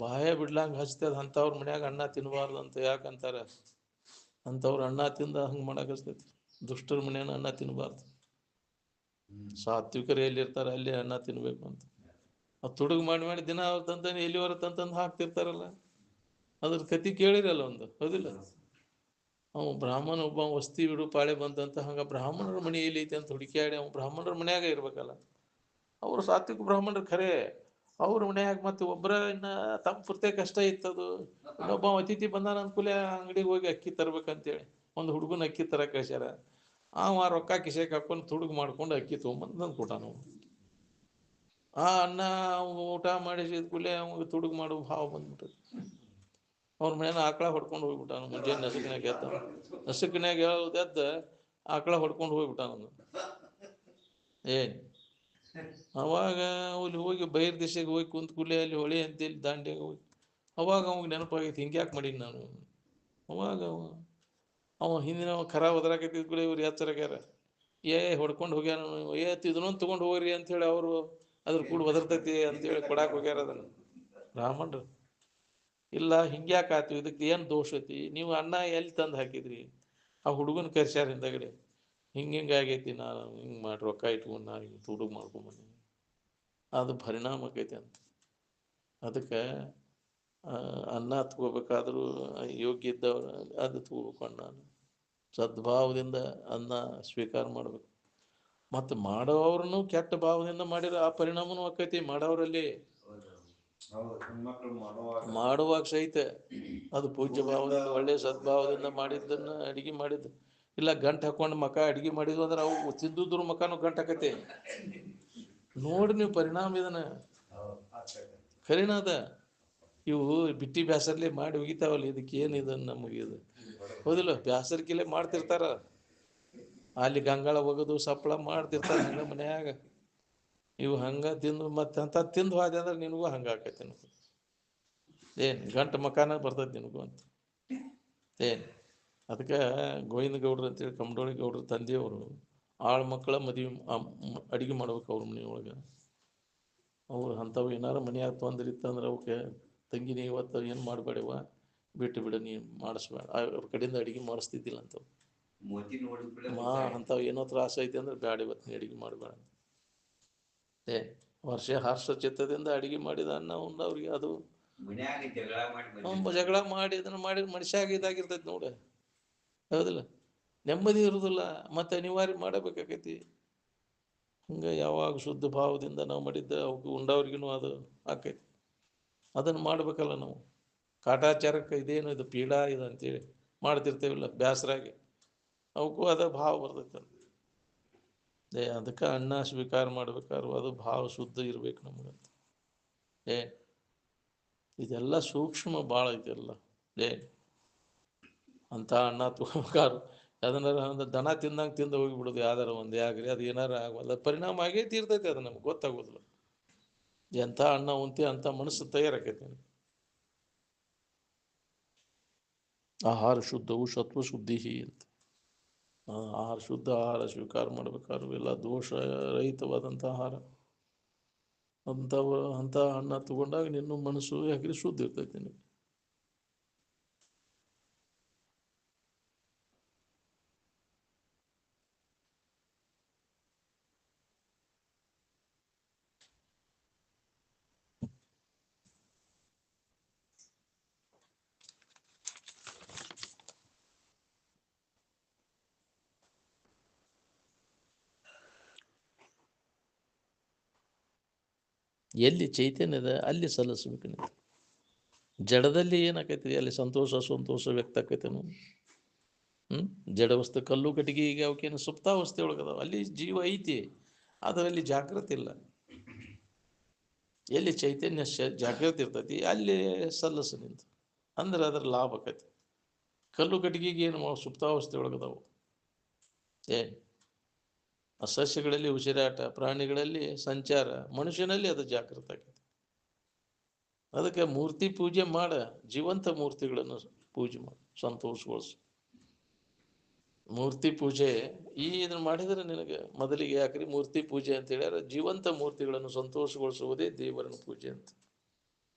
ಬಾಯ ಬಿಡ್ಲಂಗೆ ಹಚ್ತದ. ಅಂಥವ್ರ ಮನ್ಯಾಗ ಅನ್ನ ತಿನ್ನಬಾರ್ದು ಅಂತ ಯಾಕಂತಾರ? ಅಂಥವ್ರು ಅನ್ನ ತಿಂದ ಹಂಗೆ ಮಾಡಕ್ಕೆ ಹಚ್ತೈತಿ. ದುಷ್ಟರ ಮನೆಯನ್ನ ಅನ್ನ ತಿನ್ನಬಾರ್ದು. ಸಾತ್ವಿಕರು ಎಲ್ಲಿರ್ತಾರೆ ಅಲ್ಲಿ ಅನ್ನ ತಿನ್ಬೇಕು ಅಂತ. ಅದು ತುಡುಗು ಮಾಡಿ ದಿನ ಅವ್ರ ತಂತಾನೆ ಎಲ್ಲಿವರ ತಂತಂದು ಹಾಕ್ತಿರ್ತಾರಲ್ಲ. ಅದ್ರ ಕತಿ ಕೇಳಿರಲ್ಲ ಒಂದು. ಹೌದಿಲ್ಲ? ಅವ ಬ್ರಾಹ್ಮಣ ಒಬ್ಬ ವಸ್ತಿ ಬಿಡು ಪಾಳೆ ಬಂದಂತ. ಹಂಗ ಬ್ರಾಹ್ಮಣರ ಮನೆ ಎಲ್ಲಿ ಐತೆ ಅಂತ ಹುಡುಕಿಯಾಡಿ ಅವ್ನು ಬ್ರಾಹ್ಮಣರ ಮನ್ಯಾಗ ಇರ್ಬೇಕಲ್ಲ. ಅವರು ಸಾತ್ವಿಕ ಬ್ರಾಹ್ಮಣರು ಖರೆ. ಅವ್ರ ಮನ್ಯಾಗ ಮತ್ತೆ ಒಬ್ಬರ ಇನ್ನ ತಮ್ಮ ಪುರ್ತೆ ಕಷ್ಟ ಇತ್ತದು. ಇನ್ನೊಬ್ಬ ಅತಿಥಿ ಬಂದಾನ ಅನ್ಕೂಲೆ ಅಂಗಡಿಗೆ ಹೋಗಿ ಅಕ್ಕಿ ತರ್ಬೇಕಂತೇಳಿ ಒಂದು ಹುಡುಗನ ಅಕ್ಕಿ ತರ ಕಳ್ಸ್ಯಾರ. ಅವ ರೊಕ್ಕ ಕಿಸೆಗೆ ಹಾಕೊಂಡು ತುಡುಗು ಮಾಡ್ಕೊಂಡು ಅಕ್ಕಿ ತೊಗೊಂಬಂದು ತಂದು ಕೊಟ್ಟಾನ. ಅನ್ನ ಊಟ ಮಾಡಿಸಿದ ಕೂಲೆ ಅವಾಗ ತುಡುಗು ಮಾಡೋ ಭಾವ ಬಂದ್ಬಿಟ್ಟது. ಅವ್ರ ಮನೇನ ಆಕಳ ಹೊಡ್ಕೊಂಡು ಹೋಗ್ಬಿಟ್ಟಾನ. ಮುಂಜಾನೆ ನಸುಕಿನಾಗ ಎದ್ದ. ನಸುಕಿನಾಗ ಎದ್ದ ಆಕಳ ಹೊಡ್ಕೊಂಡು ಹೋಗ್ಬಿಟ್ಟಾನ. ಏನ್ ಅವಾಗ ಅಲ್ಲಿ ಹೋಗಿ ಬೈರ್ ದಿಶೆಗೆ ಹೋಗಿ ಕುಂತ ಕೂಲೆ ಅಲ್ಲಿ ಹೊಳೆ ಅಂತೇಳಿ ದಾಂಡ್ಯಾಗ ಹೋಗಿ ಅವಾಗ ಅವಾಗ ನೆನಪಾಗೈತಿ ಹಿಂಗ್ಯಾಕೆ ಮಾಡೀನಿ ನಾನು. ಅವಾಗ ಅವ ಹಿಂದಿನ ಖರ ಒದರಾಕೈತಿದ್ ಕೂಡ ಇವ್ರು ಎಚ್ಚರಾಗ್ಯಾರ. ಹೊಡ್ಕೊಂಡು ಹೋಗ್ಯಾರ. ಇದನ್ನೊಂದು ತೊಗೊಂಡು ಹೋಗ್ರಿ ಅಂಥೇಳಿ ಅವರು ಅದ್ರ ಕೂಡ ಒದರ್ತೈತಿ ಅಂತೇಳಿ ಕೊಡಾಕ್ ಹೋಗ್ಯಾರ ಅದನ್ನು ಬ್ರಾಹ್ಮಣರು. ಇಲ್ಲ ಹಿಂಗ್ಯಾಕೆ ಆಯ್ತು, ಇದಕ್ಕೆ ಏನು ದೋಷ ಐತಿ, ನೀವು ಅನ್ನ ಎಲ್ಲಿ ತಂದು ಹಾಕಿದ್ರಿ? ಆ ಹುಡುಗನ ಕರ್ಸ್ಯಾರ ಹಿಂದಗಡೆ. ಹಿಂಗೆ ಆಗೈತಿ, ನಾನು ಹಿಂಗೆ ಮಾಡಿ ರೊಕ್ಕ ಇಟ್ಕೊಂಡು ನಾನು ಹಿಂಗೆ ತುಡುಗು ಮಾಡ್ಕೊಂಬಂದಿ. ಅದು ಪರಿಣಾಮ ಆಕೈತಿ ಅಂತ. ಅದಕ್ಕೆ ಅನ್ನ ತಗೋಬೇಕಾದ್ರೂ ಯೋಗ್ಯ ಇದ್ದವ್ರು ಅದು ತಗೋಬೇಕು. ಅನ್ನ ಸದ್ಭಾವದಿಂದ ಅನ್ನ ಸ್ವೀಕಾರ ಮಾಡಬೇಕು. ಮತ್ತು ಮಾಡೋವ್ರನ್ನು ಕೆಟ್ಟ ಭಾವದಿಂದ ಮಾಡಿರೋ ಆ ಪರಿಣಾಮನೂ ಆಕೈತಿ ಮಾಡೋರಲ್ಲಿ. ಮಾಡುವಾಗ ಸಹಿತ ಅದು ಪೂಜ್ಯ ಭಾವದಿಂದ ಒಳ್ಳೆ ಸದ್ಭಾವದಿಂದ ಮಾಡಿದ್ದನ್ನು ಅಡಿಗೆ ಮಾಡಿದ್ದು. ಇಲ್ಲ ಗಂಟು ಹಾಕೊಂಡು ಮಕ ಅಡಿಗೆ ಮಾಡಿದ್ವು ಅಂದ್ರೆ ಅವು ತಿಂದುದ್ರ ಮಕನೂ ಗಂಟು ಹಾಕೈತಿ. ನೋಡಿ ನೀವು ಪರಿಣಾಮ ಇದನ್ನ ಖರೀನದ. ಇವು ಬಿಟ್ಟಿ ಬ್ಯಾಸರ್ಲೆ ಮಾಡಿ ಒಗಿತಾವಲ್ಲ, ಇದಕ್ಕೆ ಏನಿದೆ ನಮಗೆ ಇದು? ಹೌದಿಲ್ಲ? ಬ್ಯಾಸರ್ಕಿಲೆ ಮಾಡ್ತಿರ್ತಾರ. ಅಲ್ಲಿ ಗಂಗಾಳ ಒಗದು ಸಪ್ಪಳ ಮಾಡ್ತಿರ್ತಾರ ಹಂಗ ಮನ್ಯಾಗ. ಇವು ಹಂಗ ತಿಂದು ಮತ್ತೆ ಅಂತ ತಿಂದು ಹೋದೆ ಅಂದ್ರೆ ನಿನಗೂ ಹಂಗ ಆಕೈತಿ. ಏನು ಗಂಟು ಮಕಾನ ಬರ್ತೈತಿ ನಿನಗೂ ಅಂತ. ಏನು ಅದಕ್ಕೆ ಗೋವಿಂದ ಗೌಡ್ರು ಅಂತೇಳಿ ಕಮಡೋಳಿ ಗೌಡ್ರ ತಂದೆಯವರು ಆಳು ಮಕ್ಕಳ ಮದುವೆ ಅಡಿಗೆ ಮಾಡ್ಬೇಕು ಅವ್ರ ಮನೆಯೊಳಗೆ. ಅವ್ರು ಅಂಥವು ಏನಾರು ಮನೆಯಾಗ ತೊಂದ್ರಿತ್ತಂದ್ರೆ ಅವಕ್ಕೆ ತಂಗಿನಿ ಇವತ್ತು ಏನು ಮಾಡಬೇಡವ, ಬಿಟ್ಟು ಬಿಡು, ನೀನು ಮಾಡಿಸ್ಬೇಡ. ಅವ್ರ ಕಡೆಯಿಂದ ಅಡಿಗೆ ಮಾಡಿಸ್ತಿದ್ದಿಲ್ಲ ಅಂತವು. ಅಂಥವು ಏನೋ ತ್ರಾಸ ಐತಿ ಅಂದ್ರೆ ಬ್ಯಾಡ ಇವತ್ತು ನೀ ಅಡಿಗೆ ಮಾಡಬೇಡ. ವರ್ಷ ಹರ್ಷ ಚಿತ್ತದಿಂದ ಅಡಿಗೆ ಮಾಡಿದ ಅನ್ನ ಉಂಡವ್ರಿಗೆ ಅದು ಜಗಳ ಮಾಡಿ ಇದನ್ನ ಮಾಡಿ ಮನುಷ್ಯಾಗ ಇದಾಗಿರ್ತೈತಿ ನೋಡ. ಹೌದಿಲ್ಲ? ನೆಮ್ಮದಿ ಇರುವುದಿಲ್ಲ, ಮತ್ತೆ ಅನಿವಾರ್ಯ ಮಾಡಬೇಕಾಕೈತಿ. ಹಂಗೆ ಯಾವಾಗ ಶುದ್ಧ ಭಾವದಿಂದ ನಾವು ಮಾಡಿದ್ದ ಅವಕ್ಕೆ ಉಂಡವ್ರಿಗೂ ಅದು ಆಕೈತಿ. ಅದನ್ನು ಮಾಡ್ಬೇಕಲ್ಲ ನಾವು. ಕಾಟಾಚಾರಕ್ಕೆ ಇದೇನು ಇದು ಪೀಡಾ ಇದು ಅಂತೇಳಿ ಮಾಡ್ತಿರ್ತೇವಿಲ್ಲ ಬೇಸರಾಗಿ, ಅವಕ್ಕೂ ಅದ ಭಾವ ಬರ್ತೈತೆ. ಅದಕ್ಕೆ ಅನ್ನ ಸ್ವೀಕಾರ ಮಾಡ್ಬೇಕಾದ್ರು ಅದು ಭಾವ ಶುದ್ಧ ಇರ್ಬೇಕು ನಮಗಂತ. ಇದೆಲ್ಲ ಸೂಕ್ಷ್ಮ ಭಾಳ ಐತೆಲ್ಲ. ಅಂತ ಅನ್ನ ತಗೋಬೇಕಾದ್ರು ಅದನ್ನಾರ ಒಂದು ದನ ತಿಂದಂಗೆ ತಿಂದು ಹೋಗಿಬಿಡೋದು ಯಾವ್ದಾರ ಒಂದು ಯಾಗ್ರಿ ಅದು ಏನಾರ ಆಗೋಲ್ಲ ಪರಿಣಾಮ ಆಗೇ ತೀರ್ತೈತೆ ಅದು ನಮ್ಗೆ ಗೊತ್ತಾಗೋದಿಲ್ಲ. ಎಂಥ ಅನ್ನ ಉಂತಿ ಅಂಥ ಮನಸ್ಸು ತಯಾರಾಕೈತಿ. ಆಹಾರ ಶುದ್ಧವು ಸತ್ವ ಶುದ್ಧಿ ಅಂತ. ಆಹಾರ ಶುದ್ಧ ಆಹಾರ ಸ್ವೀಕಾರ ಮಾಡ್ಬೇಕಾದ್ರು ಎಲ್ಲ ದೋಷ ರಹಿತವಾದಂಥ ಆಹಾರ ಅಂಥ ಅನ್ನ ತಗೊಂಡಾಗ ನಿನ್ನ ಮನಸ್ಸು ಯಾಕ್ರಿ ಶುದ್ಧ ಇರ್ತೈತಿ ನಿನಗೆ. ಎಲ್ಲಿ ಚೈತನ್ಯದ ಅಲ್ಲಿ ಸಲ್ಲಿಸ್ಬೇಕು ನೀವು. ಜಡದಲ್ಲಿ ಏನಾಕೈತಿ ಅಲ್ಲಿ ಸಂತೋಷ ವ್ಯಕ್ತ ಆಕೈತೇನು. ಜಡ ವಸ್ತು ಕಲ್ಲು ಕಟ್ಟಿಗೆ ಈಗ ಅವಕ್ಕೇನು ಸುಪ್ತಾವಸ್ಥೆ ಒಳಗದಾವ, ಅಲ್ಲಿ ಜೀವ ಐತಿ, ಅದರಲ್ಲಿ ಜಾಗೃತಿ ಇಲ್ಲ. ಎಲ್ಲಿ ಚೈತನ್ಯ ಜಾಗೃತಿ ಇರ್ತೈತಿ ಅಲ್ಲಿ ಸಲ್ಲಸು ನಿಂತು ಅಂದ್ರೆ ಅದ್ರ ಲಾಭ ಆಕೈತಿ. ಕಲ್ಲು ಕಟ್ಟಿಗೆಗೆ ಏನು ಸುಪ್ತಾವಸ್ಥೆ ಒಳಗದಾವು. ಏನು ಆ ಸಸ್ಯಗಳಲ್ಲಿ ಉಸಿರಾಟ, ಪ್ರಾಣಿಗಳಲ್ಲಿ ಸಂಚಾರ, ಮನುಷ್ಯನಲ್ಲಿ ಅದು ಜಾಗೃತ ಆಕೈತಿ. ಅದಕ್ಕೆ ಮೂರ್ತಿ ಪೂಜೆ ಮಾಡ, ಜೀವಂತ ಮೂರ್ತಿಗಳನ್ನು ಪೂಜೆ ಮಾಡಿ ಸಂತೋಷಗೊಳಿಸು. ಮೂರ್ತಿ ಪೂಜೆ ಇದನ್ನು ಮಾಡಿದರೆ ನಿನಗೆ ಮೊದಲಿಗೆ ಯಾಕ್ರಿ ಮೂರ್ತಿ ಪೂಜೆ ಅಂತ ಹೇಳ್ಯಾರ, ಜೀವಂತ ಮೂರ್ತಿಗಳನ್ನು ಸಂತೋಷಗೊಳಿಸುವುದೇ ದೇವರನ ಪೂಜೆ ಅಂತ.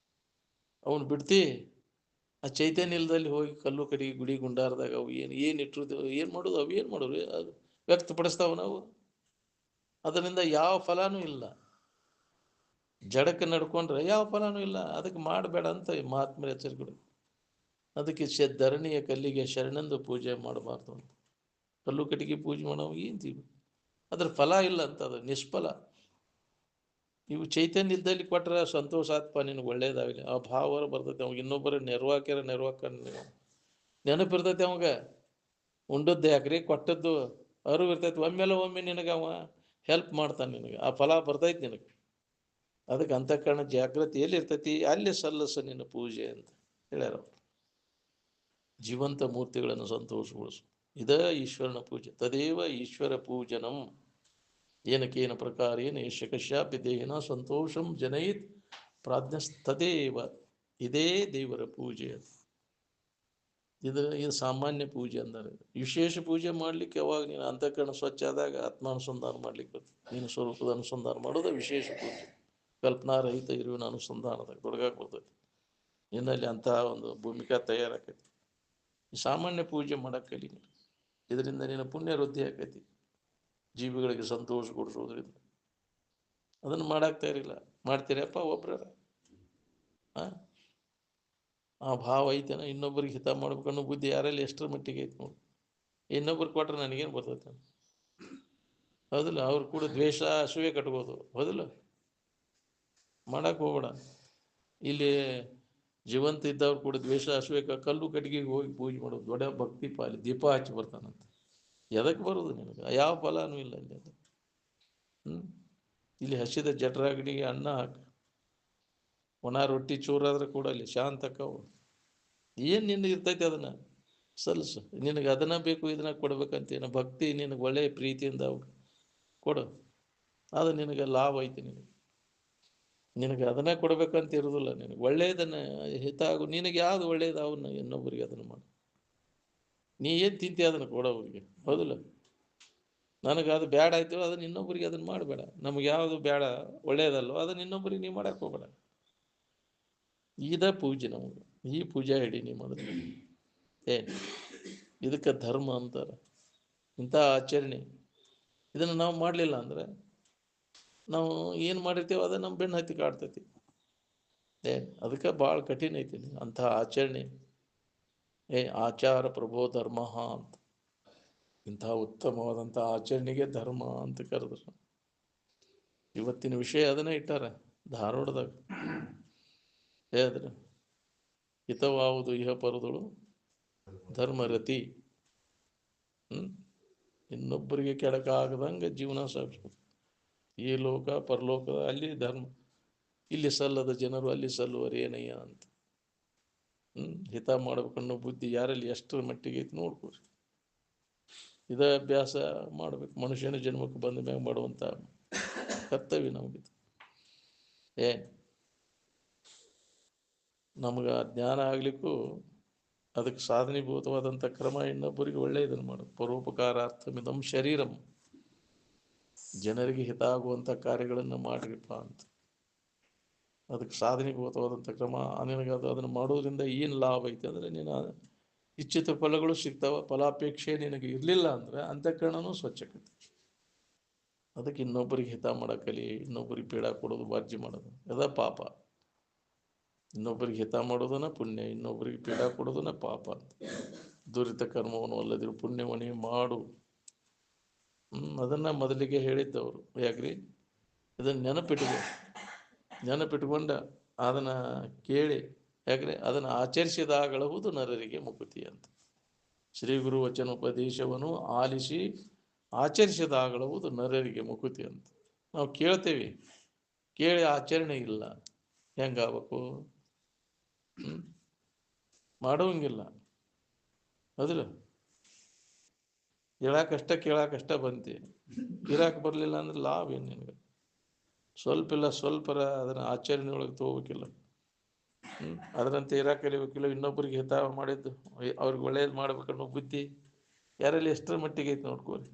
ಅವನು ಬಿಡ್ತಿ ಆ ಚೈತನ್ಯ ಇಲ್ಲದಲ್ಲಿ ಹೋಗಿ ಕಲ್ಲು ಕಡಿಗೆ ಗುಡಿ ಗುಂಡಾರದಾಗ ಅವು ಏನು ಇಟ್ಟರು ಏನು ಮಾಡೋದು, ಅವು ಏನು ಮಾಡೋರು, ಅದು ವ್ಯಕ್ತಪಡಿಸ್ತಾವ ನಾವು. ಅದರಿಂದ ಯಾವ ಫಲಾನೂ ಇಲ್ಲ. ಜಡಕ್ಕೆ ನಡ್ಕೊಂಡ್ರೆ ಯಾವ ಫಲಾನೂ ಇಲ್ಲ. ಅದಕ್ಕೆ ಮಾಡಬೇಡ ಅಂತ ಮಹಾತ್ಮರ ಎಚ್ಚರಿಕೆ. ಅದಕ್ಕೆ ಧರಣಿಯ ಕಲ್ಲಿಗೆ ಶರಣೆಂದು ಪೂಜೆ ಮಾಡಬಾರ್ದು ಅಂತ. ಕಲ್ಲು ಕಟ್ಟಿಗೆ ಪೂಜೆ ಮಾಡೋ ಏನ್ತೀವಿ, ಅದ್ರ ಫಲ ಇಲ್ಲ ಅಂತ, ಅದು ನಿಷ್ಫಲ. ಇವು ಚೈತನ್ಯ ಇದ್ದಲ್ಲಿ ಕೊಟ್ಟರೆ ಸಂತೋಷ ಆತ್ಮ ನಿನಗೆ ಒಳ್ಳೇದಾಗಲಿ. ಆ ಭಾವ ಬರ್ತೈತೆ ಅವಾಗ. ಇನ್ನೊಬ್ಬರ ನೆರವಾಕ್ಯಾರ ನೆನಪಿರ್ತೈತೆ ಅವಾಗ. ಉಂಡದ್ದು ಯಾಕ್ರಿ, ಕೊಟ್ಟದ್ದು ಅರಿವು ಇರ್ತೈತಿ. ಒಮ್ಮೆ ನಿನಗೆ ಅವ ಹೆಲ್ಪ್ ಮಾಡ್ತಾನೆ, ನಿನಗೆ ಆ ಫಲ ಬರ್ತೈತಿ ನಿನಗೆ. ಅದಕ್ಕೆ ಅಂತಃಕರಣ ಜಾಗೃತಿ ಎಲ್ಲಿ ಇರ್ತೈತಿ ಅಲ್ಲಿ ಸಲ್ಲಸ ನಿನ್ನ ಪೂಜೆ ಅಂತ ಹೇಳ್ಯಾರ. ಜೀವಂತ ಮೂರ್ತಿಗಳನ್ನು ಸಂತೋಷಗೊಳಿಸು, ಇದ ಈಶ್ವರನ ಪೂಜೆ. ತದೇವ ಈಶ್ವರ ಪೂಜನಂ ಏನಕೇನ ಪ್ರಕಾರೇಣ ಯಶಕಶ್ಯಾಪಿ ದೇಹಿನ ಸಂತೋಷಂ ಜನಯಿತ್ ಪ್ರಾಜ್ಞಸ್ತದೇವ. ಇದೇ ದೇವರ ಪೂಜೆ. ಇದು ಸಾಮಾನ್ಯ ಪೂಜೆ ಅಂದರೆ. ವಿಶೇಷ ಪೂಜೆ ಮಾಡಲಿಕ್ಕೆ ಯಾವಾಗ ನೀನು ಅಂತಃಕರಣ ಸ್ವಚ್ಛ ಆದಾಗ ಆತ್ಮಾನುಸಂಧಾನ ಮಾಡ್ಲಿಕ್ಕೆ ನೀನು ಸ್ವರೂಪದ ಅನುಸಂಧಾನ ಮಾಡೋದು ವಿಶೇಷ ಪೂಜೆ. ಕಲ್ಪನಾರಹಿತ ಇರುವಿನ ಅನುಸಂಧಾನದಾಗ ತೊಡಗಾಕ್ ಬರ್ತೈತಿ. ನಿನ್ನಲ್ಲಿ ಅಂತಹ ಒಂದು ಭೂಮಿಕಾ ತಯಾರಾಕೈತಿ. ಸಾಮಾನ್ಯ ಪೂಜೆ ಮಾಡಕ್ಕೆ ಇದರಿಂದ ನಿನ್ನ ಪುಣ್ಯ ವೃದ್ಧಿ ಆಕೈತಿ. ಜೀವಿಗಳಿಗೆ ಸಂತೋಷ ಕೊಡಿಸೋದ್ರಿಂದ ಅದನ್ನು ಮಾಡಾಕ್ತಾ ಇರಲಿಲ್ಲ. ಮಾಡ್ತೀರಪ್ಪ ಒಬ್ರ ಆ ಭಾವ ಐತೆನ, ಇನ್ನೊಬ್ಬರಿಗೆ ಹಿತ ಮಾಡ್ಬೇಕನ್ನೋ ಬುದ್ಧಿ ಯಾರಲ್ಲಿ ಎಷ್ಟರ ಮಟ್ಟಿಗೆ ಐತೆ ನೋಡಿ. ಇನ್ನೊಬ್ರಿಗೆ ಕೊಟ್ರೆ ನನಗೇನು ಬರ್ತೈತೆ, ಹೌದಿಲ್ಲ? ಅವ್ರು ಕೂಡ ದ್ವೇಷ ಅಸೂಯೆ ಕಟ್ಬೋದು, ಹೌದಿಲ್ಲ? ಮಾಡಕ್ಕೆ ಹೋಗ್ಬೇಡ. ಇಲ್ಲಿ ಜೀವಂತ ಇದ್ದವ್ರು ಕೂಡ ದ್ವೇಷ ಅಸೂಯೆ ಕಲ್ಲು ಕಟ್ಟಿಗೆಗೆ ಹೋಗಿ ಪೂಜೆ ಮಾಡೋದು ದೊಡ್ಡ ಭಕ್ತಿ ಪಾಲಿ. ದೀಪ ಹಚ್ಚಿ ಬರ್ತಾನಂತ. ಎದಕ್ಕೆ ಬರೋದು ನಿನಗೆ? ಯಾವ ಫಲನೂ ಇಲ್ಲ ಅಲ್ಲಿ. ಅದು ಇಲ್ಲಿ ಹಸಿದ ಜಠರಾಗ್ನಿಗೆ ಅನ್ನ ಹಾಕ, ಒಣ ರೊಟ್ಟಿ ಚೂರಾದ್ರೆ ಕೂಡ ಅಲ್ಲಿ ಶಾಂತಕ್ಕವು. ಏನು ನಿನಗೆ ಇರ್ತೈತಿ ಅದನ್ನು ಸಲ್ಲಿಸು. ನಿನಗೆ ಅದನ್ನ ಬೇಕು ಇದನ್ನ ಕೊಡ್ಬೇಕಂತೇನು ಭಕ್ತಿ, ನಿನಗೆ ಒಳ್ಳೆಯ ಪ್ರೀತಿಯಿಂದ ಕೊಡು, ಅದು ನಿನಗೆ ಲಾಭ ಐತಿ. ನಿನಗೆ ಅದನ್ನ ಕೊಡ್ಬೇಕಂತ ಇರೋದಿಲ್ಲ. ನಿನಗೆ ಒಳ್ಳೆಯದನ್ನು ಹಿತ ಆಗು. ನಿನಗೆ ಯಾವ್ದು ಒಳ್ಳೇದು ಅವನ್ನ ಇನ್ನೊಬ್ಬರಿಗೆ ಅದನ್ನು ಮಾಡು. ನೀ ಏನು ತಿಂತಿ ಅದನ್ನು ಕೊಡೋವ್ರಿಗೆ, ಹೌದಿಲ್ಲ? ನನಗೆ ಅದು ಬೇಡ ಆಯ್ತು, ಅದನ್ನು ಇನ್ನೊಬ್ಬರಿಗೆ ಅದನ್ನು ಮಾಡಬೇಡ. ನಮ್ಗೆ ಯಾವುದು ಬೇಡ ಒಳ್ಳೇದಲ್ಲೋ ಅದನ್ನು ಇನ್ನೊಬ್ಬರಿಗೆ ನೀವು ಮಾಡಕ್ಕೆ ಹೋಗಬೇಡ. ಇದ ಪೂಜೆ ನಮಗೆ. ಈ ಪೂಜೆ ಹಿಡಿ ನೀವು ಮೊದಲು. ಇದಕ್ಕೆ ಧರ್ಮ ಅಂತಾರೆ. ಇಂಥ ಆಚರಣೆ ಇದನ್ನು ನಾವು ಮಾಡಲಿಲ್ಲ ಅಂದರೆ ನಾವು ಏನು ಮಾಡಿರ್ತೀವೋ ಅದು ನಮ್ಮ ಬೆನ್ನು ಹತ್ತಿ ಕಾಡ್ತೈತಿ. ಅದಕ್ಕೆ ಭಾಳ ಕಠಿಣ ಐತಿ ಅಂಥ ಆಚರಣೆ. ಆಚಾರ ಪ್ರಭೋ ಧರ್ಮ ಅಂತ. ಇಂಥ ಉತ್ತಮವಾದಂಥ ಆಚರಣೆಗೆ ಧರ್ಮ ಅಂತ ಕರೆದ್ರು. ಇವತ್ತಿನ ವಿಷಯ ಅದನ್ನೇ ಇಟ್ಟಾರ ಧಾರವಾಡದಾಗ. ಹೇಳಿದ್ರು ಹಿತವಾವುದು ಇಹ ಪರದಳು ಧರ್ಮರತಿ. ಇನ್ನೊಬ್ಬರಿಗೆ ಕೆಡಕಾಗದಂಗೆ ಜೀವನ ಸಾಗಿಸ್ಬೇಕು. ಈ ಲೋಕ ಪರಲೋಕದ ಅಲ್ಲಿ ಧರ್ಮ, ಇಲ್ಲಿ ಸಲ್ಲದ ಜನರು ಅಲ್ಲಿ ಸಲ್ಲುವರು ಏನಯ್ಯ ಅಂತ. ಹಿತ ಮಾಡ್ಬೇಕನ್ನೋ ಬುದ್ಧಿ ಯಾರಲ್ಲಿ ಎಷ್ಟರ ಮಟ್ಟಿಗೆ ಐತಿ ನೋಡ್ಕೊರಿ. ಇದೇ ಅಭ್ಯಾಸ ಮಾಡಬೇಕು. ಮನುಷ್ಯನ ಜನ್ಮಕ್ಕೆ ಬಂದ ಮ್ಯಾಗ ಮಾಡುವಂಥ ಕರ್ತವ್ಯ ನಮಗಿದು. ಏ ನಮ್ಗೆ ಜ್ಞಾನ ಆಗ್ಲಿಕ್ಕೂ ಅದಕ್ಕೆ ಸಾಧನೀಭೂತವಾದಂಥ ಕ್ರಮ ಇನ್ನೊಬ್ಬರಿಗೆ ಒಳ್ಳೆಯದನ್ನು ಮಾಡೋದು. ಪರೋಪಕಾರಾರ್ಥಮಿದಂ ಶರೀರಂ, ಜನರಿಗೆ ಹಿತ ಆಗುವಂಥ ಕಾರ್ಯಗಳನ್ನು ಮಾಡಿರಿಪ್ಪ ಅಂತ. ಅದಕ್ಕೆ ಸಾಧನೀಭೂತವಾದಂಥ ಕ್ರಮ ನಿನಗೆ ಅದನ್ನು ಮಾಡೋದ್ರಿಂದ ಏನು ಲಾಭ ಐತೆ ಅಂದರೆ, ನೀನು ಇಚ್ಛಿತ ಫಲಗಳು ಸಿಗ್ತಾವ. ಫಲಾಪೇಕ್ಷೆ ನಿನಗೆ ಇರಲಿಲ್ಲ ಅಂದ್ರೆ ಅಂತಃಕರಣನೂ ಸ್ವಚ್ಛಕತೆ. ಅದಕ್ಕೆ ಇನ್ನೊಬ್ಬರಿಗೆ ಹಿತ ಮಾಡೋಕಲಿ, ಇನ್ನೊಬ್ಬರಿಗೆ ಪೀಡ ಕೊಡೋದು ಬಾರ್ಜಿ ಮಾಡೋದು ಅದ ಪಾಪ. ಇನ್ನೊಬ್ಬರಿಗೆ ಹಿತ ಮಾಡೋದನ್ನ ಪುಣ್ಯ, ಇನ್ನೊಬ್ಬರಿಗೆ ಪೀಡ ಕೊಡೋದನ್ನ ಪಾಪ ಅಂತ. ದುರಿತ ಕರ್ಮವನ್ನು ಅಲ್ಲದಿರು ಪುಣ್ಯವನೇ ಮಾಡು. ಅದನ್ನು ಮೊದಲಿಗೆ ಹೇಳಿದ್ದವರು. ಯಾಕ್ರಿ? ಇದನ್ನು ನೆನಪಿಟ್ಕೊಂಡ ಅದನ್ನು ಕೇಳಿ, ಯಾಕ್ರಿ ಅದನ್ನು ಆಚರಿಸಿದಾಗಳುವುದು ನರರಿಗೆ ಮುಕುತಿ ಅಂತ. ಶ್ರೀ ಗುರು ವಚನೋಪದೇಶವನ್ನು ಆಲಿಸಿ ಆಚರಿಸಿದಾಗಳುವುದು ನರರಿಗೆ ಮುಕುತಿ ಅಂತ. ನಾವು ಕೇಳ್ತೇವೆ, ಕೇಳಿ ಆಚರಣೆ ಇಲ್ಲ, ಹೆಂಗಾಗಬೇಕು? ಮಾಡೋಂಗಿಲ್ಲ. ಹೌದಿಲ್ಲ? ಹೇಳಾಕಷ್ಟ ಕೇಳಾಕಷ್ಟ ಬಂತಿ, ಇರಾಕ ಬರಲಿಲ್ಲ ಅಂದ್ರೆ ಲಾಭ ಏನು ನಿನಗೆ? ಸ್ವಲ್ಪರ ಅದನ್ನು ಆಚರಣೆ ಒಳಗೆ ತಗೋಬೇಕಿಲ್ಲ. ಅದರಂತೆ ಇರಾಕ ಕಲಿಬೇಕಿಲ್ಲ. ಇನ್ನೊಬ್ಬರಿಗೆ ಹಿತ ಮಾಡಿದ್ದು ಅವ್ರಿಗೆ ಒಳ್ಳೇದು ಮಾಡ್ಬೇಕನ್ನೋ ಬುದ್ಧಿ ಯಾರಲ್ಲಿ ಎಷ್ಟರ ಮಟ್ಟಿಗೆ ಐತೆ ನೋಡ್ಕೋರಿ.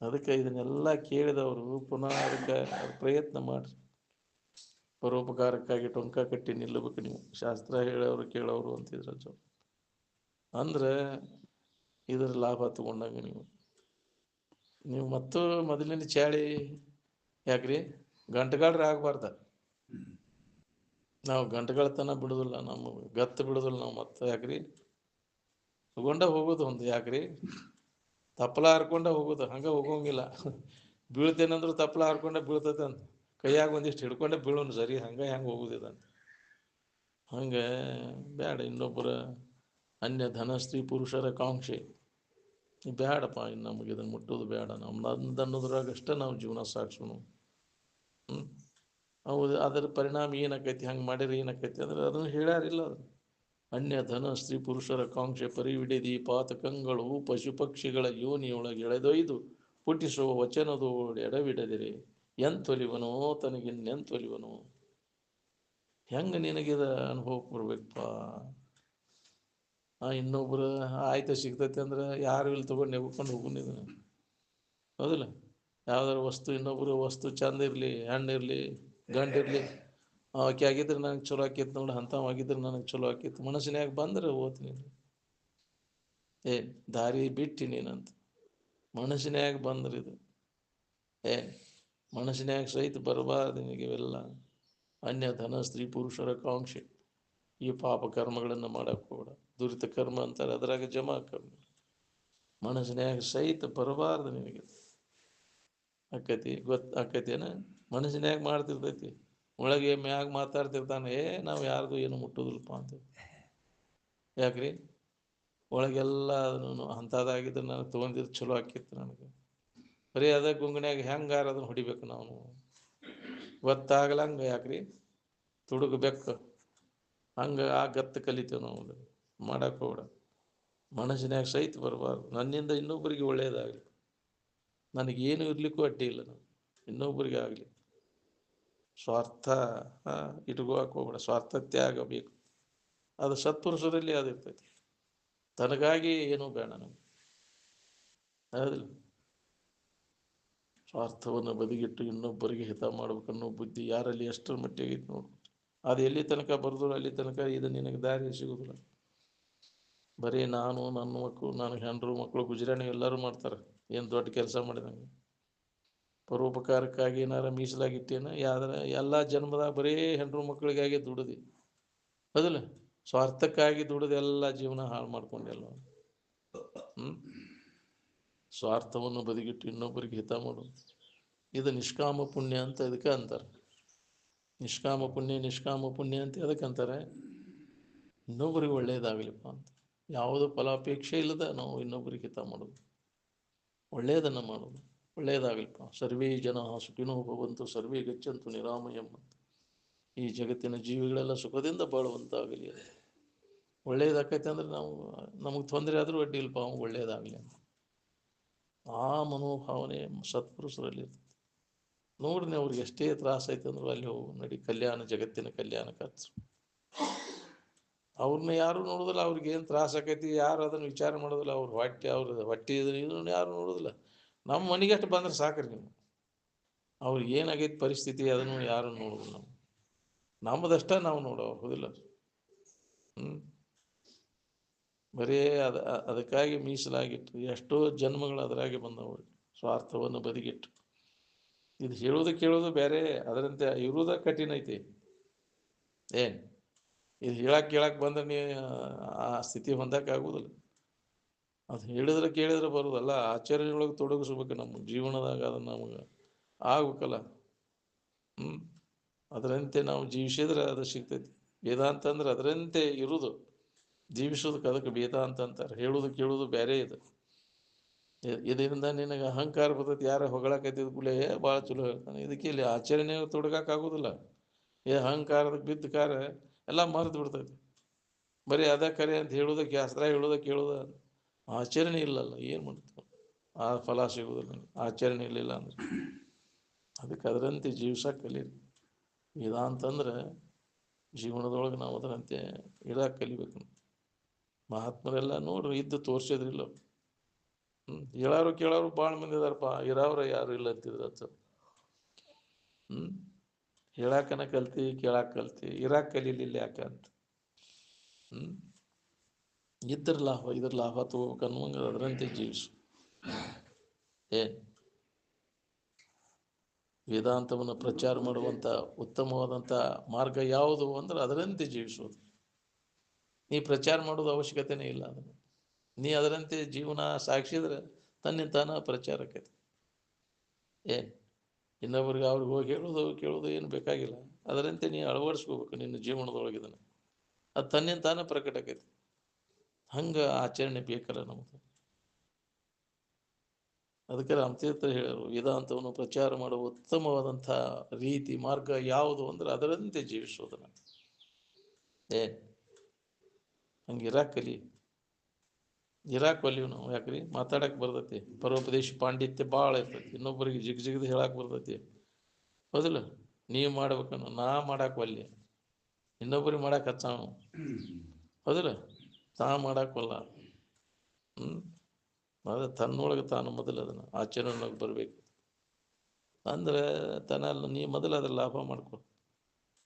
ಅದಕ್ಕೆ ಇದನ್ನೆಲ್ಲ ಕೇಳಿದವರು ಪುನಃ ಅದಕ್ಕೆ ಪ್ರಯತ್ನ ಮಾಡ್ರಿ. ಪರೋಪಕಾರಕ್ಕಾಗಿ ಟೊಂಕ ಕಟ್ಟಿ ನಿಲ್ಲಬೇಕು ನೀವು. ಶಾಸ್ತ್ರ ಹೇಳೋರು ಕೇಳೋರು ಅಂತಿದ್ರ ಅಂದ್ರೆ ಇದರ ಲಾಭ ತಗೊಂಡಾಗ ನೀವು ಮತ್ತು ಮೊದಲಿನ ಚಾಳಿ ಯಾಕ್ರಿ ಗಂಟೆಗಾಡ್ರೆ ಆಗ್ಬಾರ್ದ. ನಾವು ಗಂಟೆಗಳತನ ಬಿಡುದಿಲ್ಲ, ನಮಗೆ ಗತ್ತು ಬಿಡುದಿಲ್ಲ ನಾವು. ಮತ್ತೆ ಯಾಕ್ರಿ ತಗೊಂಡ ಹೋಗೋದು ಒಂದು, ಯಾಕ್ರಿ ತಪ್ಪಲ ಹರ್ಕೊಂಡ ಹೋಗೋದು, ಹಂಗೆ ಹೋಗೋಂಗಿಲ್ಲ. ಬೀಳ್ತೇನಂದ್ರು ತಪ್ಪಲ ಹರ್ಕೊಂಡೆ ಬೀಳ್ತೈತೆ ಅಂತ ಕೈಯಾಗ ಒಂದಿಷ್ಟು ಹಿಡ್ಕೊಂಡೆ ಬೀಳೋನು ಸರಿ, ಹಂಗೆ ಹೆಂಗೆ ಹೋಗುದಿದಂತ. ಹಂಗೆ ಬೇಡ. ಇನ್ನೊಬ್ಬರ ಅನ್ಯ ಧನ ಸ್ತ್ರೀ ಪುರುಷರ ಕಾಂಕ್ಷೆ ಬೇಡಪ್ಪ. ಇನ್ನು ನಮಗೆ ಇದನ್ನು ಮುಟ್ಟೋದು ಬೇಡ. ನಮ್ದು ಅನ್ನೋದ್ರಾಗಷ್ಟೇ ನಾವು ಜೀವನ ಸಾಗಿಸೋಣ. ಹೌದು. ಅದರ ಪರಿಣಾಮ ಏನಾಕೈತಿ, ಹಂಗೆ ಮಾಡಿದ್ರೆ ಏನಾಕೈತಿ ಅಂದ್ರೆ ಅದನ್ನು ಹೇಳ್ಯಾರಿಲ್ಲ. ಅದು ಅನ್ಯ ಧನ ಸ್ತ್ರೀ ಪುರುಷರ ಕಾಂಕ್ಷೆ ಪರಿವಿಡಿದಿ ಪಾತಕಗಳು ಪಶು ಪಕ್ಷಿಗಳ ಯೋನಿಯೊಳಗೆ ಎಳೆದೊಯ್ದು ಪುಟಿಸುವ ವಚನದೋಡು ಎಡವಿಡದಿರಿ ಎಂತೊಲಿವನೋ ತನಗಿನ್ನೆಂತೊಲಿವನು. ಹೆಂಗೆ ನಿನಗಿದ ಅನುಭವಕ್ಕೆ ಬರ್ಬೇಕಪ್ಪ? ಇನ್ನೊಬ್ರು ಆಯ್ತು ಸಿಗ್ತೈತಿ ಅಂದ್ರೆ ಯಾರು ಇಲ್ಲಿ ತೊಗೊಂಡು ನೆಗ್ಕೊಂಡು ಹೋಗುನ್ ಇದನ್ನು. ಹೌದಿಲ್ಲ? ಯಾವ್ದಾರು ವಸ್ತು, ಇನ್ನೊಬ್ರು ವಸ್ತು ಚಂದ ಇರಲಿ, ಹಣ್ಣಿರಲಿ, ಗಂಡಿರಲಿ, ಆಕೆ ಆಗಿದ್ರೆ ನನಗೆ ಚಲೋ ಆಕೈತಿ ನೋಡಿ, ಅಂಥವಾಗಿದ್ರೆ ನನಗೆ ಚಲೋ ಆಕೈತಿ ಮನಸ್ಸಿನಾಗ ಬಂದ್ರೆ ಓದ್ತೀನಿ. ದಾರಿ ಬಿಟ್ಟು ನೀನಂತ ಮನಸ್ಸಿನಾಗ ಬಂದ್ರೆ ಇದು ಮನಸ್ಸಿನಾಗ ಸಹಿತ ಬರಬಾರ್ದು ನಿನಗೆ ಇವೆಲ್ಲ ಅನ್ಯ ಧನ ಸ್ತ್ರೀ ಪುರುಷರ ಕಾಂಕ್ಷೆ. ಈ ಪಾಪ ಕರ್ಮಗಳನ್ನು ಮಾಡಕ್ಕೆ ಹೋಗ್ಬೇಡ. ದುರಿತ ಕರ್ಮ ಅಂತಾರೆ, ಅದರಾಗ ಜಮಾ ಕರ್ಮ ಮನಸ್ಸಿನಾಗ ಸಹಿತ ಬರಬಾರ್ದು ನಿನಗೆ. ಆಕೈತಿ ಆಕೈತೇನ? ಮನಸ್ಸಿನಾಗ ಮಾಡ್ತಿರ್ತೈತಿ, ಒಳಗೆ ಮ್ಯಾಗ ಮಾತಾಡ್ತಿರ್ತಾನೆ, ನಾವು ಯಾರ್ದು ಏನು ಮುಟ್ಟೋದಿಲ್ಲಪ್ಪ ಅಂತ. ಯಾಕ್ರಿ? ಒಳಗೆಲ್ಲ ಅದನ್ನು ಅಂಥದ್ದಾಗಿದ್ರೆ ನನಗೆ ತೊಗೊಂಡಿದ್ದು ಚಲೋ ಆಕಿತ್ತು. ನನಗೆ ಬರೀ ಅದ ಗುಂಗನ್ಯಾಗ ಹೆಂಗಾರ ಅದನ್ನು ಹೊಡಿಬೇಕು ನಾವು, ಗೊತ್ತಾಗಲಂಗೆ. ಯಾಕ್ರಿ? ತುಡುಗಬೇಕು ಹಂಗೆ ಆ ಗತ್ತು ಕಲಿತೇವೆ ನಾವು. ಮಾಡಕ್ಕೆ ಹೋಗ್ಬೇಡ. ಮನಸ್ಸಿನಾಗ ಸಹಿತ ಬರಬಾರ್ದು. ನನ್ನಿಂದ ಇನ್ನೊಬ್ಬರಿಗೆ ಒಳ್ಳೆಯದಾಗಲಿ, ನನಗೇನು ಇರಲಿಕ್ಕೂ ಅಡ್ಡಿ ಇಲ್ಲ. ನಾವು ಇನ್ನೊಬ್ಬರಿಗೆ ಆಗಲಿ ಸ್ವಾರ್ಥ ಇಟ್ಕೋಕೆ ಹೋಗ್ಬೇಡ. ಸ್ವಾರ್ಥ ತ್ಯಾಗ ಬೇಕು. ಅದು ಸತ್ಪುರುಷರಲ್ಲಿ ಅದಿರ್ತೈತಿ. ತನಗಾಗಿ ಏನೂ ಬೇಡ ನಮಗೆ, ಹೌದಿಲ್ಲ? ಸ್ವಾರ್ಥವನ್ನು ಬದಿಗಿಟ್ಟು ಇನ್ನೊಬ್ಬರಿಗೆ ಹಿತ ಮಾಡ್ಬೇಕನ್ನೋ ಬುದ್ಧಿ ಯಾರಲ್ಲಿ ಎಷ್ಟರ ಮಟ್ಟಿಗೆ ಐತಿ ನೋಡು. ಅದು ಎಲ್ಲಿ ತನಕ ಬರೋದಿಲ್ಲ ಅಲ್ಲಿ ತನಕ ಇದು ನಿನಗೆ ದಾರಿ ಸಿಗೋದಿಲ್ಲ. ಬರೀ ನಾನು, ನನ್ನ ಮಕ್ಕಳು, ನನಗೆ ಹೆಂಡ್ರು ಮಕ್ಕಳು, ಗುಜರಾಣಿ ಎಲ್ಲರೂ ಮಾಡ್ತಾರೆ. ಏನು ದೊಡ್ಡ ಕೆಲಸ ಮಾಡಿದಂಗೆ. ಪರೋಪಕಾರಕ್ಕಾಗಿ ಏನಾರ ಮೀಸಲಾಗಿಟ್ಟೇನ? ಯಾವ್ದಾರ ಎಲ್ಲ ಜನ್ಮದಾಗ ಬರೀ ಹೆಂಡ್ರು ಮಕ್ಕಳಿಗಾಗಿ ದುಡಿದು, ಹೌದಿಲ್ಲ? ಸ್ವಾರ್ಥಕ್ಕಾಗಿ ದುಡಿದು ಎಲ್ಲ ಜೀವನ ಹಾಳು ಮಾಡ್ಕೊಂಡೆಲ್ಲ. ಸ್ವಾರ್ಥವನ್ನು ಬದಿಗಿಟ್ಟು ಇನ್ನೊಬ್ಬರಿಗೆ ಹಿತ ಮಾಡೋದು ಇದು ನಿಷ್ಕಾಮ ಪುಣ್ಯ ಅಂತ ಇದಕ್ಕೆ ಅಂತಾರೆ. ನಿಷ್ಕಾಮ ಪುಣ್ಯ ಅಂತ ಅದಕ್ಕೆ ಅಂತಾರೆ. ಇನ್ನೊಬ್ಬರಿಗೆ ಒಳ್ಳೆಯದಾಗಲಿಪ್ಪ ಅಂತ, ಯಾವುದು ಫಲಾಪೇಕ್ಷೆ ಇಲ್ಲದ ನಾವು ಇನ್ನೊಬ್ಬರಿಗೆ ಹಿತ ಮಾಡೋದು, ಒಳ್ಳೆಯದನ್ನು ಮಾಡೋದು. ಒಳ್ಳೆಯದಾಗಲಿಪ್ಪ. ಸರ್ವೇ ಜನ ಸುಖಿನೋ ಭವಂತು ಸರ್ವೇ ಗಚ್ಚಂತು ನಿರಾಮಯಂ ಅಂತ. ಈ ಜಗತ್ತಿನ ಜೀವಿಗಳೆಲ್ಲ ಸುಖದಿಂದ ಬಾಳುವಂತಾಗಲಿ. ಅದು ಒಳ್ಳೆಯದಾಕೈತೆ ಅಂದ್ರೆ ನಾವು, ನಮಗೆ ತೊಂದರೆ ಆದರೂ ಅಡ್ಡಿ ಇಲ್ಲಪ್ಪ, ಅವ್ನು ಒಳ್ಳೆಯದಾಗಲಿ ಅಂತ. ಆ ಮನೋಭಾವನೆ ಸತ್ಪುರುಷರಲ್ಲಿ ಇರ್ತದೆ. ನೋಡ್ರಿ ಅವ್ರಿಗೆ ಎಷ್ಟೇ ತ್ರಾಸ ಐತೆ ಅಂದ್ರು ಅಲ್ಲಿ ಹೋಗು ನಡಿ, ಕಲ್ಯಾಣ ಜಗತ್ತಿನ ಕಲ್ಯಾಣ ಖರ್ಚು. ಅವ್ರನ್ನ ಯಾರು ನೋಡೋದಿಲ್ಲ, ಅವ್ರಿಗೆ ಏನು ತ್ರಾಸ ಆಕೈತಿ ಯಾರು ಅದನ್ನು ವಿಚಾರ ಮಾಡೋದಿಲ್ಲ. ಅವ್ರ ಹೊಟ್ಟೆ ಇದನ್ನು ಯಾರು ನೋಡೋದಿಲ್ಲ. ನಮ್ಮ ಮನೆಗೆ ಅಷ್ಟು ಬಂದ್ರೆ ಸಾಕ್ರಿ ನೀವು. ಅವ್ರಿಗೆ ಏನಾಗೈತಿ ಪರಿಸ್ಥಿತಿ ಅದನ್ನು ಯಾರು ನೋಡೋದಿಲ್ಲ. ನಮ್ಮದಷ್ಟ ನಾವು ನೋಡೋ ಹೌದಿಲ್ಲ. ಬರೀ ಅದಕ್ಕಾಗಿ ಮೀಸಲಾಗಿಟ್ಟು ಎಷ್ಟೋ ಜನ್ಮಗಳು ಅದರಾಗೆ ಬಂದವರು, ಸ್ವಾರ್ಥವನ್ನು ಬದಿಗಿಟ್ಟು. ಇದು ಹೇಳೋದು ಕೇಳೋದು ಬೇರೆ, ಅದರಂತೆ ಇರುವುದ ಕಠಿಣ ಐತಿ. ಏನು ಇದು ಕೇಳಕ್ಕೆ ಬಂದ್ರೆ ನೀ ಆ ಸ್ಥಿತಿ ಹೊಂದಕ್ಕಾಗೋದಿಲ್ಲ. ಅದು ಹೇಳಿದ್ರೆ ಕೇಳಿದ್ರೆ ಬರೋದಲ್ಲ, ಆಚರಣೆಯೊಳಗೆ ತೊಡಗಿಸ್ಬೇಕು ನಮ್ಮ ಜೀವನದಾಗ. ಅದನ್ನು ನಮಗೆ ಆಗ್ಬೇಕಲ್ಲ. ಅದರಂತೆ ನಾವು ಜೀವಿಸಿದ್ರೆ ಅದು ಸಿಗ್ತೈತಿ. ವೇದಾಂತ ಅಂದ್ರೆ ಅದರಂತೆ ಇರುವುದು, ಜೀವಿಸೋದಕ್ಕೆ. ಅದಕ್ಕೆ ವೇದಾಂತ ಅಂತಾರೆ. ಹೇಳೋದು ಕೇಳೋದು ಬೇರೆ ಇದು. ಇದರಿಂದ ನಿನಗೆ ಅಹಂಕಾರ ಬರ್ತೈತಿ. ಯಾರ ಹೊಗಳಕತ್ತಿದ ಕೂಡಲೇ ಭಾಳ ಚಲೋ ಹೇಳ್ತಾನೆ, ಇದಕ್ಕೆ ಇಲ್ಲಿ ಆಚರಣೆ ತೊಡಗಕ್ಕಾಗೋದಿಲ್ಲ. ಅಹಂಕಾರದಕ್ಕೆ ಬಿದ್ದ ಕಾರ ಎಲ್ಲ ಮರೆತು ಬಿಡ್ತೈತಿ. ಬರೀ ಅದ ಕರೆ ಅಂತ ಹೇಳೋದಕ್ಕೆ, ಶಾಸ್ತ್ರ ಹೇಳೋದಕ್ಕೆ ಹೇಳೋದ, ಆಚರಣೆ ಇಲ್ಲಲ್ಲ, ಏನು ಮಾಡ್ತೀವಿ? ಆ ಫಲ ಸಿಗೋದಿಲ್ಲ ಆಚರಣೆ ಇರಲಿಲ್ಲ ಅಂದ್ರೆ. ಅದಕ್ಕೆ ಅದರಂತೆ ಜೀವ್ಸಕ್ಕೆ ಕಲೀರಿ. ವೇದಾಂತ ಅಂದ್ರೆ ಜೀವನದೊಳಗೆ ನಾವು ಅದರಂತೆ ಇರಕ್ಕೆ ಕಲಿಬೇಕು. ಮಹಾತ್ಮರೆಲ್ಲ ನೋಡ್ರಿ ಇದ್ದು ತೋರಿಸಿದ್ರಿಲ್ಲ. ಹೇಳೋರು ಕೇಳೋರು ಭಾಳ ಮಂದಿ ಇದಾರಪ್ಪ, ಇರೋರು ಯಾರು ಇಲ್ಲ ಅಂತಿದ್ರು ಅಂತ. ಹೇಳಾಕನ ಕಲ್ತಿ, ಕೇಳಾಕ ಕಲ್ತಿ, ಇರಾಕ ಕಲೀಲಿಲ್ಲ ಯಾಕೆ ಅಂತ. ಇದ್ರ ಲಾಭ ತಗೋಬೇಕು ಅನ್ನುವಂಗೆ ಅದರಂತೆ ಜೀವಿಸು. ಏನು ವೇದಾಂತವನ್ನು ಪ್ರಚಾರ ಮಾಡುವಂಥ ಉತ್ತಮವಾದಂಥ ಮಾರ್ಗ ಯಾವುದು ಅಂದ್ರೆ ಅದರಂತೆ ಜೀವಿಸೋದು. ನೀ ಪ್ರಚಾರ ಮಾಡೋದು ಅವಶ್ಯಕತೆನೇ ಇಲ್ಲ. ಅದನ್ನು ನೀ ಅದರಂತೆ ಜೀವನ ಸಾಗಿಸಿದ್ರೆ ತನ್ನಿಂತಾನ ಪ್ರಚಾರಕ್ಕೈತಿ. ಏನು ಇನ್ನೊಬ್ರಿಗೆ ಅವ್ರಿಗೆ ಹೋಗಿ ಹೇಳೋದು ಕೇಳೋದು ಏನು ಬೇಕಾಗಿಲ್ಲ. ಅದರಂತೆ ನೀ ಅಳವಡಿಸ್ಕೋಬೇಕು ನಿನ್ನ ಜೀವನದೊಳಗೆ. ಇದನ್ನು ಅದು ತನ್ನಿಂತಾನ ಪ್ರಕಟ ಆಕೈತಿ. ಹಂಗೆ ಆಚರಣೆ ಬೇಕಲ್ಲ ನಮ್ದು. ಅದಕ್ಕೆ ರಾಮತೀರ್ಥ ಹೇಳರು, ವೇದಾಂತವನ್ನು ಪ್ರಚಾರ ಮಾಡುವ ಉತ್ತಮವಾದಂಥ ರೀತಿ ಮಾರ್ಗ ಯಾವುದು ಅಂದ್ರೆ ಅದರಂತೆ ಜೀವಿಸೋದನ್ನ. ಏನು ಹಂಗೆ ಕಲಿ ಒಲಿವು ನಾವು. ಯಾಕ್ರಿ ಮಾತಾಡಕ್ಕೆ ಬರ್ತೈತಿ, ಪರೋಪದೇಶ ಪಾಂಡಿತ್ಯ ಭಾಳ ಇರ್ತೈತಿ. ಇನ್ನೊಬ್ಬರಿಗೆ ಜಿಗ್ದು ಹೇಳಕ್ಕೆ ಬರ್ತೈತಿ, ಹೌದಿಲ್ಲ? ನೀವು ಮಾಡ್ಬೇಕನ್ನು ನಾ ಮಾಡಕ್ಕೆ ಒಲ್ಲೆ, ಇನ್ನೊಬ್ಬರಿಗೆ ಮಾಡಕ್ಕೆ ಹಚ್ಚಾವ, ಹೌದಿಲ್ಲ? ತಾ ಮಾಡಕ್ಕಲ್ಲ. ಅದು ತನ್ನೊಳಗೆ ತಾನು ಮೊದಲು ಅದನ್ನು ಆಚರಣೆಗೆ ಬರಬೇಕು. ಅಂದ್ರೆ ತನ್ನ ನೀ ಮೊದಲು ಅದ್ರ ಲಾಭ ಮಾಡ್ಕೊ.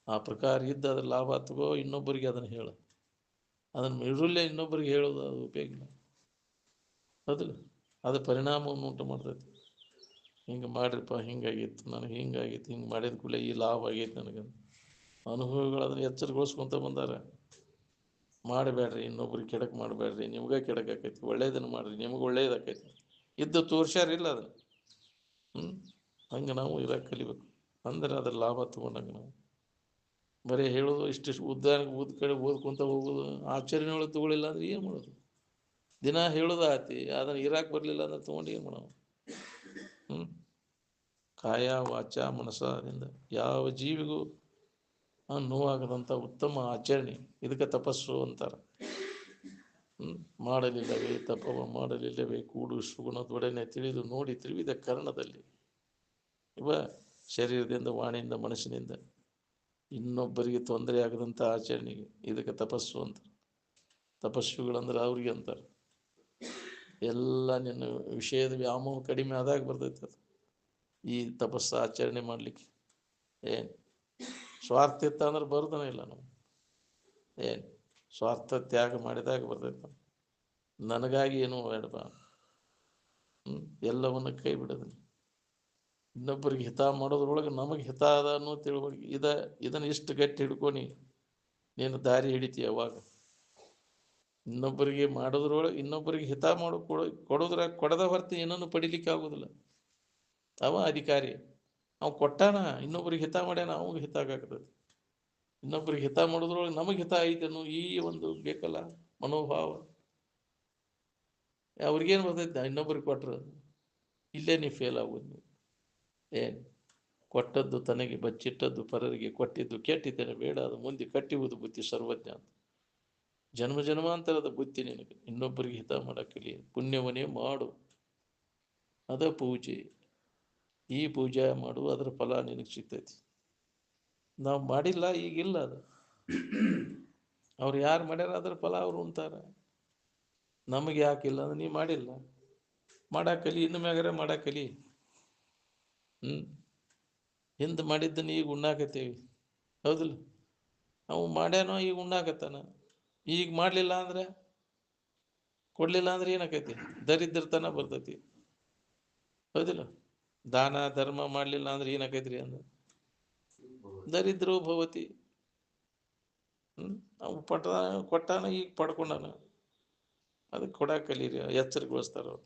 ಆ ಪ್ರಕಾರ ಇದ್ದು ಅದ್ರ ಲಾಭ ತಗೋ, ಇನ್ನೊಬ್ಬರಿಗೆ ಅದನ್ನು ಹೇಳು. ಅದನ್ನು ಇರುಲ್ಲೇ ಇನ್ನೊಬ್ಬರಿಗೆ ಹೇಳೋದು ಅದು ಉಪಯೋಗ ಇಲ್ಲ, ಹೌದಿಲ್ಲ? ಅದು ಪರಿಣಾಮವನ್ನು ಉಂಟು ಮಾಡ್ತೈತಿ. ಹಿಂಗೆ ಮಾಡ್ರಿಪ್ಪ, ಹಿಂಗಾಗಿತ್ತು ನನಗೆ, ಹಿಂಗಾಗಿತ್ತು, ಹಿಂಗೆ ಮಾಡಿದ ಕೂಡಲೇ ಈ ಲಾಭ ಆಗೈತೆ ನನಗೆ. ಅನುಭವಿಗಳು ಅದನ್ನು ಎಚ್ಚರಗೊಳಿಸ್ಕೊತ ಬಂದಾರೆ. ಮಾಡಬೇಡ್ರಿ, ಇನ್ನೊಬ್ರಿಗೆ ಕೆಡಕ್ಕೆ ಮಾಡಬೇಡ್ರಿ, ನಿಮ್ಗೆ ಕೆಡಕ್ಕೆ ಆಕೈತಿ. ಒಳ್ಳೇದನ್ನು ಮಾಡಿರಿ, ನಿಮ್ಗೆ ಒಳ್ಳೇದಾಕೈತಿ. ಇದ್ದು ತೋರ್ಸ್ಯಾರಿಲ್ಲ ಅದನ್ನು. ಹಂಗೆ ನಾವು ಇರಕ್ಕೆ ಕಲಿಬೇಕು. ಅಂದ್ರೆ ಅದ್ರ ಲಾಭ ತೊಗೊಂಡಂಗೆ ನಾವು. ಬರೀ ಹೇಳೋದು ಇಷ್ಟಿಷ್ಟು ಉದ್ದ ಕಡೆ ಓದ್ಕೊಂತ ಹೋಗೋದು, ಆಚರಣೆ ಒಳಗೆ ತೊಗೊಳಿಲ್ಲ ಅಂದ್ರೆ ಏನು ಮಾಡೋದು? ದಿನ ಹೇಳೋದು ಆತಿ, ಅದನ್ನು ಇರಾಕ್ ಬರಲಿಲ್ಲ ಅಂದ್ರೆ ತೊಗೊಂಡು ಏನು ಮಾಡೋದು? ಕಾಯ ವಾಚ ಮನಸ್ಸದಿಂದ ಯಾವ ಜೀವಿಗೂ ನೋವಾಗದಂಥ ಉತ್ತಮ ಆಚರಣೆ, ಇದಕ್ಕೆ ತಪಸ್ಸು ಅಂತಾರೆ. ಮಾಡಲಿಲ್ಲವೇ ತಪವ ಮಾಡಲಿಲ್ಲವೇ ಕೂಡು ಸುಗುಣದೊಡನೆ ತಿಳಿದು ನೋಡಿ ತಿಳಿದ ಕರ್ಣದಲ್ಲಿ. ಇವ ಶರೀರದಿಂದ, ವಾಣಿಯಿಂದ, ಮನಸ್ಸಿನಿಂದ ಇನ್ನೊಬ್ಬರಿಗೆ ತೊಂದರೆ ಆಗದಂಥ ಆಚರಣೆಗೆ ಇದಕ್ಕೆ ತಪಸ್ಸು ಅಂತಾರೆ. ತಪಸ್ವಿಗಳಂದ್ರೆ ಅವ್ರಿಗೆ ಅಂತಾರೆ. ಎಲ್ಲ ನಿನ್ನ ವಿಷಯದ ವ್ಯಾಮೋಹ ಕಡಿಮೆ ಆದಾಗ ಬರ್ತೈತೆ ಅದು, ಈ ತಪಸ್ಸು ಆಚರಣೆ ಮಾಡಲಿಕ್ಕೆ. ಏನು ಸ್ವಾರ್ಥ ಇತ್ತ ಅಂದ್ರೆ ಬರೋದನೇ ಇಲ್ಲ ನಾವು. ಏನು ಸ್ವಾರ್ಥ ತ್ಯಾಗ ಮಾಡಿದಾಗ ಬರ್ತೈತೆ. ನನಗಾಗಿ ಏನೂ ಬೇಡಪ್ಪ, ಎಲ್ಲವನ್ನು ಕೈ ಬಿಡೋದನ್ನು. ಇನ್ನೊಬ್ಬರಿಗೆ ಹಿತ ಮಾಡೋದ್ರೊಳಗೆ ನಮಗೆ ಹಿತ ಅದ ಅನ್ನೋ ತಿಳುವಳಿಕೆ ಇದನ್ನು ಇಷ್ಟು ಗಟ್ಟಿ ಹಿಡ್ಕೊನಿ ನೀನು ದಾರಿ ಹಿಡಿತೀಯ. ಅವಾಗ ಇನ್ನೊಬ್ಬರಿಗೆ ಮಾಡೋದ್ರೊಳಗೆ, ಇನ್ನೊಬ್ಬರಿಗೆ ಹಿತ ಕೊಡದ ಹೊರತು ಏನನ್ನು ಪಡಿಲಿಕ್ಕೆ ಆಗೋದಿಲ್ಲ. ಅವ ಅಧಿಕಾರಿ, ಅವ ಕೊಟ್ಟಾನ, ಇನ್ನೊಬ್ರಿಗೆ ಹಿತ ಮಾಡ್ಯಾನ, ಅವಾಗ ಹಿತ ಆಗಾಗ್ತದೆ. ಇನ್ನೊಬ್ರಿಗೆ ಹಿತ ಮಾಡೋದ್ರೊಳಗೆ ನಮಗೆ ಹಿತ ಐತೆ ಅನ್ನೋ ಈ ಒಂದು ಬೇಕಲ್ಲ ಮನೋಭಾವ. ಅವ್ರಿಗೇನು ಬರ್ತೈತೆ? ಇನ್ನೊಬ್ರಿಗೆ ಕೊಟ್ಟರು ಇಲ್ಲೇ ನೀವು ಫೇಲ್ ಆಗೋದು. ಏನು ಕೊಟ್ಟದ್ದು ತನಗೆ, ಬಚ್ಚಿಟ್ಟದ್ದು ಪರರಿಗೆ, ಕೊಟ್ಟಿದ್ದು ಕೆಟ್ಟಿದ್ದೇನೆ ಬೇಡ, ಅದು ಮುಂದೆ ಕಟ್ಟಿವುದು ಬುದ್ಧಿ ಸರ್ವಜ್ಞ ಅಂತ. ಜನ್ಮಾಂತರದ ಬುದ್ಧಿ ನಿನಗೆ. ಇನ್ನೊಬ್ಬರಿಗೆ ಹಿತ ಮಾಡಕ್ಕಿಲ್ಲ, ಪುಣ್ಯವನ್ನೇ ಮಾಡು. ಅದ ಪೂಜೆ. ಈ ಪೂಜೆ ಮಾಡು, ಅದ್ರ ಫಲ ನಿನಗೆ ಸಿಗ್ತೈತಿ. ನಾವು ಮಾಡಿಲ್ಲ, ಈಗಿಲ್ಲ ಅದು. ಅವ್ರು ಯಾರು ಮಾಡ್ಯಾರ ಅದ್ರ ಫಲ ಅವ್ರು ಉಣ್ತಾರೆ. ನಮಗೆ ಯಾಕಿಲ್ಲ ಅಂದ್ರೆ ನೀ ಮಾಡಿಲ್ಲ. ಮಾಡಾಕಲಿ, ಇನ್ನು ಮ್ಯಾಗಾರೆ ಮಾಡಾಕಲಿ. ಹಿಂದೆ ಮಾಡಿದ್ದನ್ನು ಈಗ ಉಣ್ಣಾಕತ್ತೀವಿ, ಹೌದಿಲ್ಲ? ಅವು ಮಾಡ್ಯಾನೋ ಈಗ ಉಣ್ಣಾಕತ್ತಾನ. ಈಗ ಮಾಡಲಿಲ್ಲ ಅಂದ್ರೆ, ಕೊಡಲಿಲ್ಲ ಅಂದ್ರೆ ಏನಾಕೈತಿ? ದರಿದ್ರತನ ಬರ್ತೈತಿ, ಹೌದಿಲ್ಲ? ದಾನ ಧರ್ಮ ಮಾಡಲಿಲ್ಲ ಅಂದ್ರೆ ಏನಾಕೈತ್ರಿ ಅಂದ್ರೆ ದರಿದ್ರೋ ಭವತಿ. ಅವು ಕೊಟ್ಟಾನ, ಈಗ ಪಡ್ಕೊಂಡಾನ. ಅದಕ್ಕೆ ಕೊಡಾಕ ಕಲೀರಿ, ಎಚ್ಚರಿಗೊಳಿಸ್ತಾರ ಅವ್ರು.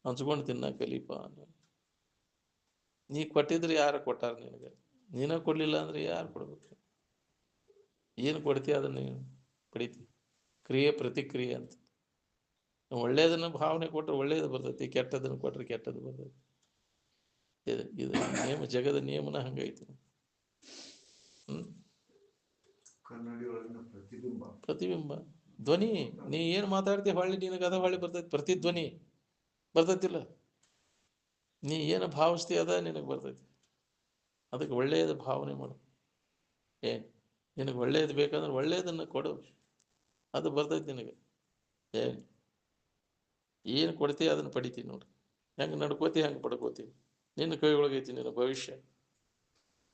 ಹಂಚ್ಕೊಂಡು ತಿನ್ನಕ್ಕೆ ಕಲೀಪ. ನೀ ಕೊಟ್ಟಿದ್ರೆ ಯಾರು ಕೊಟ್ಟಾರ ನಿನಗೆ? ನೀನ ಕೊಡಲಿಲ್ಲ ಅಂದ್ರೆ ಯಾರು ಕೊಡ್ಬೇಕು? ಏನು ಕೊಡ್ತೀಯ ಅದನ್ನು ನೀನು ಪಡಿತಿ. ಕ್ರಿಯೆ ಪ್ರತಿಕ್ರಿಯೆ ಅಂತ. ಒಳ್ಳೇದನ್ನು ಭಾವನೆ ಕೊಟ್ಟರೆ ಒಳ್ಳೇದು ಬರ್ತೈತಿ, ಕೆಟ್ಟದನ್ನು ಕೊಟ್ಟರೆ ಕೆಟ್ಟದ್ದು ಬರ್ತೈತಿ. ಇದು ನಿಯಮ, ಜಗದ ನಿಯಮನ ಹಂಗೈತಿ. ಪ್ರತಿಬಿಂಬ ಧ್ವನಿ. ನೀ ಏನು ಮಾತಾಡ್ತೀವಿ ಹೊಳ್ಳಿ ನಿನಗೆ ಅದ ಹೊಳ್ಳಿ ಬರ್ತೈತಿ. ಪ್ರತಿಧ್ವನಿ ಬರ್ತೈತಿಲ್ಲ. ನೀ ಏನು ಭಾವಿಸ್ತೀಯ ಅದ ನಿನಗೆ ಬರ್ತೈತಿ. ಅದಕ್ಕೆ ಒಳ್ಳೆಯದು ಭಾವನೆ ಮಾಡು. ನಿನಗೆ ಒಳ್ಳೇದು ಬೇಕಂದ್ರೆ ಒಳ್ಳೇದನ್ನು ಕೊಡು, ಅದು ಬರ್ತೈತಿ ನಿನಗೆ. ಏನು ಕೊಡ್ತೀಯ ಅದನ್ನು ಪಡಿತೀನಿ ನೋಡ್ರಿ. ಹೆಂಗೆ ನಡ್ಕೋತಿ ಹಂಗೆ ಪಡ್ಕೋತಿ. ನಿನ್ನ ಕೈ ಒಳಗೈತಿ ನಿನ್ನ ಭವಿಷ್ಯ.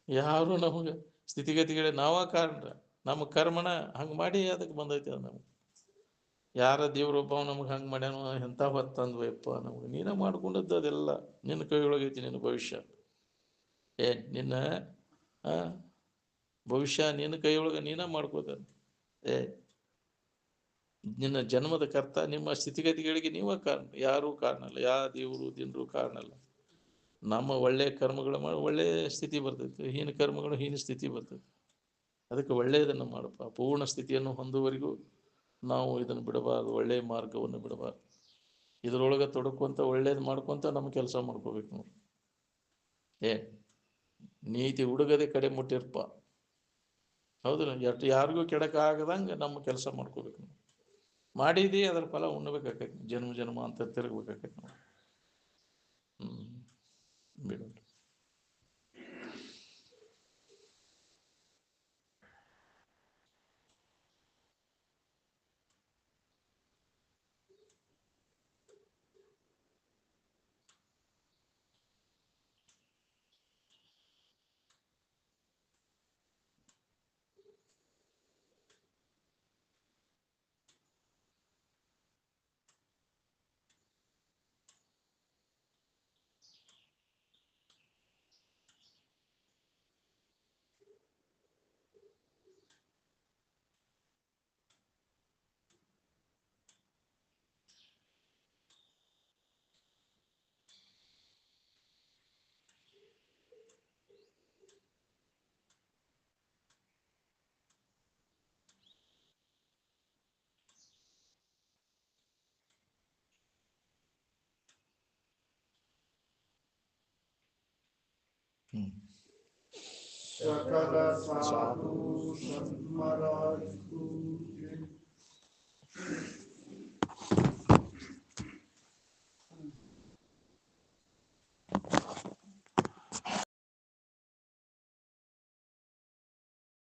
ಯಾರು ನಮಗೆ ಸ್ಥಿತಿಗತಿಗಳೇ ನಾವ ಕಾರಣ. ನಮ್ಮ ಕರ್ಮನ ಹಂಗೆ ಮಾಡಿ ಅದಕ್ಕೆ ಬಂದೈತಿ ಅದು ನಮ್ಗೆ. ಯಾರ ದೇವ್ರೊಬ್ಬ ನಮ್ಗೆ ಹಂಗೆ ಮಾಡ್ಯಾನೋ, ಎಂಥ ಹೊತ್ತಂದ್ವಯಪ್ಪ ನಮ್ಗೆ. ನೀನ ಮಾಡ್ಕೊಂಡದ್ದು ಅದೆಲ್ಲ. ನಿನ್ನ ಕೈ ಒಳಗೈತಿ ನಿನ್ನ ಭವಿಷ್ಯ. ನಿನ್ನ ಭವಿಷ್ಯ ನಿನ್ನ ಕೈ ಒಳಗೆ ನೀನ ಮಾಡ್ಕೋತ. ನಿನ್ನ ಜನ್ಮದ ಕರ್ತ. ನಿಮ್ಮ ಸ್ಥಿತಿಗತಿಗಳಿಗೆ ನೀವ ಕಾರಣ, ಯಾರೂ ಕಾರಣ ಅಲ್ಲ. ಯಾವ ದೇವರು ದಿನರು ಕಾರಣ ಅಲ್ಲ. ನಮ್ಮ ಒಳ್ಳೆ ಕರ್ಮಗಳು ಮಾಡಿ ಒಳ್ಳೆ ಸ್ಥಿತಿ ಬರ್ತೈತಿ, ಹೀನ ಕರ್ಮಗಳು ಹೀನ ಸ್ಥಿತಿ ಬರ್ತೈತಿ. ಅದಕ್ಕೆ ಒಳ್ಳೆಯದನ್ನು ಮಾಡಪ್ಪ. ಪೂರ್ಣ ಸ್ಥಿತಿಯನ್ನು ಹೊಂದುವವರೆಗೂ ನಾವು ಇದನ್ನು ಬಿಡಬಾರ್ದು, ಒಳ್ಳೆಯ ಮಾರ್ಗವನ್ನು ಬಿಡಬಾರ್ದು. ಇದರೊಳಗೆ ತೊಡಕೊಂತ ಒಳ್ಳೇದು ಮಾಡ್ಕೊಂತ ನಮ್ಮ ಕೆಲಸ ಮಾಡ್ಕೋಬೇಕು ನಾವು. ನೀತಿ ಹುಡುಗದೆ ಕಡೆ ಮುಟ್ಟಿರ್ಪ, ಹೌದಿಲ್ಲ? ಎಷ್ಟು ಯಾರಿಗೂ ಕೆಡಕಾಗದಂಗೆ ನಮ್ಮ ಕೆಲಸ ಮಾಡ್ಕೋಬೇಕು ನಾವು. ಮಾಡಿದಿ ಅದರ ಫಲ ಉಣ್ಣಬೇಕಾಕೈತಿ, ಜನ್ಮ ಜನ್ಮ ಅಂತ ತಿರುಗಬೇಕಾಕೈತಿ ನಾವು. ಬಿಡೋಣ. सकल साधु संत महाराज को